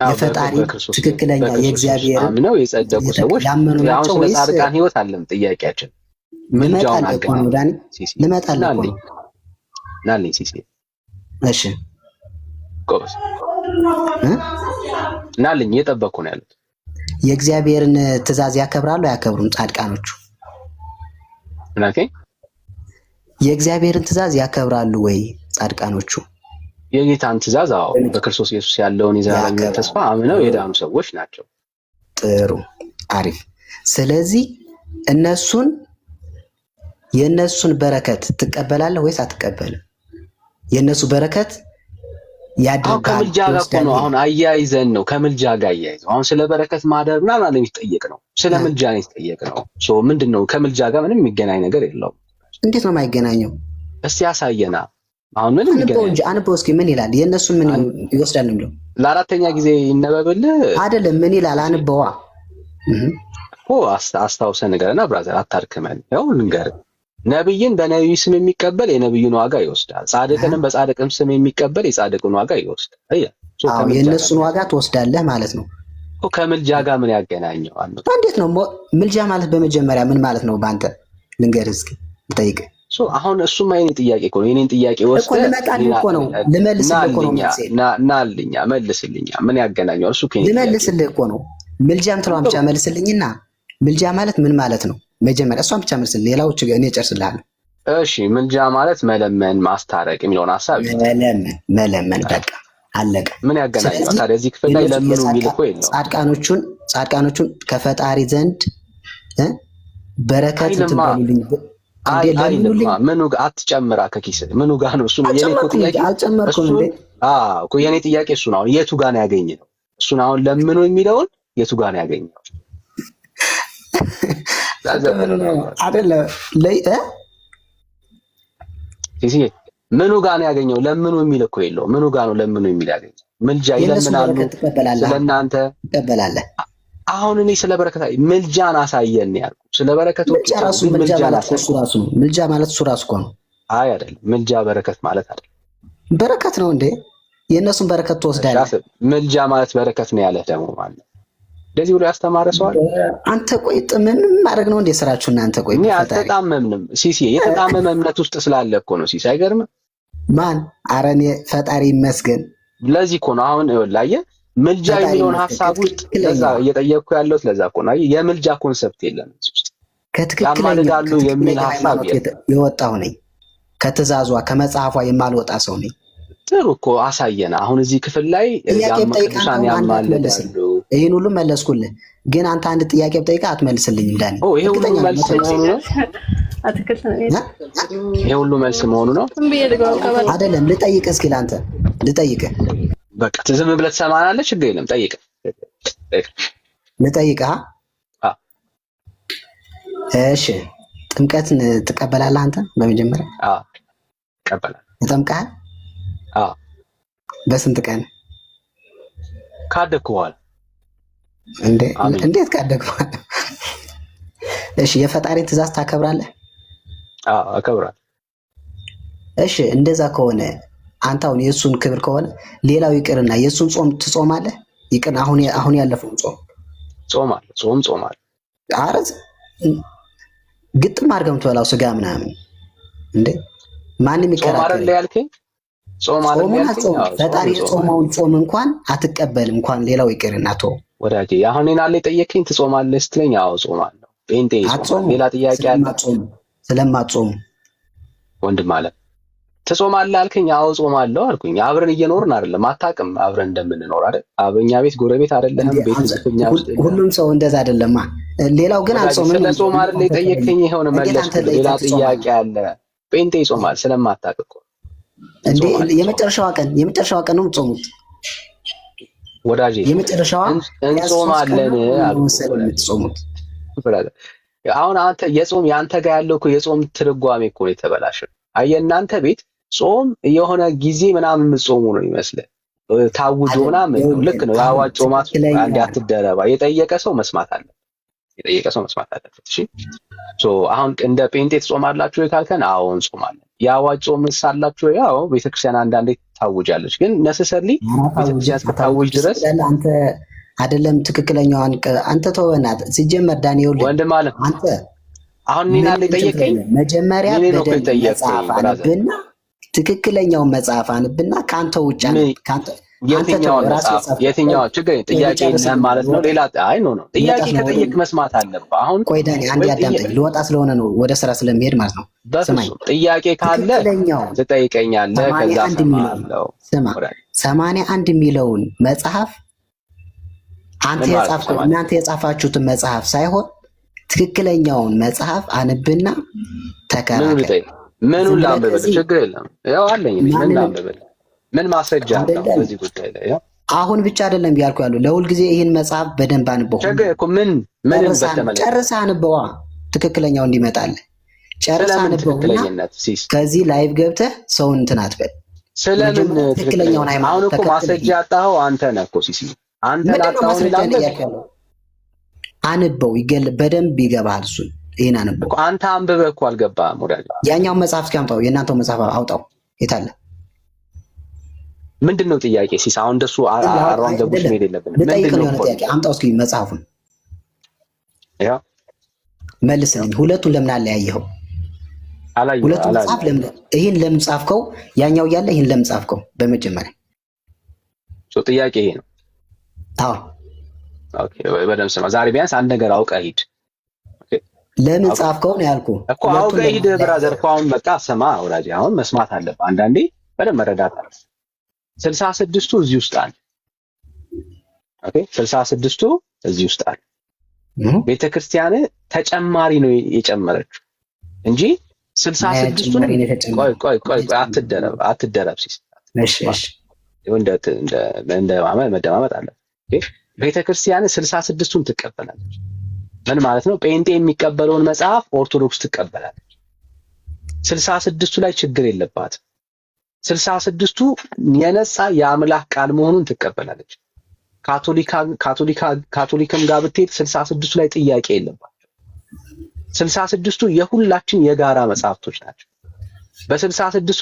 የፈጣሪ ትክክለኛ የእግዚአብሔር አምነው የጸደቁ ሰዎች ያመኑ ናቸው ወይስ? ጻድቃን ህይወት አለም ጥያቄያችን። ምልጃውን አገናኘው ዳኒ? ልመጣልህ ናልኝ ሲሲ። እሺ ጎበዝ ናልኝ፣ እየጠበኩ ነው ያሉት። የእግዚአብሔርን ትእዛዝ ያከብራሉ አያከብሩም ጻድቃኖቹ? ምናልከኝ? የእግዚአብሔርን ትእዛዝ ያከብራሉ ወይ ጻድቃኖቹ? የጌታን ትእዛዝ አዎ፣ በክርስቶስ ኢየሱስ ያለውን የዘላለም ተስፋ አምነው የዳኑ ሰዎች ናቸው። ጥሩ አሪፍ። ስለዚህ የእነሱን በረከት ትቀበላለህ ወይስ አትቀበልም? የእነሱ በረከት ያድርጋል። ከምልጃ ጋር እኮ ነው አሁን አያይዘን ነው ከምልጃ ጋር አያይዘው። አሁን ስለ በረከት ማደር ምናምን የሚጠየቅ ነው፣ ስለ ምልጃ ነው የሚጠየቅ ነው። ምንድነው ከምልጃ ጋር ምንም የሚገናኝ ነገር የለውም። እንዴት ነው የማይገናኘው? እስቲ ያሳየና። አሁን ምንም የሚገናኝ አንበው እስኪ ምን ይላል? የእነሱን ምን ይወስዳል ነው የሚለው? ለአራተኛ ጊዜ ይነበብልህ አይደለም? ምን ይላል? አንበዋ እኮ አስታውሰህ ንገረና ብራዘር፣ አታርክመን። ያው ልንገርህ፣ ነብይን በነብይ ስም የሚቀበል የነብዩን ዋጋ ይወስዳል፣ ጻድቅንም በጻድቅም ስም የሚቀበል የጻድቁን ዋጋ ይወስዳል። የእነሱን ዋጋ ትወስዳለህ ማለት ነው እኮ። ከምልጃ ጋር ምን ያገናኘዋል? እንዴት ነው ምልጃ ማለት? በመጀመሪያ ምን ማለት ነው? በአንተ ልንገርህ እስኪ ልጠይቅ። አሁን እሱማ የኔ ጥያቄ እኮ ነው። የኔን ጥያቄ ወስደህ ልመጣልህ እኮ ነው፣ ልመልስልህ እኮ ነው። ናልኛ መልስልኛ። ምን ያገናኘዋል? እሱ ልመልስልህ እኮ ነው። ምልጃም ትለዋን ብቻ መልስልኝና፣ ምልጃ ማለት ምን ማለት ነው? መጀመሪያ እሷን ብቻ መልስልኝ፣ ሌላዎች እኔ እጨርስልሃለሁ። እሺ ምልጃ ማለት መለመን፣ ማስታረቅ የሚለውን ሐሳብ መለመን በቃ አለቀ። ምን ያገናኘዋል ታዲያ? እዚህ ክፍል ላይ ለምኑ የሚል እኮ የለውም። ጻድቃኖቹን ከፈጣሪ ዘንድ በረከት እንትን በሉልኝ። አይልማ ምኑ ጋር አትጨምራ ከኪስ ምኑ ጋር ነው እሱ ነው የኔ ጥያቄ አልጨመርኩም እንዴ እኮ የኔ ጥያቄ እሱ ነው የቱ ጋር ነው ያገኘው እሱን አሁን ለምኑ የሚለውን የቱ ጋር ነው ያገኘው አይደለ ሲሲ ምኑ ጋር ነው ያገኘው ለምኑ የሚል እኮ የለው ምኑ ጋር ነው ለምኑ የሚል ያገኘው ምልጃ ይለምናሉ ስለናንተ ትቀበላለህ አሁን እኔ ስለ በረከት ምልጃን አሳየን ያልኩ ስለ በረከት ምልጃ ማለት እሱ ራሱ እኮ ነው አይ አይደለም ምልጃ በረከት ማለት አይደለም በረከት ነው እንዴ የእነሱን በረከት ትወስዳለህ ምልጃ ማለት በረከት ነው ያለህ ደግሞ ማለት እንደዚህ ብሎ ያስተማረ ሰው አለ አንተ ቆይ ምን ማድረግ ነው እንዴ ስራችሁ እናንተ ቆይ እኔ አልተጣመምንም ሲሲ የተጣመመ እምነት ውስጥ ስላለ እኮ ነው ሲሲ አይገርምም ማን አረኔ ፈጣሪ ይመስገን ለዚህ እኮ ነው አሁን ይኸውልህ ምልጃ የሚለውን ሐሳብ ውስጥ ለዛ እየጠየቅኩ ያለው ስለዛ እኮ ነው የምልጃ ኮንሰፕት የለም እዚህ ውስጥ ከትክክለኛው የሚል ሐሳብ የወጣው ነኝ ከትእዛዟ ከመጽሐፏ የማልወጣ ሰው ነኝ ጥሩ እኮ አሳየና አሁን እዚህ ክፍል ላይ ቅዱሳን ያማልዳሉ ይሄን ሁሉ መለስኩልህ ግን አንተ አንድ ጥያቄ ብጠይቃ አትመልስልኝ እንዳኔ ይሄ ሁሉ መልስ መሆኑ ነው ይሄ ሁሉ መልስ መሆኑ ነው አይደለም ልጠይቅህ እስኪ አንተ ልጠይቅህ በቃ ዝም ብለህ ትሰማናለህ ችግር የለም ጠይቅ ልጠይቅህ እሺ ጥምቀትን ትቀበላለህ አንተ በመጀመሪያ እቀበላለሁ ተጠምቀሃል በስንት ቀን ካደግኩ በኋላ እንዴት ካደግኩ በኋላ እሺ የፈጣሪ ትእዛዝ ታከብራለህ አከብራለሁ እሺ እንደዛ ከሆነ አንተ አሁን የእሱን ክብር ከሆነ ሌላው ይቅርና የእሱን ጾም ትጾማለህ ይቅር አሁን ያለፈውን ጾማለሁ አረዝ ግጥም አድርገህ የምትበላው ስጋ ምናምን እንዴ ማንም ይከራከራል ያልከኝ ፈጣሪ የጾመውን ጾም እንኳን አትቀበልም እንኳን ሌላው ይቅርና ተው ወዳጄ አሁን እኔን አለ ጠየቀኝ ትጾማለህ ስትለኝ አዎ ጾማለሁ ጴንጤ ሌላ ጥያቄ አለ ስለማትጾም ወንድም አለ ትጾማለህ አልከኝ አዎ ጾማለሁ አልኩኝ አብረን እየኖርን አይደለም አታውቅም አብረን እንደምንኖር አይደል አበኛ ቤት ጎረቤት አይደለም ቤት ጽፍኛ ውስጥ ሁሉም ሰው እንደዛ አይደለማ ሌላው ግን አልጾምም ስለጾም አይደል ጠየቀኝ ይሄውን መለስኩ ሌላ ጥያቄ አለ ጴንጤ ይጾማል ስለማታውቅ እኮ እንዴ የመጨረሻው ቀን ነው የምትጾሙት ወዳጄ የመጨረሻው እንጾማለን የምትጾሙት አሁን አንተ የጾም ያንተ ጋር ያለው እኮ የጾም ትርጓሜ እኮ ነው የተበላሸው አየህ እናንተ ቤት ጾም የሆነ ጊዜ ምናምን የምትጾሙ ነው ይመስል ታውጆ ምናምን ልክ ነው ያዋጭ ጾማት አንድ አትደረባ የጠየቀ ሰው መስማት አለበት እሺ አሁን እንደ ጴንጤ ትጾማላችሁ ካልከን አዎ እንጾማለን ያዋጭ ጾም ሳላችሁ ያው ቤተክርስቲያን አንዳንዴ ታውጃለች ግን ነሰሰርሊ ቤተክርስቲያን እስከታውጅ ድረስ አንተ አይደለም ትክክለኛው አንተ ተወናት ሲጀመር ዳንኤል ወንድም አለ አንተ አሁን እኔና ለጠየቀኝ መጀመሪያ በደንብ ትክክለኛው መጽሐፍ አንብና ካንተ ውጭ ካንተ የትኛው ችግር ጥያቄ እንሰማ ማለት ነው ሌላ አይ ነው ጥያቄ ከጠየቅ መስማት አለበት አሁን ቆይ ዳኒ አንዴ አዳምጠኝ ልወጣ ስለሆነ ነው ወደ ስራ ስለሚሄድ ማለት ነው ስማኝ ጥያቄ ካለ ትጠይቀኛለህ ከዛ ሰማለው ስማ 81 የሚለውን መጽሐፍ እናንተ የጻፋችሁትን መጽሐፍ ሳይሆን ትክክለኛውን መጽሐፍ አንብና ተከራከር ምኑን ላንብብልህ ችግር የለም ያው አለኝ ምን ላንብብልህ ምን ማስረጃ አለው በዚህ ጉዳይ ላይ አሁን ብቻ አይደለም ያልኩ ያለው ለሁል ጊዜ ይሄን መጽሐፍ በደንብ አንብበው ችግር እኮ ምን በተመለከተ ጨርሰህ አንብበዋ ትክክለኛው እንዲመጣልህ ጨርሰህ አንብበውና ከዚህ ላይቭ ገብተህ ሰውን እንትን አትበል ስለምን ትክክለኛውን ሃይማኖት አሁን እኮ ማስረጃ ያጣኸው አንተ ነህ እኮ ሲሲ አንተ ላጣኸው ይላል አንብበው በደንብ ይገባል እሱ ይሄን አንብበው አንተ አንብበህ እኮ አልገባህም ወዳጅ ያኛው መጽሐፍ እስኪያምጣው የእናንተው መጽሐፍ አውጣው የታለ ምንድነው ጥያቄ ሲስ አሁን እንደሱ አራን ደቡሽ ሜድ የለብንም ምንድነው ጥያቄ አምጣው እስኪ መጽሐፉን ያ መልስልኝ ሁለቱን ለምን አለያየኸው አላየሁ ሁለቱን መጽሐፍ ለምን ይሄን ለምን ጻፍከው ያኛው ያለ ይሄን ለምን ጻፍከው በመጀመሪያ ጥያቄ ይሄ ነው አዎ ኦኬ በደምብ ስማ ዛሬ ቢያንስ አንድ ነገር አውቀህ ሂድ ለምን ጻፍከው ነው ያልኩህ እኮ አውቀህ ሂድ ብራዘር እኮ አሁን በቃ ስማ ወዳጅ አሁን መስማት አለብህ አንዳንዴ በደንብ መረዳት አለብህ 66ቱ እዚህ ውስጥ አለ ኦኬ 66ቱ እዚህ ውስጥ አለ ቤተክርስቲያን ተጨማሪ ነው የጨመረችው እንጂ 66ቱን ቆይ አትደረብ ሲስ እንደ ማመን መደማመጥ አለ። ቤተክርስቲያን 66ቱን ትቀበላለች። ምን ማለት ነው? ጴንጤ የሚቀበለውን መጽሐፍ ኦርቶዶክስ ትቀበላለች። 66ቱ ላይ ችግር የለባትም። 66ቱ የነጻ የአምላክ ቃል መሆኑን ትቀበላለች። ካቶሊክም ጋር ብትሄድ 66ቱ ላይ ጥያቄ የለባቸው። 66ቱ የሁላችን የጋራ መጽሐፍቶች ናቸው። በ66ቱ